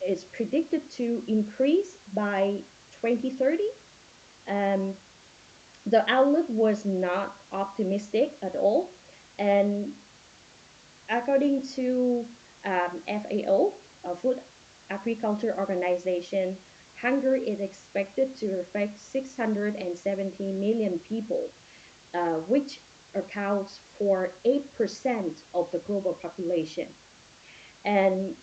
Speaker 13: is predicted to increase by 2030. Um, the outlook was not optimistic at all. And according to FAO, Food Agriculture Organization, hunger is expected to affect 670 million people, which accounts for 8% of the global population. And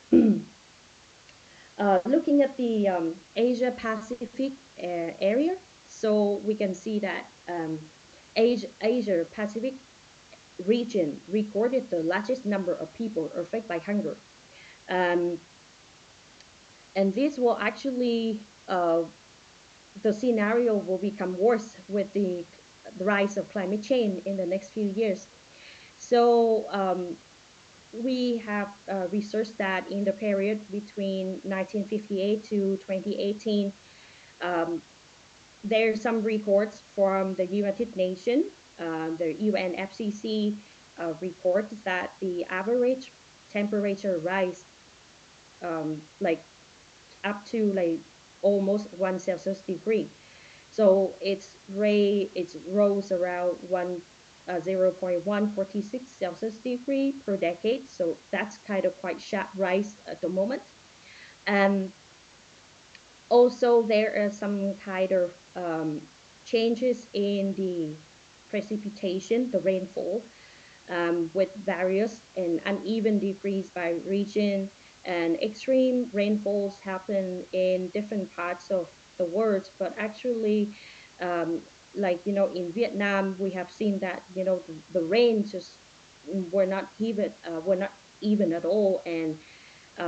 Speaker 13: looking at the Asia Pacific area, so we can see that Asia Pacific region recorded the largest number of people affected by hunger. Um, and this will actually, the scenario will become worse with the rise of climate change in the next few years. So we have researched that in the period between 1958 to 2018, um, there's some reports from the United Nations, the UNFCCC reports that the average temperature rise like up to like almost 1 Celsius degree. So it's rose around 0.146 Celsius degree per decade. So that's kind of quite sharp rise at the moment. And also there are some kind of changes in the precipitation, the rainfall, with various and uneven decrease by region. And extreme rainfalls happen in different parts of the world, but actually, like in Vietnam, we have seen that the rain just were not even at all, and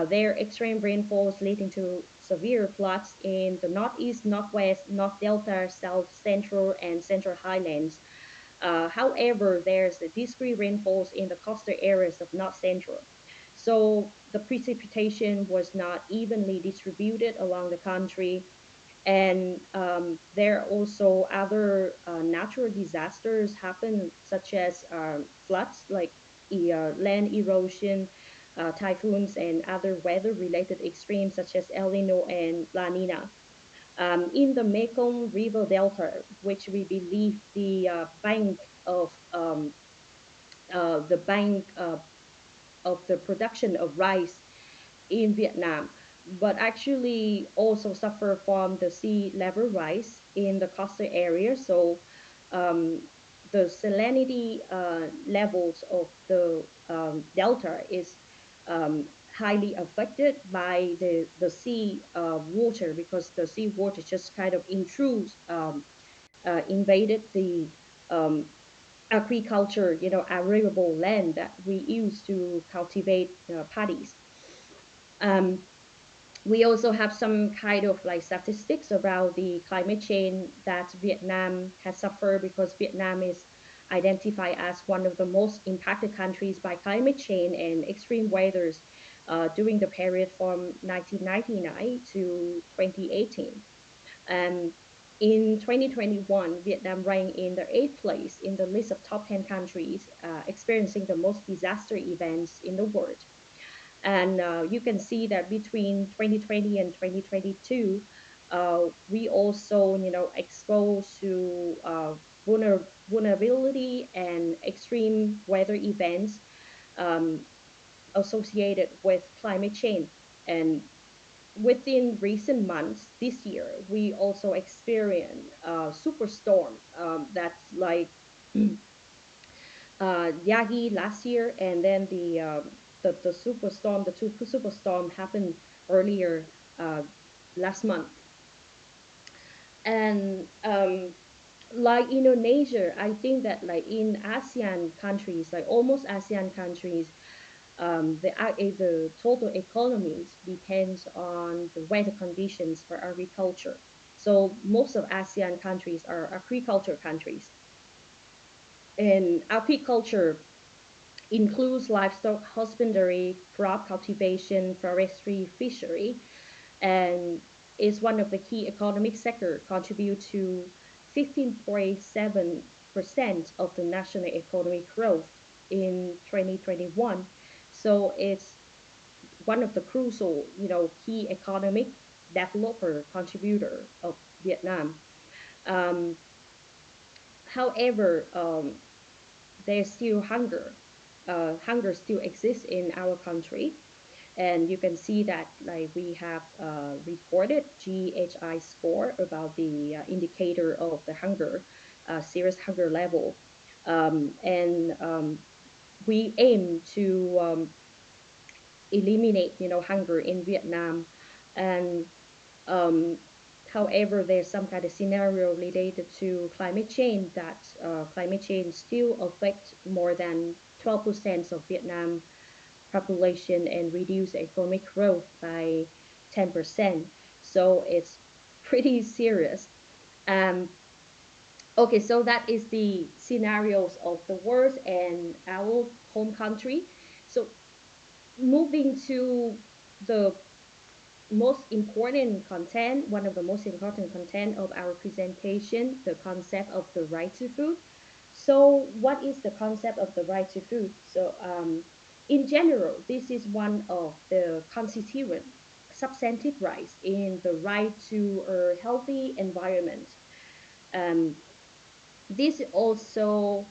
Speaker 13: there extreme rainfalls leading to severe floods in the northeast, northwest, north delta, south central, and central highlands. However, there's a discrete rainfalls in the coastal areas of North Central. So the precipitation was not evenly distributed along the country. And there are also other natural disasters happen, such as floods, like land erosion, typhoons, and other weather-related extremes, such as El Nino and La Nina. In the Mekong River Delta, which we believe the bank of the production of rice in Vietnam, but actually also suffer from the sea level rise in the coastal area. So the salinity levels of the delta is highly affected by the sea water, because the sea water just kind of intrudes, invaded the um, agriculture, arable land that we use to cultivate paddies. Um, we also have some kind of like statistics about the climate change that Vietnam has suffered, because Vietnam is identified as one of the most impacted countries by climate change and extreme weathers during the period from 1999 to 2018. And in 2021, Vietnam ranked in the eighth place in the list of top 10 countries experiencing the most disaster events in the world. And you can see that between 2020 and 2022, we also, exposed to vulnerability and extreme weather events um, associated with climate change. And within recent months this year, we also experienced a superstorm that's like Yagi last year, and then the superstorm, the two superstorm happened earlier last month. And like Indonesia, I think that like in ASEAN countries, like almost ASEAN countries, the total economies depends on the weather conditions for agriculture. So most of ASEAN countries are agriculture countries, and agriculture includes livestock husbandry, crop cultivation, forestry, fishery, and is one of the key economic sector, contribute to 15.7% of the national economic growth. in 2021. So it's one of the crucial, key economic developer contributor of Vietnam. Um, However, there's still hunger. Hunger still exists in our country, and you can see that like we have recorded GHI score about the indicator of the hunger, serious hunger level, and we aim to eliminate, hunger in Vietnam, and um, however, there's some kind of scenario related to climate change that climate change still affects more than 12% of Vietnam population and reduce economic growth by 10%. So it's pretty serious. Um, okay, so that is the scenarios of the world and our home country. So moving to the most important content, one of the most important content of our presentation, the concept of the right to food. So what is the concept of the right to food? So in general, this is one of the constituent substantive rights in the right to a healthy environment. Um, this is also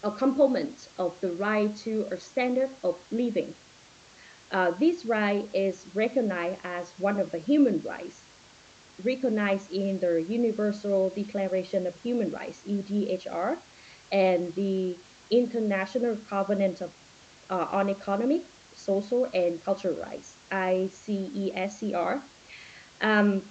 Speaker 13: a component of the right to a standard of living. This right is recognized as one of the human rights recognized in the Universal Declaration of Human Rights, UDHR, and the International Covenant on Economic, Social, and Cultural Rights, ICESCR. Um,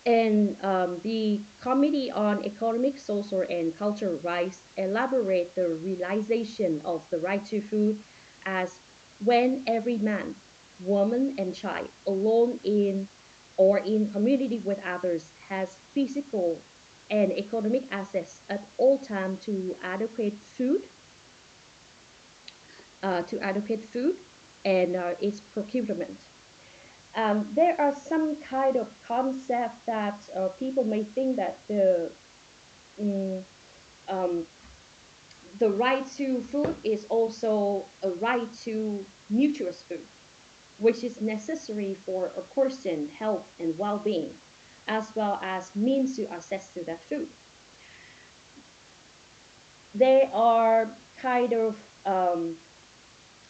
Speaker 13: and the Committee on Economic, Social, and Cultural Rights elaborate the realization of the right to food as when every man, woman, and child, alone in or in community with others, has physical and economic access at all time to adequate food and its procurement. There are some kind of concept that people may think that mm, um, the right to food is also a right to nutritious food, which is necessary for a person's health and well-being, as well as means to access to that food. They are kind of um,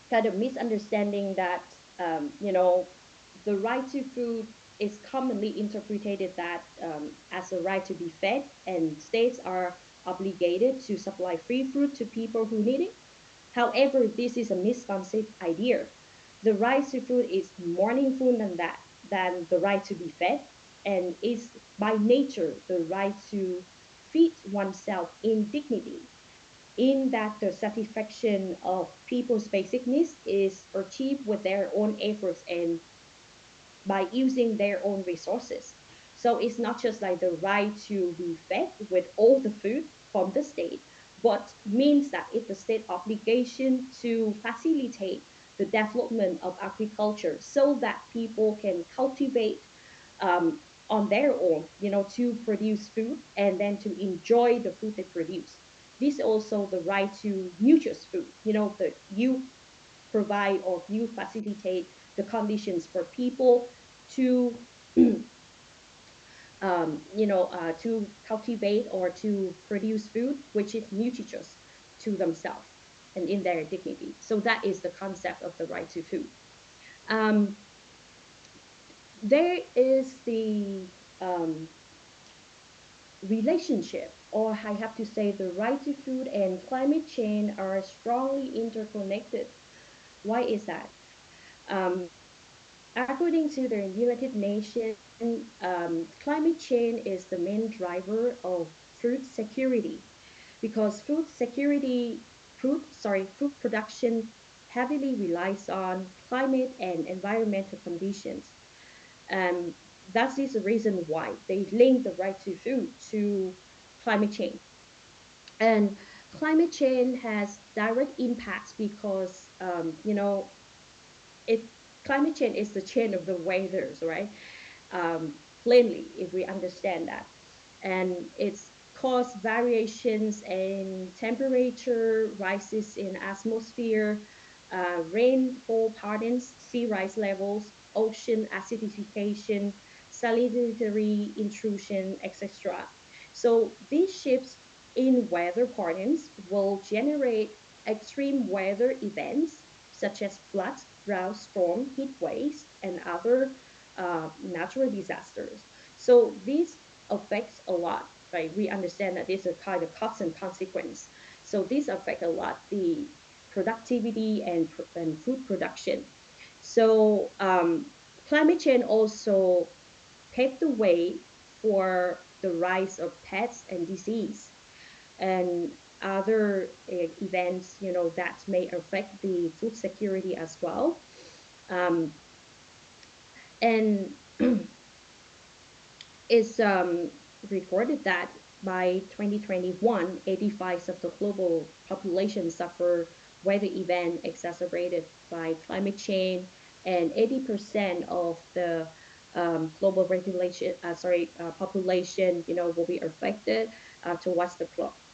Speaker 13: kind of misunderstanding that the right to food is commonly interpreted that as a right to be fed, and states are obligated to supply free food to people who need it. However, this is a misconceived idea. The right to food is more meaningful than that, than the right to be fed, and is by nature the right to feed oneself in dignity, in that the satisfaction of people's basic needs is achieved with their own efforts and by using their own resources. So it's not just like the right to be fed with all the food from the state, but means that it's the state obligation to facilitate the development of agriculture so that people can cultivate um, on their own, to produce food and then to enjoy the food they produce. This also the right to nutritious food, that you provide or you facilitate the conditions for people to to cultivate or to produce food which is nutritious to themselves and in their dignity. So that is the concept of the right to food. um, there is the um, relationship, or I have to say the right to food and climate change are strongly interconnected. Why is that? According to the United Nations, climate change is the main driver of food security because food production heavily relies on climate and environmental conditions. Um, that is the reason why they link the right to food to climate change. And climate change has direct impacts because, it climate change is the change of the weathers, right? Plainly, if we understand that. And it's cause variations in temperature, rises in atmosphere, rainfall patterns, sea rise levels, ocean acidification, salinity intrusion, etc. So these shifts in weather patterns will generate extreme weather events such as floods, drought, storm, heat waves, and other natural disasters. So this affects a lot, right? We understand that this is a kind of cause and consequence. So this affect a lot the productivity and food production. So climate change also paved the way for the rise of pests and disease and other events, that may affect the food security as well. Um, and it's recorded that by 2021, 85% of the global population suffer weather event exacerbated by climate change, and 80% of the global population, will be affected towards the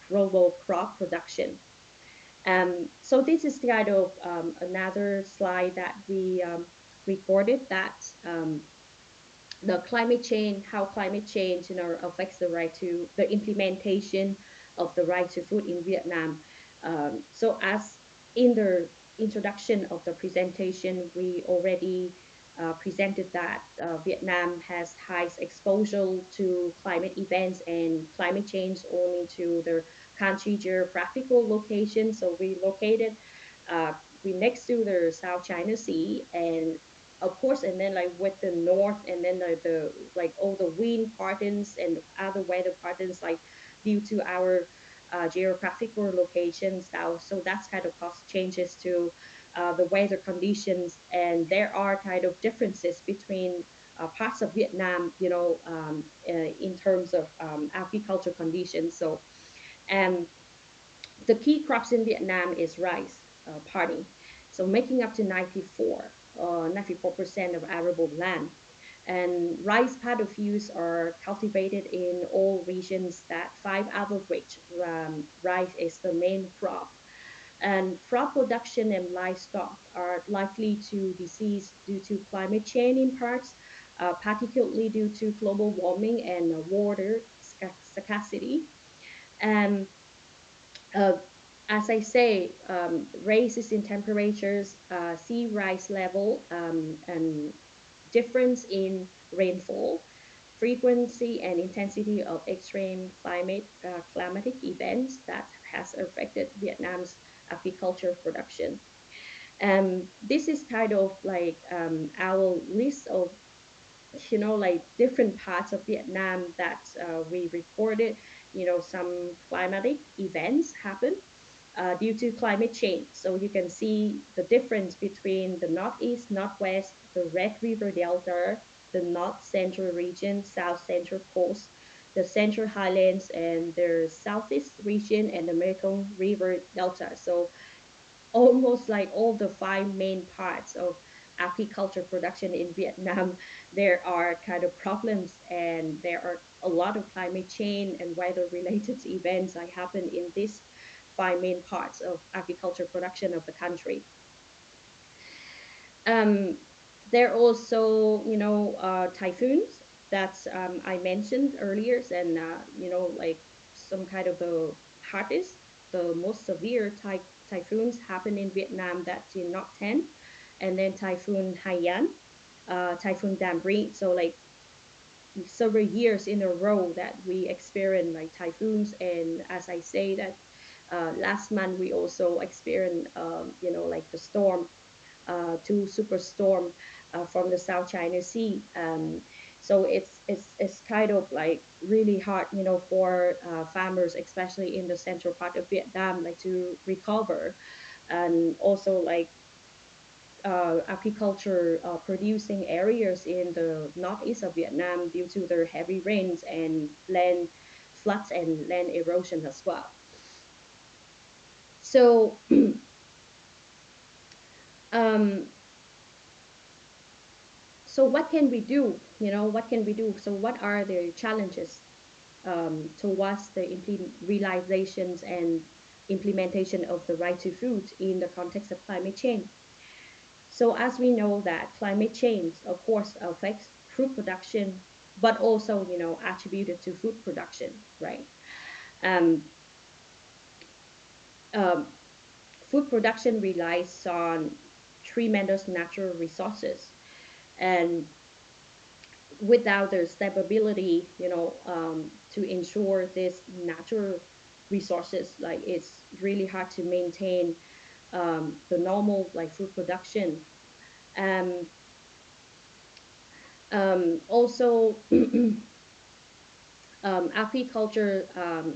Speaker 13: global crop production. So this is kind of another slide that we recorded that the climate change, how climate change, affects the right to the implementation of the right to food in Vietnam. So as in the introduction of the presentation, we already presented that Vietnam has highest exposure to climate events and climate change only to the country geographical location. So uh, we next to the South China Sea, and of course, and then like with the north, and then the like all the wind patterns and other weather patterns, like due to our geographical locations now. So that's kind of cause changes to the weather conditions, and there are kind of differences between parts of Vietnam, in terms of agriculture conditions. So, um, the key crops in Vietnam is rice, paddy, so making up to 94% of arable land. And rice paddy fields are cultivated in all regions, that five out of which rice is the main crop. And crop production and livestock are likely to disease due to climate change in parts, particularly due to global warming and water scarcity. And uh, as I say, raises in temperatures, sea rise level, and difference in rainfall, frequency and intensity of extreme climatic events that has affected Vietnam's agriculture production. This is kind of like our list of, like different parts of Vietnam that we recorded, some climatic events happen due to climate change. So you can see the difference between the Northeast, Northwest, the Red River Delta, the North Central region, South Central Coast, the Central Highlands, and the Southeast region, and the Mekong River Delta. So almost like all the five main parts of agriculture production in Vietnam, there are kind of problems, and there are a lot of climate change and weather related events that happen in these five main parts of agriculture production of the country. Um, there are also, typhoons that I mentioned earlier, and like some kind of the hardest, the most severe typhoons happen in Vietnam. That's in Knock 10, and then Typhoon Haiyan, Typhoon Damri. So like several years in a row that we experience like typhoons, and as I say that last month we also experienced, like the storm, two superstorm from the South China Sea. So it's kind of like really hard, for farmers, especially in the central part of Vietnam, like to recover, and also like agriculture producing areas in the northeast of Vietnam due to their heavy rains and land floods and land erosion as well. So um, so what can we do? What can we do? So what are the challenges? towards the realizations and implementation of the right to food in the context of climate change. So as we know that climate change, of course, affects food production, but also, attributed to food production, right? Um, um, Food production relies on tremendous natural resources, and without the stability, to ensure this natural resources, like it's really hard to maintain the normal like food production. Um, Also, agriculture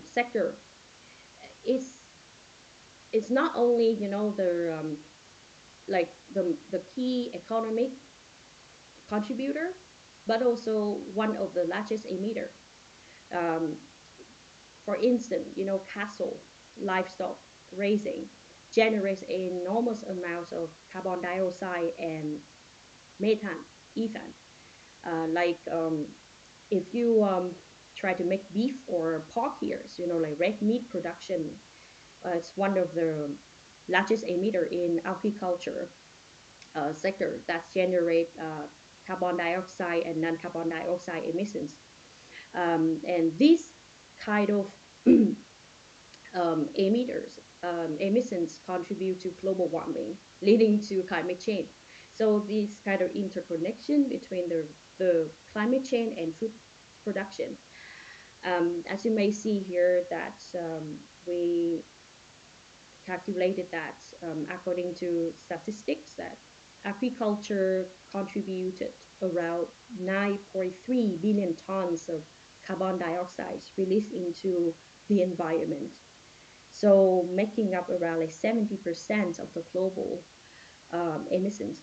Speaker 13: sector is it's not only the like the key economic contributor, but also one of the largest emitter. Um, for instance, cattle, livestock raising generates enormous amounts of carbon dioxide and methane, ethane. If you try to make beef or pork here, like red meat production, it's one of the largest emitter in agriculture sector that generate carbon dioxide and non-carbon dioxide emissions. And these kind of emissions contribute to global warming, leading to climate change. So this kind of interconnection between the climate change and food production. As you may see here, that we calculated that according to statistics, that agriculture contributed around 9.3 billion tons of carbon dioxide released into the environment. So making up around like 70% of the global emissions,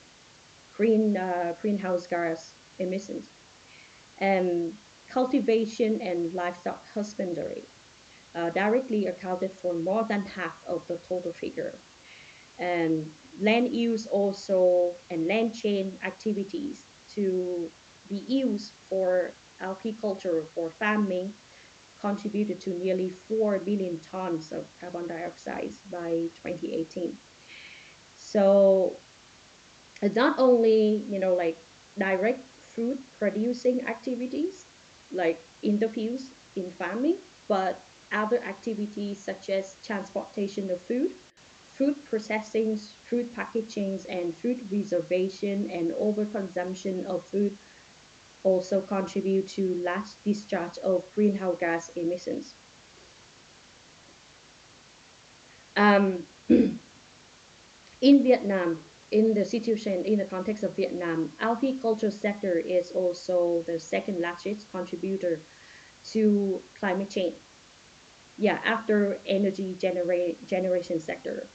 Speaker 13: greenhouse gas emissions. And cultivation and livestock husbandry directly accounted for more than half of the total figure. And land use also and land chain activities to be used for agriculture, for farming, contributed to nearly 4 billion tons of carbon dioxide by 2018. So it's not only, like direct food producing activities, like interviews in farming, but other activities such as transportation of food, food processing, food packaging, and food reservation and overconsumption of food also contribute to large discharge of greenhouse gas emissions. Um, in Vietnam, in the situation, in the context of Vietnam, agriculture sector is also the second largest contributor to climate change. Yeah, after energy generation sector.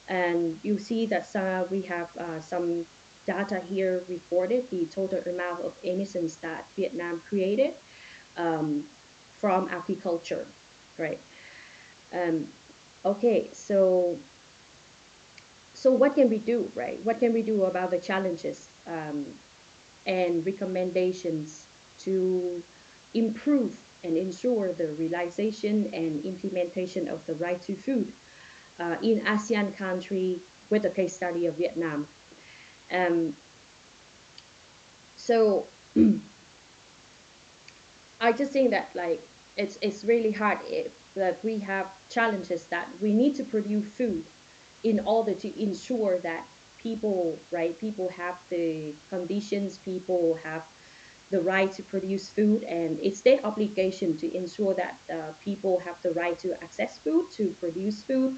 Speaker 13: And you see that we have some data here recorded, the total amount of emissions that Vietnam created um, from agriculture, right? Um, okay, so what can we do, right? What can we do about the challenges and recommendations to improve and ensure the realization and implementation of the right to food in ASEAN country with the case study of Vietnam? Um, so I just think that like it's really hard if that we have challenges that we need to produce food in order to ensure that people, right, people have the conditions, people have the right to produce food, and it's their obligation to ensure that people have the right to access food, to produce food,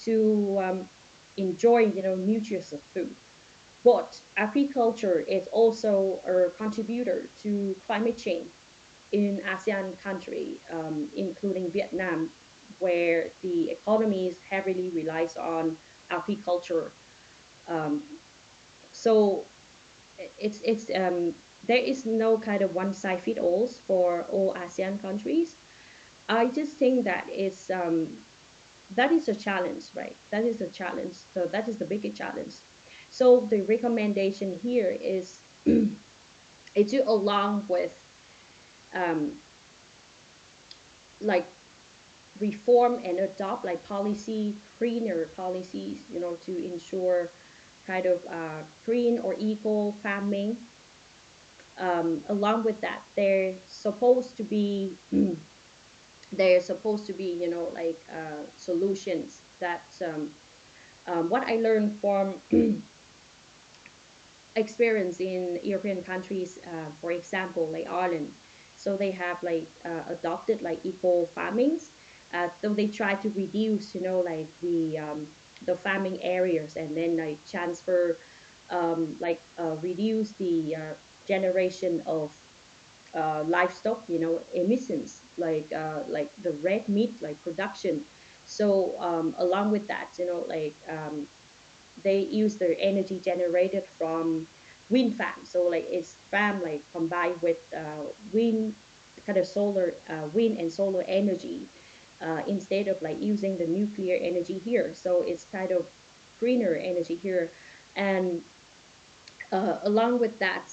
Speaker 13: to enjoy, nutritious food. But agriculture is also a contributor to climate change in ASEAN country, including Vietnam, where the economies heavily relies on agriculture. Um, so there is no kind of one size fits all for all ASEAN countries. I just think that is a challenge, right? That is a challenge. So that is the biggest challenge. So the recommendation here is to along with um, like reform and adopt like greener policies, to ensure kind of green or eco farming. Along with that, there's supposed to be, like solutions that what I learned from experience in European countries, for example, like Ireland. So they have like adopted like eco farmings, though they try to reduce, like the farming areas, and then like transfer, reduce the generation of livestock, emissions, like the red meat, like production. So along with that, they use the energy generated from wind farm. So like it's farm like combined with wind, kind of solar, wind and solar energy, instead of like using the nuclear energy here. So it's kind of greener energy here. And along with that,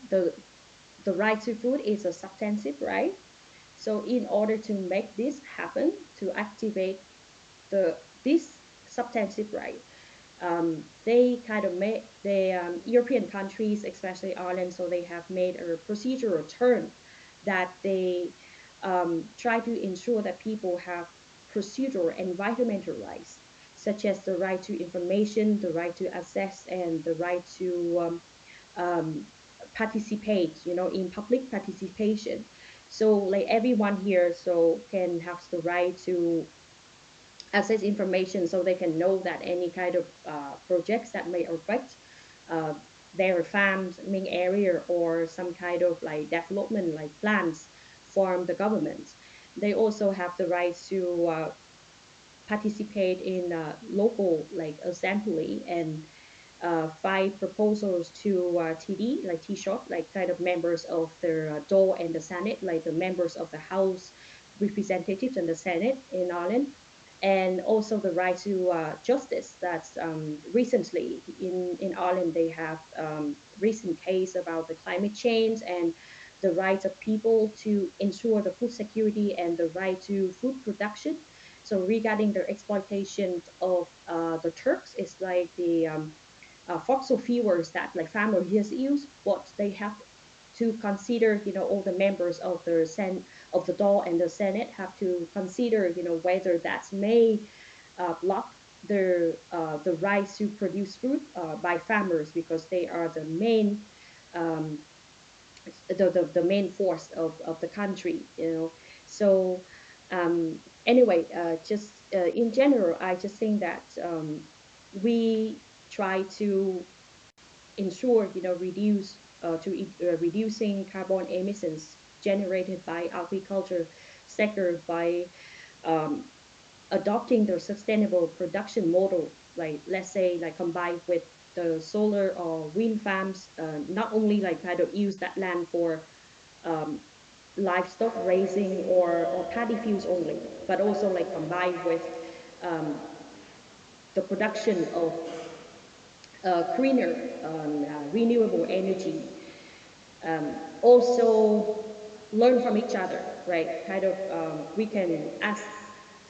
Speaker 13: the right to food is a substantive right. So in order to make this happen, to activate this substantive right, they kind of made the European countries, especially Ireland, so they have made a procedural turn that they try to ensure that people have procedural environmental rights, such as the right to information, the right to access, and the right to um, participate, in public participation. So like everyone here so can have the right to access information, so they can know that any kind of projects that may affect uh, their farming area or some kind of like development like plans from the government. They also have the right to participate in local like assembly and five proposals to TD, like T-short, like kind of members of the DOL and the Senate, like the members of the House Representatives and the Senate in Ireland, and also the right to justice. That's recently in Ireland they have recent case about the climate change and the rights of people to ensure the food security and the right to food production. So regarding the exploitation of the Turks, it's like the fossil fuels that like farmers use, but they have to consider, all the members of of the DOL and the Senate have to consider, whether that may block the right to produce food by farmers, because they are the main um, the main force of the country, So anyway, just in general, I just think that we try to ensure, reducing carbon emissions generated by agriculture sector by um, adopting the sustainable production model, like let's say like combined with the solar or wind farms, not only like kind of use that land for um, livestock raising or paddy fields only, but also like combined with um, the production of cleaner renewable energy. Also learn from each other, right? Kind of we can, as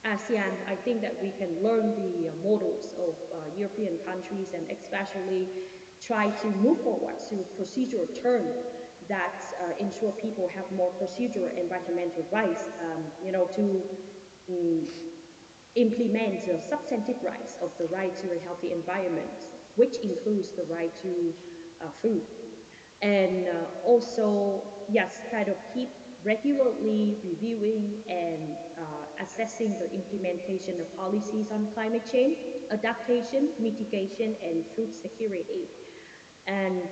Speaker 13: ASEAN, I think that we can learn the models of European countries, and especially try to move forward to procedural turn that ensure people have more procedural environmental rights, to um, implement the substantive rights of the right to a healthy environment, which includes the right to food. And also, yes, kind of keep regularly reviewing and assessing the implementation of policies on climate change, adaptation, mitigation, and food security. And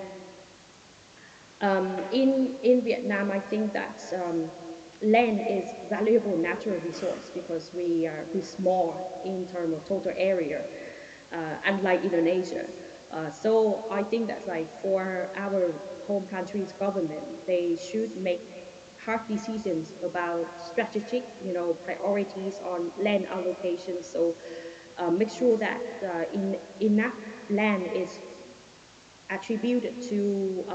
Speaker 13: in Vietnam, I think that land is valuable natural resource, because we small in terms of total area, unlike Indonesia. So I think that like for our home country's government, they should make hard decisions about strategic, priorities on land allocation. So make sure that enough land is attributed to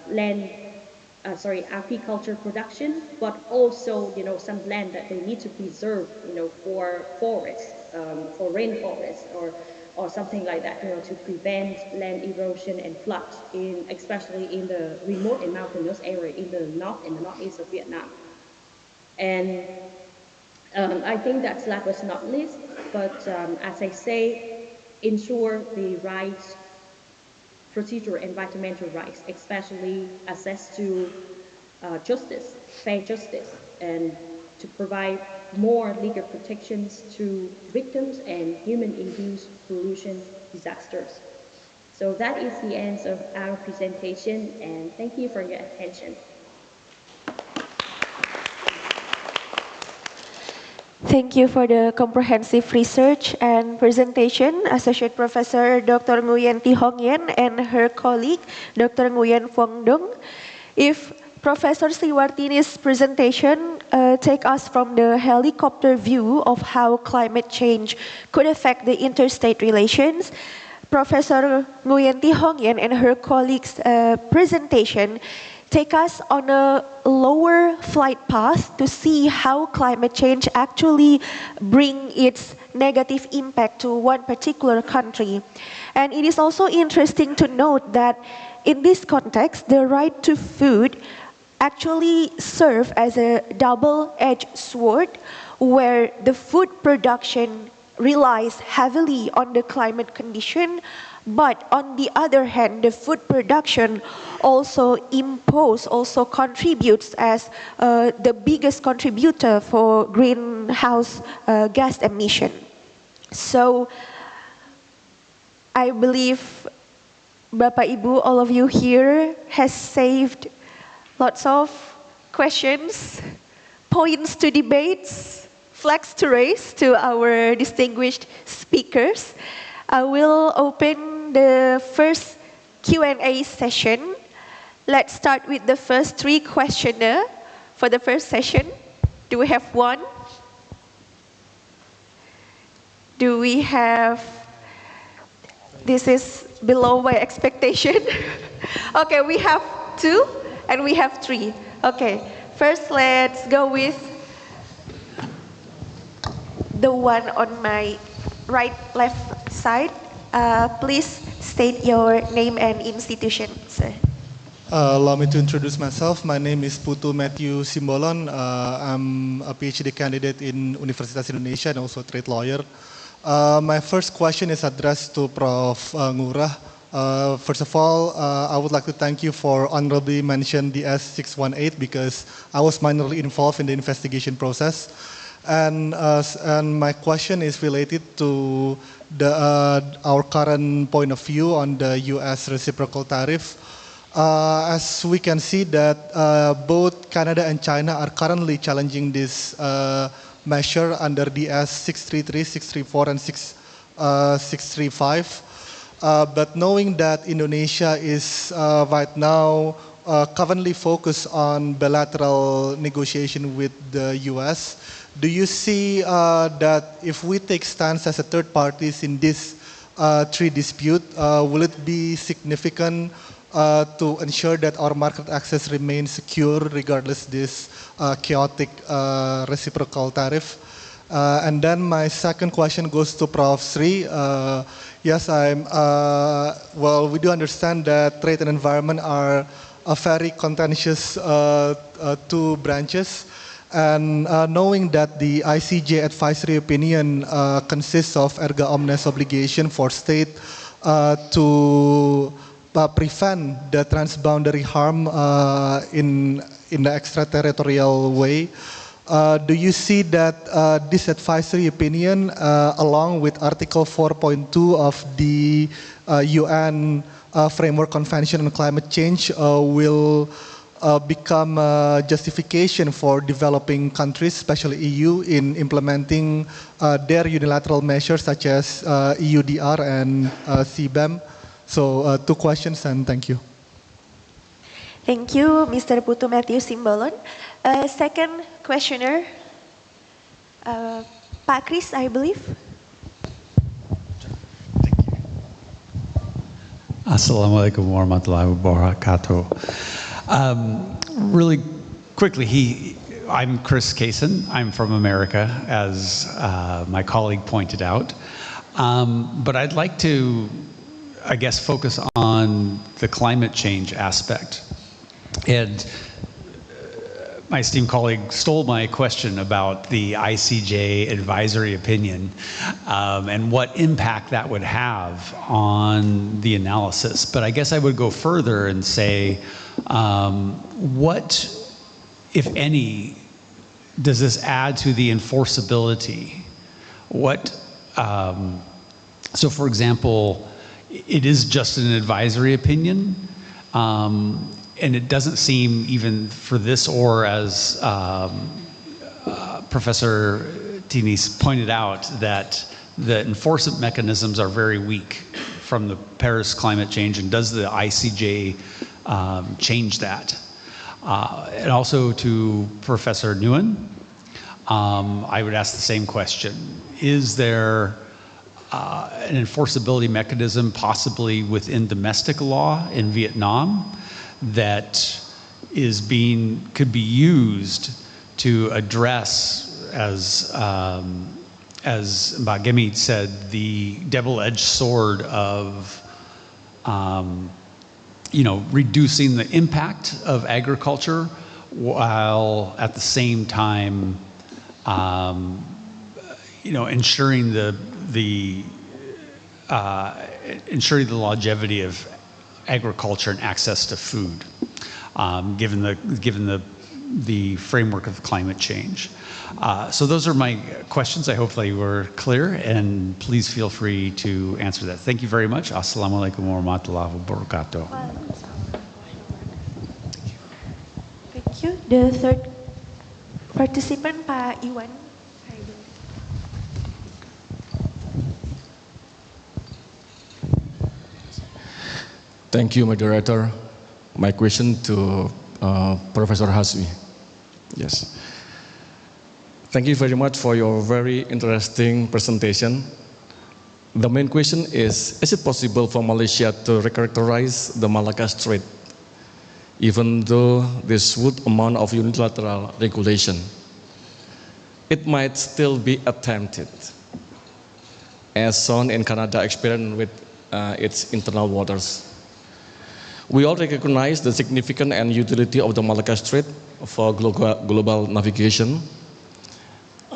Speaker 13: land apiculture production, but also, some land that they need to preserve, for forests, for rainforests or something like that, to prevent land erosion and floods especially in the remote and mountainous area in the north and the northeast of Vietnam. And I think that's last but not least, but as I say, ensure the rights, procedural environmental rights, especially access to justice, fair justice, and to provide more legal protections to victims and human-induced pollution disasters. So that is the end of our presentation, and thank you for your attention.
Speaker 8: Thank you for the comprehensive research and presentation, Associate Professor Dr. Nguyen Thi Hong Yen and her colleague, Dr. Nguyen Phuong Dung. If Professor Sriwartini's presentation take us from the helicopter view of how climate change could affect the interstate relations, Professor Nguyen Thi Hong Yen and her colleagues' presentation take us on a lower flight path to see how climate change actually bring its negative impact to one particular country. And it is also interesting to note that in this context, the right to food actually serve as a double-edged sword where the food production relies heavily on the climate condition, but on the other hand, the food production also contributes as the biggest contributor for greenhouse gas emission. So I believe Bapak Ibu, all of you here has saved lots of questions, points to debates, flags to raise to our distinguished speakers. I will open the first Q&A session. Let's start with the first three questioners for the first session. Do we have one? Do we have? This is below my expectation. Okay, we have two and we have three. Okay, first let's go with the one on my left side. Please state your name and institution, sir.
Speaker 14: Allow me to introduce myself. My name is Putu Matthew Simbolon. I'm a PhD candidate in Universitas Indonesia and also a trade lawyer. My first question is addressed to Prof. Ngurah. First of all, I would like to thank you for honorably mentioning the S618 because I was minorly involved in the investigation process. And my question is related to our current point of view on the U.S. reciprocal tariff. As we can see that both Canada and China are currently challenging this measure under the S633, 634, and 635. But knowing that Indonesia is right now currently focused on bilateral negotiation with the U.S., do you see that if we take stance as a third parties in this trade dispute, will it be significant to ensure that our market access remains secure regardless this chaotic reciprocal tariff? And then my second question goes to Prof. Sri. Yes, well, we do understand that trade and environment are a very contentious two branches. And knowing that the ICJ advisory opinion consists of erga omnes obligation for state to prevent the transboundary harm in the extraterritorial way, do you see that this advisory opinion, along with Article 4.2 of the UN Framework Convention on Climate Change, will become a justification for developing countries, especially EU, in implementing their unilateral measures such as EUDR and CBAM? So two questions and thank you.
Speaker 8: Thank you, Mr. Putu Matthew Simbolon. Second questioner, Pak Kris, I believe.
Speaker 15: Assalamualaikum warahmatullahi wabarakatuh. really quickly, I'm Chris Kaysen. I'm from America, as my colleague pointed out. But I'd like to, I guess, focus on the climate change aspect. And my esteemed colleague stole my question about the ICJ advisory opinion and what impact that would have on the analysis. But I guess I would go further and say, what, if any, does this add to the enforceability? What, so for example, it is just an advisory opinion, and it doesn't seem, even for this, or as Professor Tinis pointed out, that the enforcement mechanisms are very weak from the Paris climate change, and does the ICJ change that? And also to Professor Nguyen, I would ask the same question. Is there an enforceability mechanism possibly within domestic law in Vietnam that could be used to address, as Mbak Gemi said, the double-edged sword of reducing the impact of agriculture while at the same time ensuring ensuring the longevity of agriculture and access to food, given the framework of climate change. So those are my questions. I hope they were clear, and please feel free to answer that. Thank you very much. Assalamualaikum warahmatullahi wabarakatuh.
Speaker 8: Thank you. The third participant, Pak Iwan.
Speaker 16: Thank you, moderator. My question to Professor Haswi. Yes. Thank you very much for your very interesting presentation. The main question is it possible for Malaysia to recharacterize the Malacca Strait, even though this would amount of unilateral regulation? It might still be attempted, as shown in Canada experience with its internal waters. We all recognize the significance and utility of the Malacca Strait for global navigation,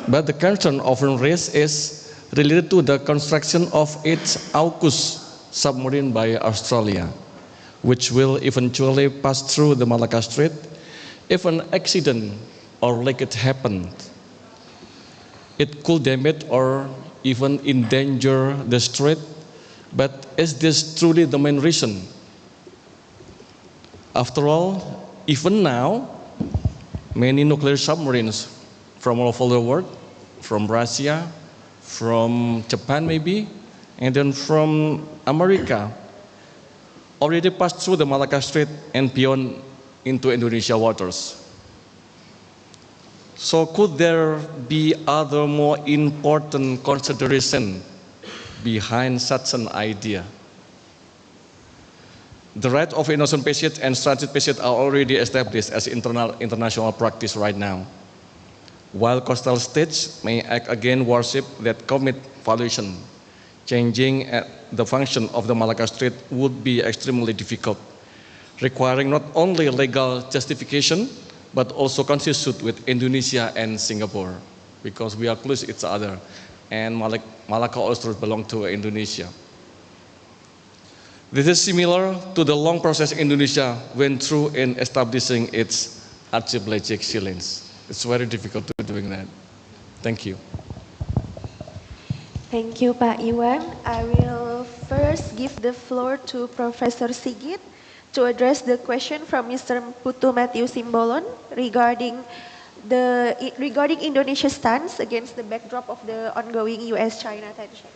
Speaker 16: but the concern often raised is related to the construction of its AUKUS submarine by Australia, which will eventually pass through the Malacca Strait if an accident or leakage happened. It could damage or even endanger the strait, but is this truly the main reason? After all, even now, many nuclear submarines from all over the world, from Russia, from Japan maybe, and then from America, already passed through the Malacca Strait and beyond into Indonesia waters. So could there be other more important consideration behind such an idea? The right of innocent passage and transit passage are already established as international practice right now. While coastal states may act against warships that commit violation, changing the function of the Malacca Strait would be extremely difficult, requiring not only legal justification, but also consistent with Indonesia and Singapore, because we are close to each other, and Malacca also belongs to Indonesia. This is similar to the long process Indonesia went through in establishing its archipelagic sea lanes. It's very difficult to doing that. Thank you.
Speaker 8: Thank you, Pak Iwan. I will first give the floor to Professor Sigit to address the question from Mr. Putu Matthew Simbolon regarding Indonesia's stance against the backdrop of the ongoing U.S.-China tension.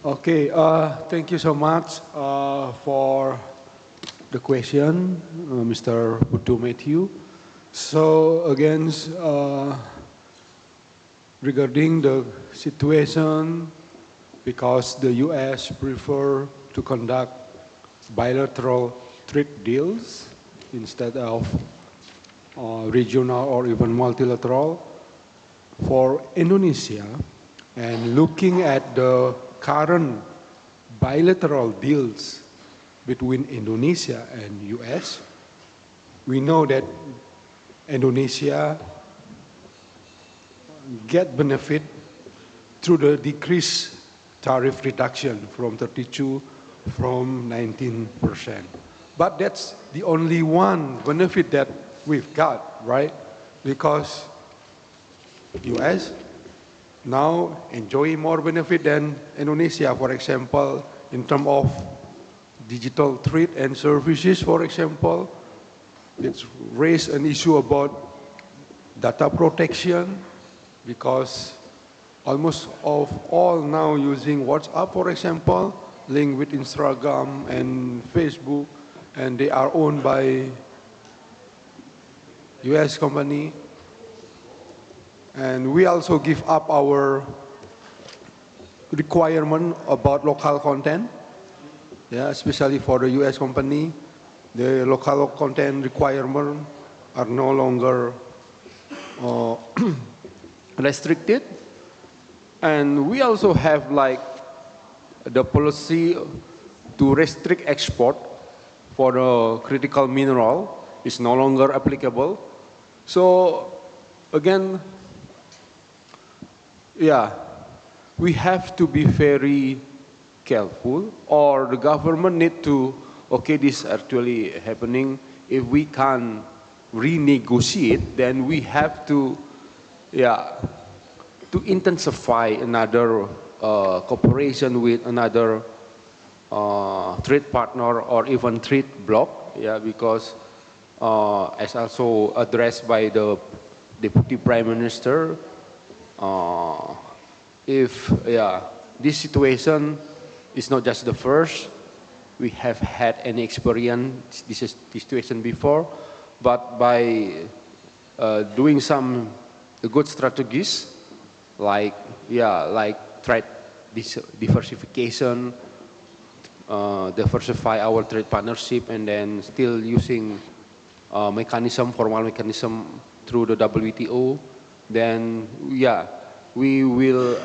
Speaker 9: Okay, thank you so much for the question, Mr. Putu Matthew. So again, regarding the situation, because the U.S. prefer to conduct bilateral trade deals instead of regional or even multilateral. For Indonesia, and looking at the current bilateral deals between Indonesia and US, we know that Indonesia get benefit through the decreased tariff reduction from 32 from 19%. But that's the only one benefit that we've got, right? Because US now enjoy more benefit than Indonesia, for example, in terms of digital trade and services, for example. It's raised an issue about data protection because almost of all now using WhatsApp, for example, linked with Instagram and Facebook, and they are owned by US company. And we also give up our requirement about local content, yeah, especially for the US company. The local content requirements are no longer restricted. And we also have like the policy to restrict export for the critical mineral is no longer applicable. So again, yeah, we have to be very careful, or the government need to, okay, this is actually happening. If we can't renegotiate, then we have to, yeah, to intensify another cooperation with another trade partner or even trade bloc, yeah, because as also addressed by the Deputy Prime Minister, if this situation is not just the first, we have had any experience this situation before, but by doing some good strategies like trade diversification, diversify our trade partnership, and then still using formal mechanism through the WTO, then we will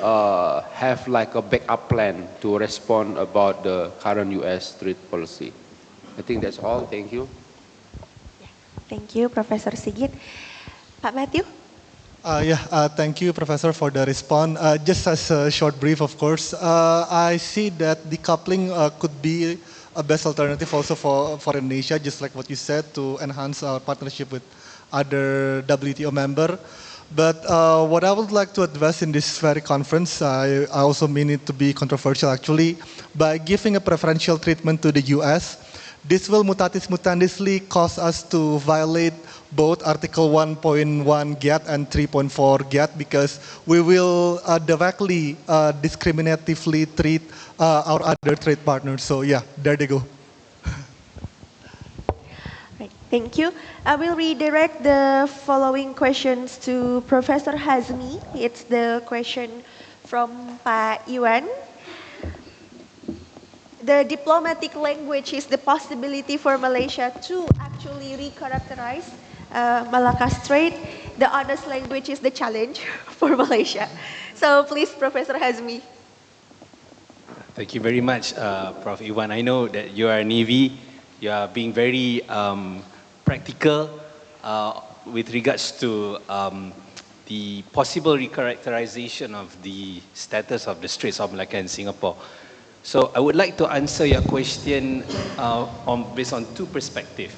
Speaker 9: have like a backup plan to respond about the current US trade policy. I think that's all. Thank you.
Speaker 8: Thank you, Professor Sigit. Pak Matthew?
Speaker 14: Thank you, Professor, for the response. Just as a short brief, of course, I see that decoupling could be a best alternative also for Indonesia, just like what you said, to enhance our partnership with other WTO member. But what I would like to address in this very conference, I also mean it to be controversial actually, by giving a preferential treatment to the US, this will mutatis mutandisly cause us to violate both Article 1.1 GATT and 3.4 GATT, because we will directly discriminatively treat our other trade partners. So yeah, there they go.
Speaker 8: Right, thank you. I will redirect the following questions to Professor Hazmi. It's the question from Pak Iwan. The diplomatic language is the possibility for Malaysia to actually recharacterize Malacca Strait. The honest language is the challenge for Malaysia. So please, Professor Hazmi.
Speaker 10: Thank you very much, Prof. Iwan. I know that you are Navy. You are being very practical with regards to the possible recharacterization of the status of the Straits of Malacca in Singapore. So I would like to answer your question based on two perspectives.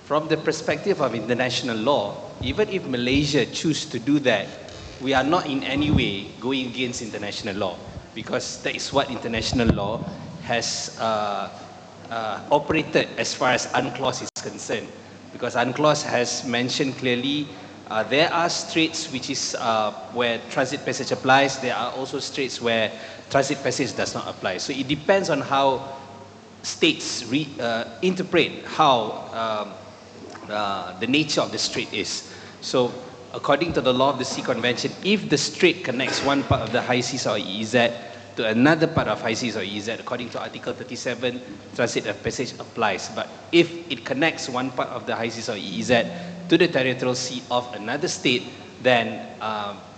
Speaker 10: From the perspective of international law, even if Malaysia choose to do that, we are not in any way going against international law, because that is what international law has operated as far as UNCLOS is concerned. Because UNCLOS has mentioned clearly there are straits which is where transit passage applies. There are also straits where transit passage does not apply. So it depends on how states interpret how the nature of the strait is. So according to the law of the Sea Convention, if the strait connects one part of the high seas or EEZ, to another part of high seas or EEZ, according to Article 37, transit of passage applies. But if it connects one part of the high seas or EEZ to the territorial sea of another state, then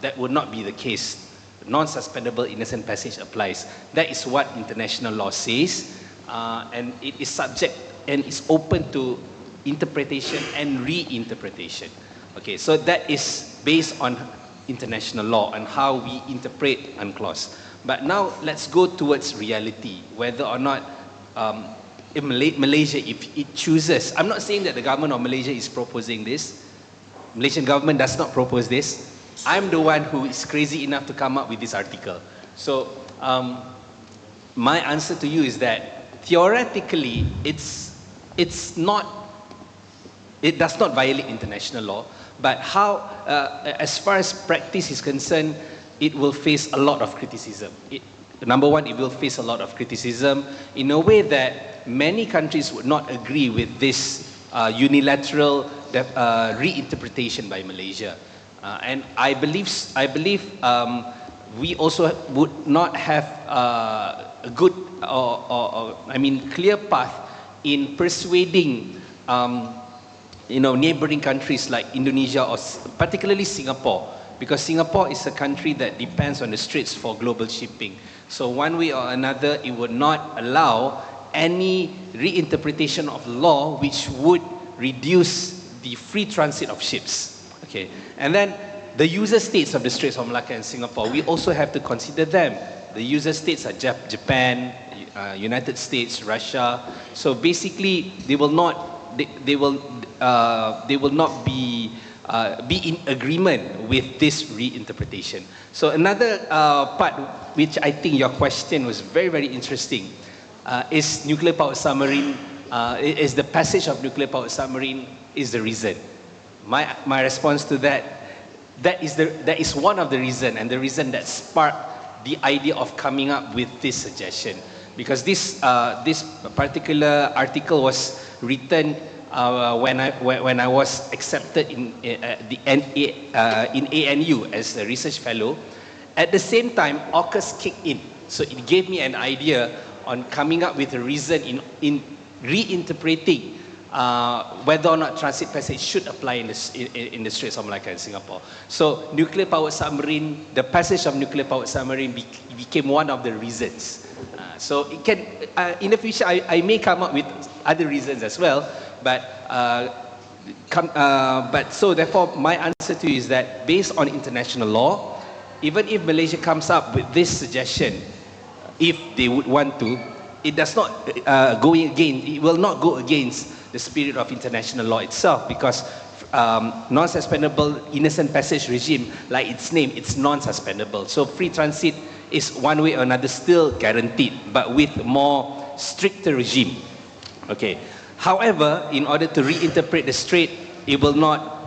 Speaker 10: that would not be the case. Non-suspendable innocent passage applies. That is what international law says, and it is subject and is open to interpretation and reinterpretation. Okay, so that is based on international law and how we interpret UNCLOS. But now let's go towards reality, whether or not in Malaysia, if it chooses, I'm not saying that the government of Malaysia is proposing this. Malaysian government does not propose this. I'm the one who is crazy enough to come up with this article. So my answer to you is that theoretically, it does not violate international law, but how, as far as practice is concerned, it will face a lot of criticism. Number one, it will face a lot of criticism in a way that many countries would not agree with this unilateral reinterpretation by Malaysia. And I believe we also would not have a good clear path in persuading neighboring countries like Indonesia or particularly Singapore, because Singapore is a country that depends on the straits for global shipping. So one way or another, it would not allow any reinterpretation of law which would reduce the free transit of ships. Okay, and then the user states of the Straits of Malacca and Singapore, we also have to consider them. The user states are Japan, United States, Russia. So basically, they will not be in agreement with this reinterpretation. So another part which I think your question was very, very interesting is nuclear powered submarine. Is the passage of nuclear powered submarine is the reason? My response to that is one of the reason, and the reason that sparked the idea of coming up with this suggestion, because this particular article was written when I was accepted in ANU as a research fellow. At the same time, AUKUS kicked in, so it gave me an idea on coming up with a reason in reinterpreting whether or not transit passage should apply in the Straits of Malacca and Singapore. So nuclear powered submarine, the passage of nuclear powered submarine became one of the reasons. So it can, in the future, I may come up with other reasons as well, but so therefore my answer to you is that based on international law, even if Malaysia comes up with this suggestion, if they would want to, it does not it will not go against the spirit of international law itself, because non-suspendable innocent passage regime, like its name, it's non-suspendable. So free transit is one way or another still guaranteed, but with more stricter regime. Okay. However, in order to reinterpret the strait, it will not.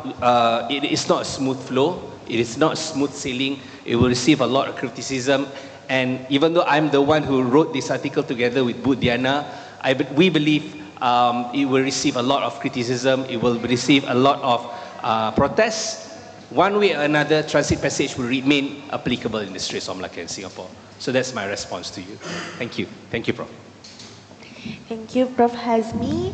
Speaker 10: It is not a smooth flow. It is not smooth sailing. It will receive a lot of criticism. And even though I'm the one who wrote this article together with Bu Diana, we believe it will receive a lot of criticism. It will receive a lot of protests. One way or another, transit passage will remain applicable in the Straits of Malacca and Singapore. So that's my response to you. Thank you. Thank you, Prof.
Speaker 8: Thank you, Prof. Hazmi.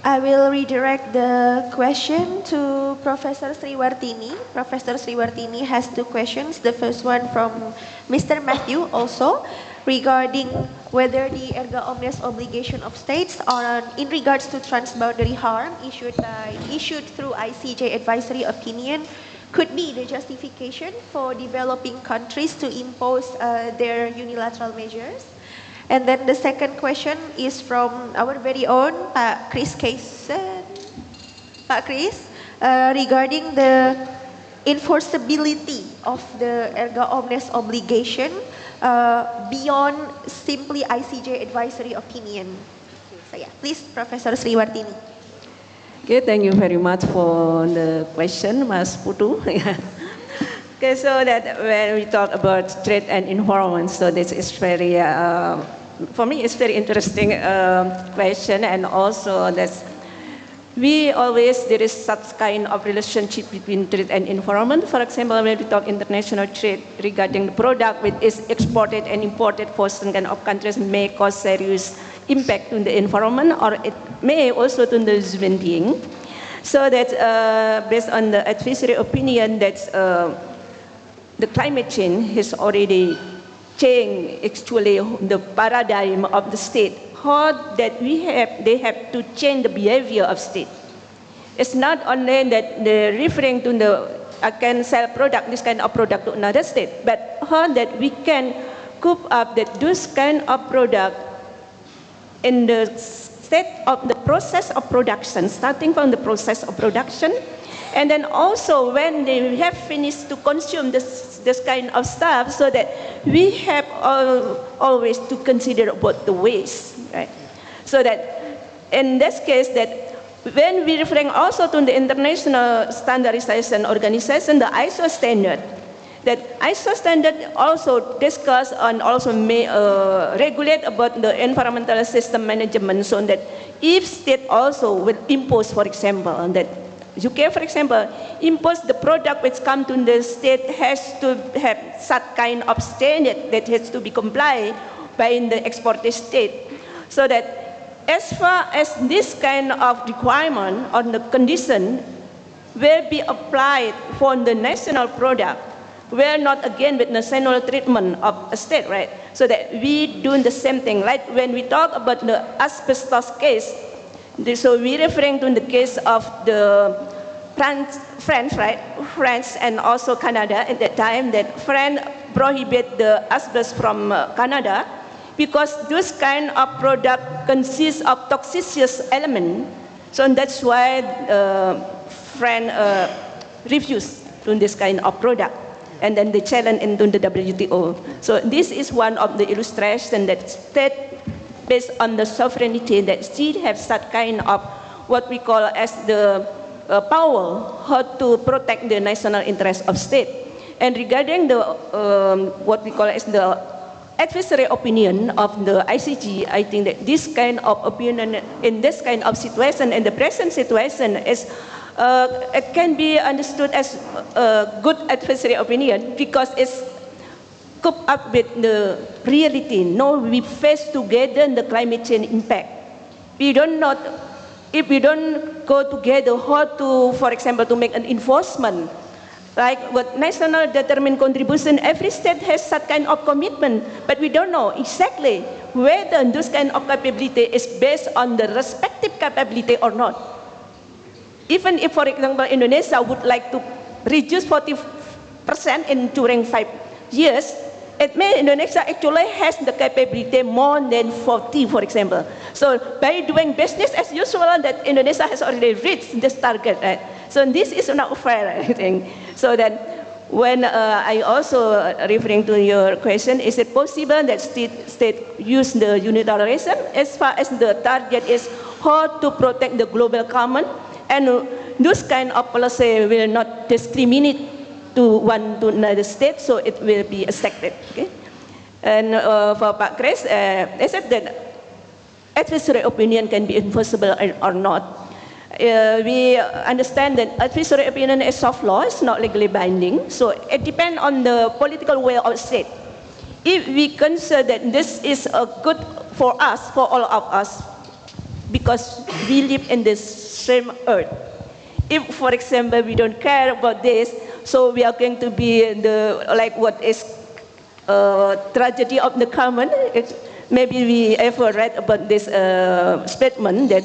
Speaker 8: I will redirect the question to Professor Sriwartini. Professor Sriwartini has two questions. The first one from Mr. Matthew also, regarding whether the erga omnes obligation of states in regards to transboundary harm issued through ICJ advisory opinion could be the justification for developing countries to impose their unilateral measures. And then the second question is from our very own Pak Chris Kaisen. Pak Chris, regarding the enforceability of the erga omnes obligation beyond simply ICJ advisory opinion. Okay, so yeah, please, Professor Sriwartini.
Speaker 11: Okay, thank you very much for the question, Mas Putu. Okay, so that when we talk about trade and environment, so this is very, for me, it's very interesting question, and also that's there is such kind of relationship between trade and environment. For example, when we talk international trade regarding the product which is exported and imported for some kind of countries may cause serious impact on the environment, or it may also to the human being. So that based on the advisory opinion that the climate change has already changed actually the paradigm of the state. How that they have to change the behavior of state. It's not only that they're referring to I can sell product, this kind of product to another state, but how that we can cope up that this kind of product in the state of the process of production, starting from the process of production, and then also when they have finished to consume this kind of stuff, so that we have always to consider about the waste, right? So that in this case that when we referring also to the international standardization organization, the ISO standard, that ISO standard also discuss and also may regulate about the environmental system management, so that if state also will impose, for example, that UK, for example, impose the product which come to the state has to have such kind of standard that has to be complied by the exporting state. So that as far as this kind of requirement or the condition will be applied for the national product, we're not again with national treatment of a state, right? So that we doing the same thing. Like when we talk about the asbestos case, so we're referring to the case of the France, right? France and also Canada at that time, that France prohibit the asbestos from Canada because this kind of product consists of toxicious element. So that's why France refused to this kind of product. And then they challenge into the WTO. So this is one of the illustration that state based on the sovereignty that still have such kind of what we call as the power how to protect the national interest of state. And regarding the what we call as the advisory opinion of the ICG, I think that this kind of opinion in this kind of situation, in the present situation, is it can be understood as a good advisory opinion because it's cope up with the reality. No, we face together the climate change impact. We don't not, if we don't go together how to, for example, to make an enforcement, like what national determined contribution, every state has such kind of commitment, but we don't know exactly whether this kind of capability is based on the respective capability or not. Even if, for example, Indonesia would like to reduce 40% during 5 years, it means Indonesia actually has the capability more than 40, for example. So by doing business as usual, that Indonesia has already reached this target, right? So this is not fair, I think. So then when I also referring to your question, is it possible that state use the unilateralism as far as the target is how to protect the global common? And this kind of policy will not discriminate to one to another state, so it will be accepted. Okay? And for Pak Chris, I said that advisory opinion can be enforceable or not. We understand that advisory opinion is soft law, it's not legally binding, so it depends on the political will of the state. If we consider that this is a good for us, for all of us, because we live in this same earth. If, for example, we don't care about this, so we are going to be the like what is tragedy of the common. Maybe we ever read about this statement that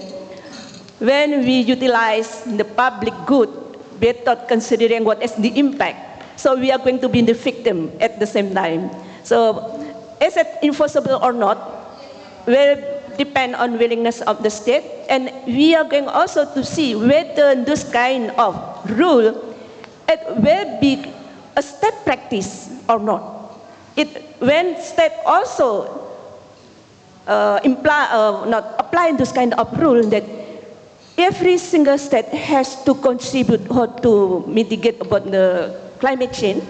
Speaker 11: when we utilize the public good without considering what is the impact, so we are going to be the victim at the same time. So is it enforceable or not will depend on willingness of the state, and we are going also to see whether this kind of rule it will be a state practice or not. When state also not applying this kind of rule, that every single state has to contribute how to mitigate about the climate change,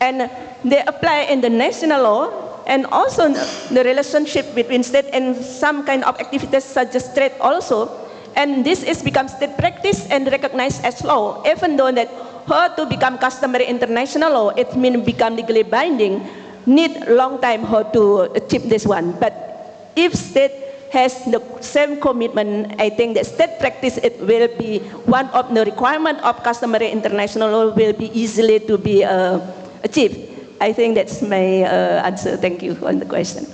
Speaker 11: and they apply in the national law. And also the relationship between state and some kind of activities such as trade also, And this is become state practice and recognized as law, even though that how to become customary international law, it means become legally binding, need long time how to achieve this one. But if state has the same commitment, I think that state practice, it will be one of the requirement of customary international law will be easily to be achieved. I think that's my answer. Thank you on the question.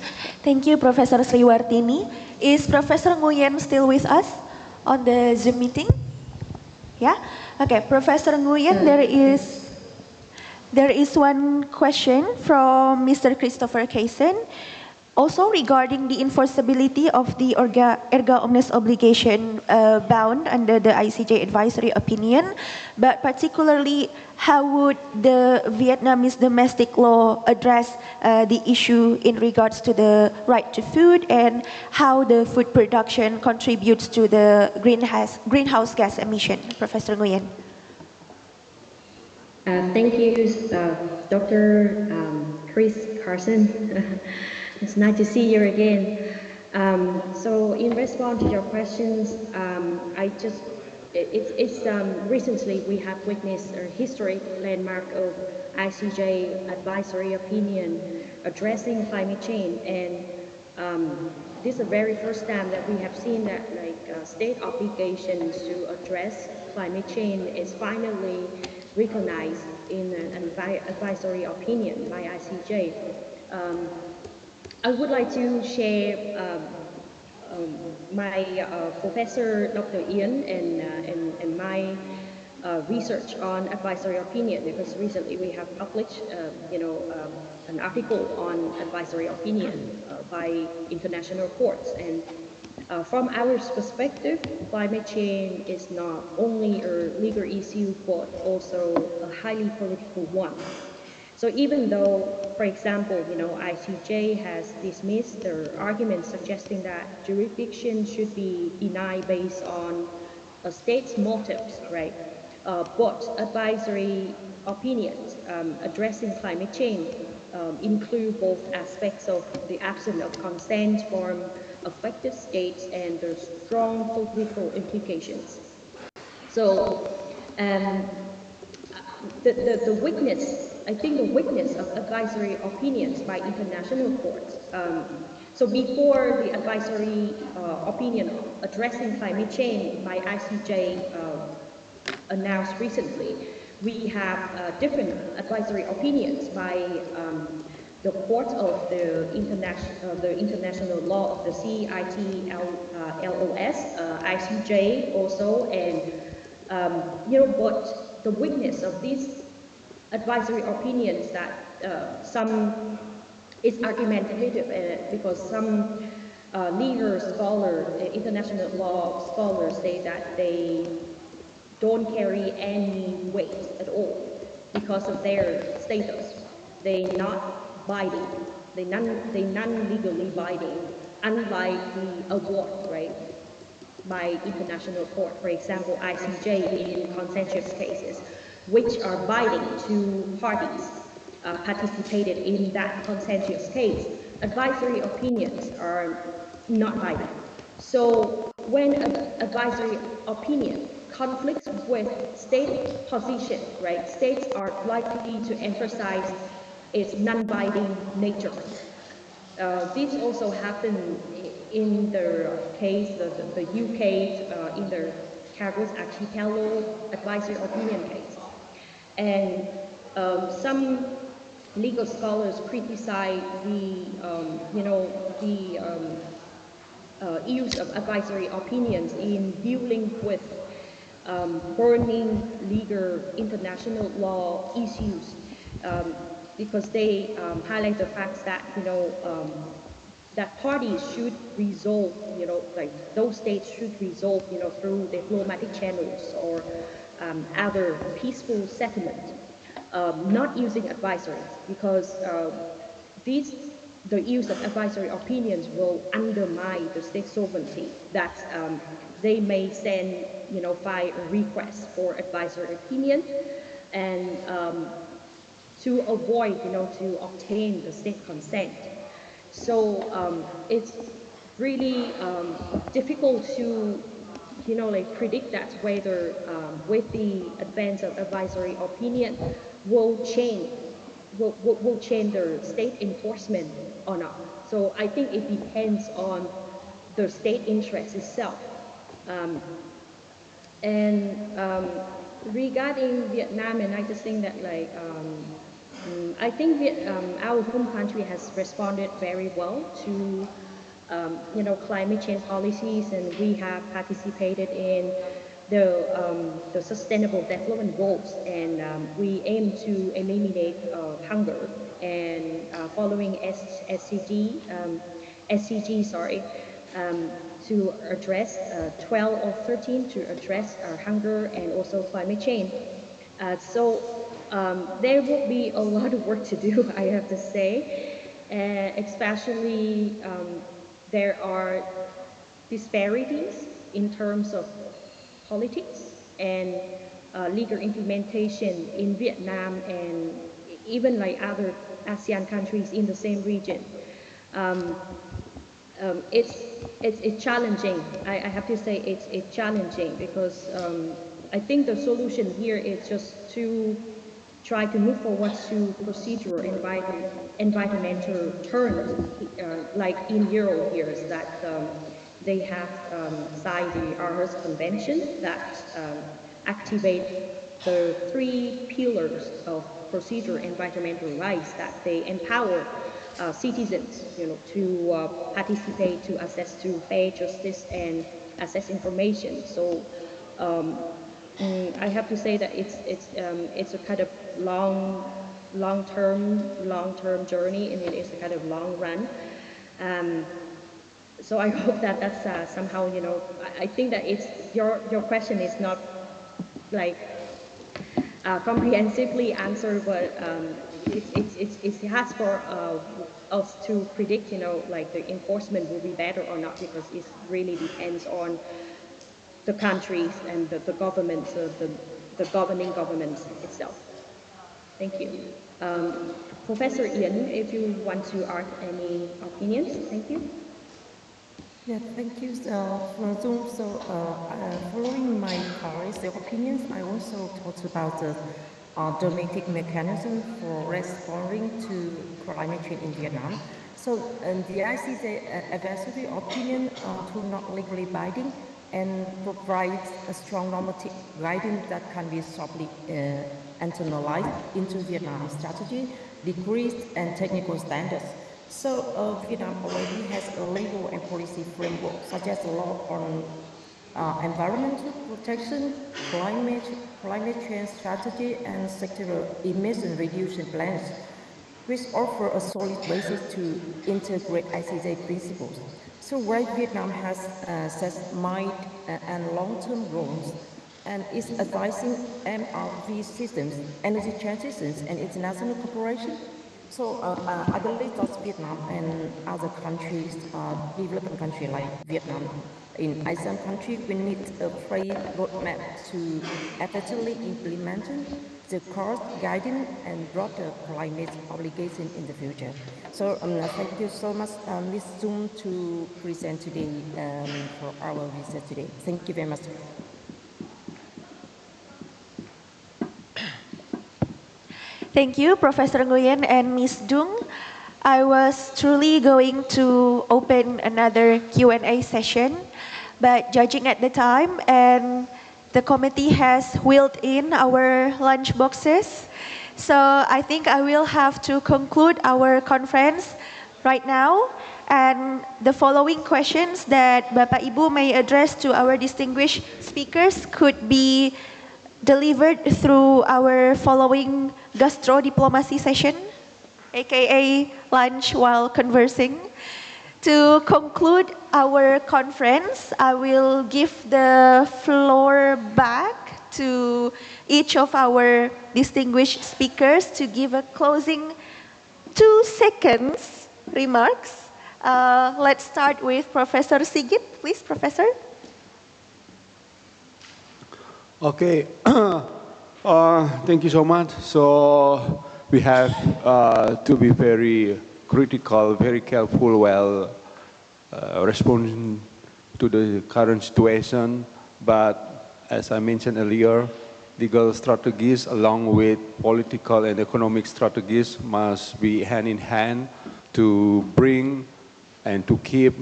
Speaker 8: Thank you, Professor Sriwartini. Is Professor Nguyen still with us on the Zoom meeting? Yeah? Okay, Professor Nguyen, there is one question from Mr. Christopher Kaysen, also regarding the enforceability of the erga omnes obligation bound under the ICJ advisory opinion, but particularly how would the Vietnamese domestic law address the issue in regards to the right to food and how the food production contributes to the greenhouse gas emission? Professor Nguyen.
Speaker 13: Thank you, Dr. Chris Carson. It's nice to see you again. So in response to your questions, recently we have witnessed a historic landmark of ICJ advisory opinion addressing climate change, and this is the very first time that we have seen that state obligations to address climate change is finally recognized in an advisory opinion by ICJ. I would like to share my Professor Dr. Ian and my research on advisory opinion, because recently we have published an article on advisory opinion by international courts. And from our perspective, climate change is not only a legal issue, but also a highly political one. So even though, for example, ICJ has dismissed the argument suggesting that jurisdiction should be denied based on a state's motives, right? But advisory opinions addressing climate change include both aspects of the absence of consent from affected states and the strong political implications. So the weakness, I think the weakness of advisory opinions by international courts. So before the advisory opinion addressing climate change by ICJ announced recently, we have different advisory opinions by the Court of the International Law of the Sea, ITLOS, ICJ also, and but the weakness of these advisory opinions that some is argumentative because some legal scholars, international law scholars say that they don't carry any weight at all because of their status. They're not binding, they're non-legally binding, unlike the award, right, by international court, for example, ICJ in contentious cases, which are binding to parties participated in that contentious case. Advisory opinions are not binding. So when an advisory opinion conflicts with state position, right, states are likely to emphasize its non-binding nature. This also happened in the case, the UK, in the Caribbean Archipelago advisory opinion case. And some legal scholars criticize the use of advisory opinions in dealing with burning legal international law issues, because they highlight the fact that that parties should resolve, like those states should resolve, through diplomatic channels or other peaceful settlement, not using advisory, because the use of advisory opinions will undermine the state sovereignty. That they may send, file a request for advisory opinion, and to avoid, to obtain the state consent. So it's really difficult to like predict that whether with the advance of advisory opinion will change the state enforcement or not. So I think it depends on the state interest itself. Regarding Vietnam, and I just think that I think our home country has responded very well to climate change policies, and we have participated in the sustainable development goals, and we aim to eliminate hunger, and following SCG, to address 12 or 13 to address hunger and also climate change. There will be a lot of work to do, I have to say, especially there are disparities in terms of politics and legal implementation in Vietnam and even like other ASEAN countries in the same region. It's challenging. I have to say it's challenging because I think the solution here is just to try to move forward to procedural environmental terms, like in Euro years that they have signed the Aarhus Convention that activate the 3 pillars of procedural environmental rights, that they empower citizens, to participate, to access to fair justice and access information. So I have to say that it's a kind of long-term journey, and it is a kind of long run. So I hope that that's somehow, I think that your question is not like comprehensively answered, but it has for us to predict, like the enforcement will be better or not, because it really depends on the countries and the governments, the governing governments itself. Thank you. Professor Ian, if you want to add any opinions, thank you.
Speaker 12: Yeah, thank you for Zoom. So following my colleagues' opinions, I also talked about the domestic mechanism for responding to climate change in Vietnam. So the ICJ advisory opinion to not legally binding and provides a strong normative guidance that can be softly internalized into Vietnam's strategy, decrees, and technical standards. So Vietnam already has a legal and policy framework, such as the law on environmental protection, climate change strategy, and sectoral emission reduction plans, which offer a solid basis to integrate ICJ principles. So while Vietnam has set mid and long-term goals and is advising MRV systems, energy transitions, and international cooperation, so I believe that Vietnam and other countries, developing countries like Vietnam, in ASEAN countries, we need a free roadmap to effectively implement the course guidance and broader climate obligation in the future. So thank you so much, Ms. Zoom, to present today for our research today. Thank you very much.
Speaker 8: Thank you, Professor Nguyen and Ms. Dung. I was truly going to open another Q&A session, but judging at the time, and the committee has wheeled in our lunch boxes, so I think I will have to conclude our conference right now. And the following questions that Bapak Ibu may address to our distinguished speakers could be delivered through our following gastro diplomacy session, aka lunch while conversing. To conclude our conference, I will give the floor back to each of our distinguished speakers to give a closing 2 seconds remarks. Let's start with Professor Sigit. Please, Professor.
Speaker 9: Okay, thank you so much. So we have to be very critical, very careful while responding to the current situation. But as I mentioned earlier, legal strategies along with political and economic strategies must be hand in hand to bring and to keep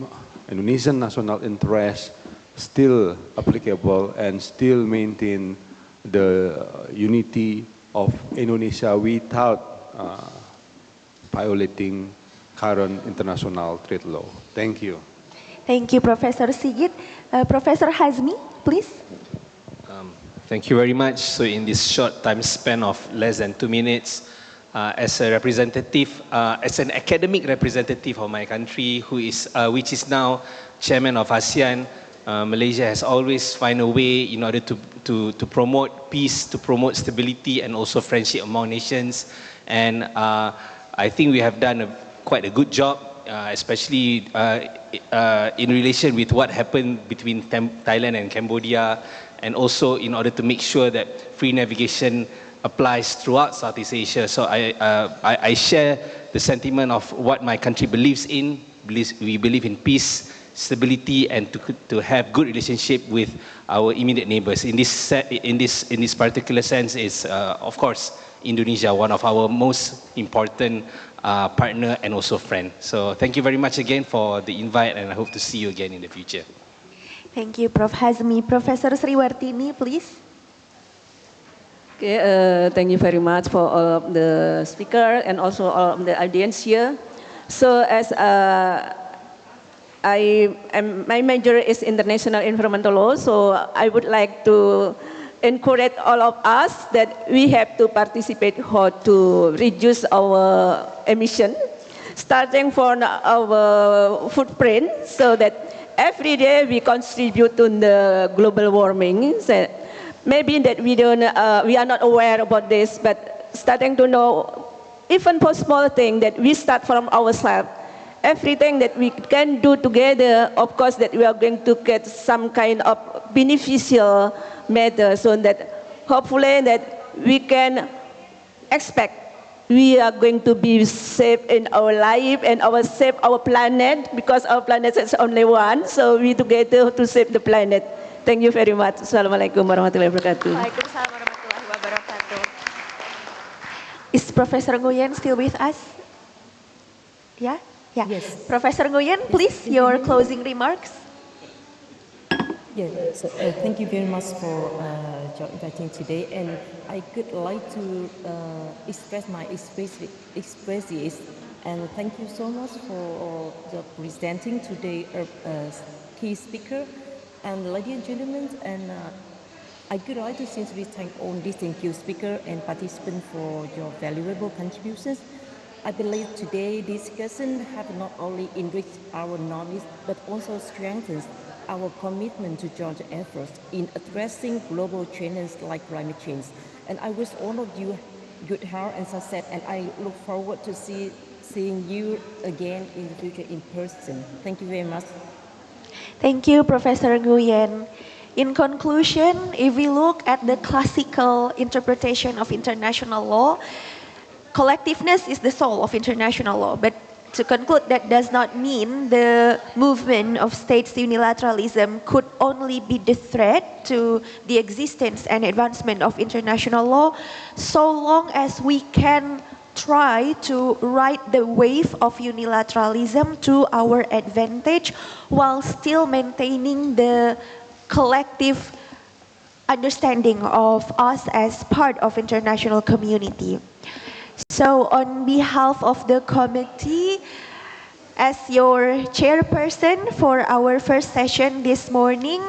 Speaker 9: Indonesian national interest still applicable and still maintain the unity of Indonesia without violating current international trade law. Thank you.
Speaker 8: Thank you, Professor Sigit. Professor Hazmi, please.
Speaker 10: Thank you very much. So in this short time span of less than 2 minutes, as a representative, as an academic representative of my country, which is now chairman of ASEAN, Malaysia has always found a way in order to promote peace, to promote stability, and also friendship among nations. And I think we have done quite a good job, especially in relation with what happened between Thailand and Cambodia, and also in order to make sure that free navigation applies throughout Southeast Asia. So I share the sentiment of what my country believes in. We believe in peace, stability, and to have good relationship with our immediate neighbors. In this particular sense, is of course Indonesia, one of our most important partner and also friend. So thank you very much again for the invite, and I hope to see you again in the future.
Speaker 8: Thank you, Prof. Hazmi. Professor Sriwartini, please.
Speaker 11: Okay, thank you very much for all of the speakers and also all of the audience here. So as my major is international environmental law, so I would like to encourage all of us that we have to participate how to reduce our emission, starting from our footprint, so that every day we contribute to the global warming. So maybe that we are not aware about this, but starting to know, even for small thing, that we start from ourselves. Everything that we can do together, of course, that we are going to get some kind of beneficial matter, so that hopefully that we can expect we are going to be safe in our life and save our planet, because our planet is only one, so we together to save the planet. Thank you very much. Assalamualaikum warahmatullahi wabarakatuh.
Speaker 8: Waalaikumsalam warahmatullahi wabarakatuh. Is Professor Nguyen still with us? Yeah? Yeah.
Speaker 12: Yes.
Speaker 8: Professor Nguyen, please, your closing remarks.
Speaker 12: Yes, so, thank you very much for your inviting today, and I could like to express my expresses, and thank you so much for the presenting today key speaker, and ladies and gentlemen, and I could like to sincerely thank all distinguished speaker and participants for your valuable contributions. I believe today's discussion have not only enriched our knowledge, but also strengthened our commitment to joint efforts in addressing global challenges like climate change. And I wish all of you good health and success, and I look forward to seeing you again in the future in person. Thank you very much.
Speaker 8: Thank you, Professor Nguyen. In conclusion, if we look at the classical interpretation of international law, collectiveness is the soul of international law, but to conclude, that does not mean the movement of states unilateralism could only be the threat to the existence and advancement of international law, so long as we can try to ride the wave of unilateralism to our advantage while still maintaining the collective understanding of us as part of international community. So on behalf of the committee, as your chairperson for our first session this morning,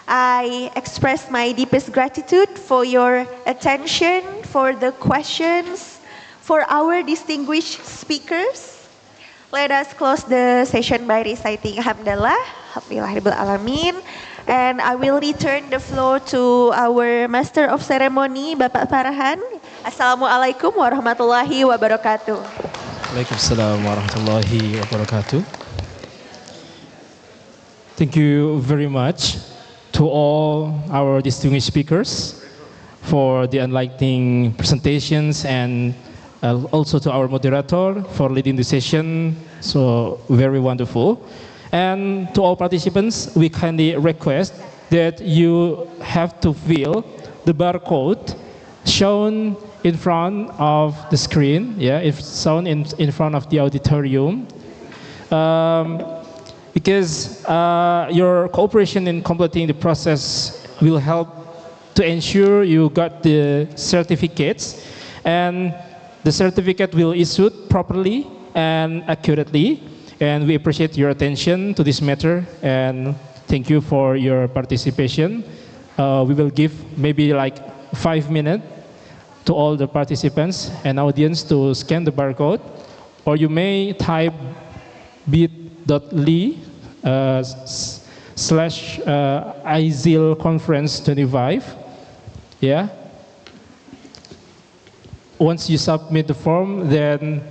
Speaker 8: I express my deepest gratitude for your attention, for the questions, for our distinguished speakers. Let us close the session by reciting Alhamdulillah, Alhamdulillahirabbil alamin. And I will return the floor to our Master of Ceremony, Bapak Farhan. Assalamualaikum warahmatullahi wabarakatuh.
Speaker 1: Waalaikumsalam warahmatullahi wabarakatuh. Thank you very much to all our distinguished speakers for the enlightening presentations, and also to our moderator for leading the session. So very wonderful. And to all participants, we kindly request that you have to fill the barcode shown in front of the screen. Yeah, it's shown in front of the auditorium. Because your cooperation in completing the process will help to ensure you got the certificates, and the certificate will issued properly and accurately. And we appreciate your attention to this matter, and thank you for your participation. We will give maybe like 5 minutes to all the participants and audience to scan the barcode, or you may type bit.ly /Isill conference 25. Yeah. Once you submit the form, then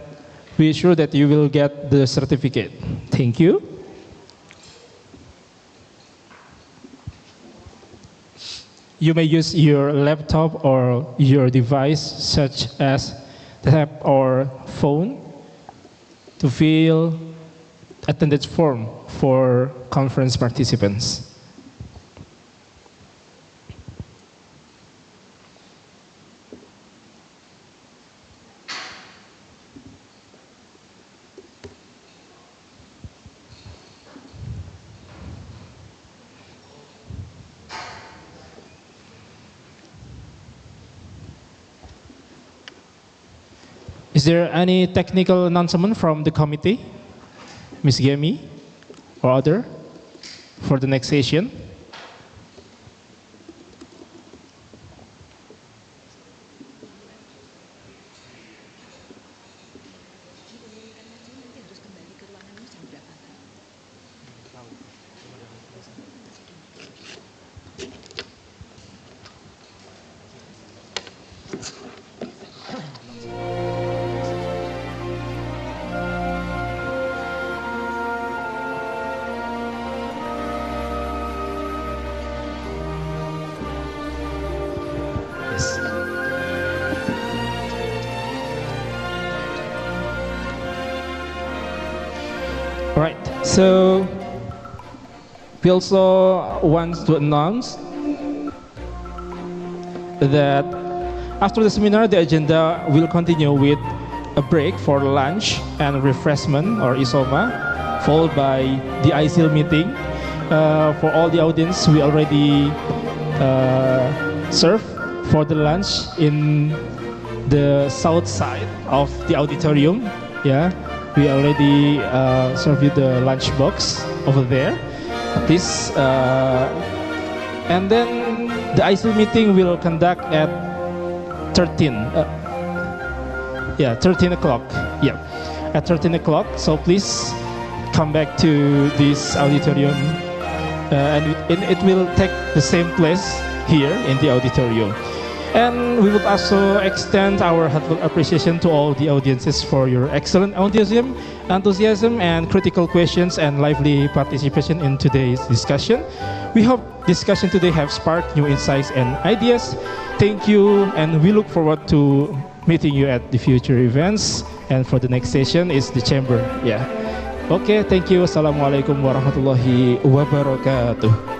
Speaker 1: be sure that you will get the certificate. Thank you. You may use your laptop or your device, such as tab or phone, to fill attendance form for conference participants. Is there any technical announcement from the committee, Ms. Gemi or other, for the next session? Right, so we also want to announce that after the seminar, the agenda will continue with a break for lunch and refreshment or isoma, followed by the Isill meeting. For all the audience, we already served for the lunch in the south side of the auditorium. Yeah. We already served you the lunch box over there. This and then the Isill meeting will conduct at 13 o'clock. Yeah, at 13 o'clock. So please come back to this auditorium, and it will take the same place here in the auditorium. And we would also extend our heartfelt appreciation to all the audiences for your excellent enthusiasm and critical questions and lively participation in today's discussion. We hope discussion today have sparked new insights and ideas. Thank you, and we look forward to meeting you at the future events. And for the next session is the chamber. Yeah. Okay, thank you. Assalamualaikum warahmatullahi wabarakatuh.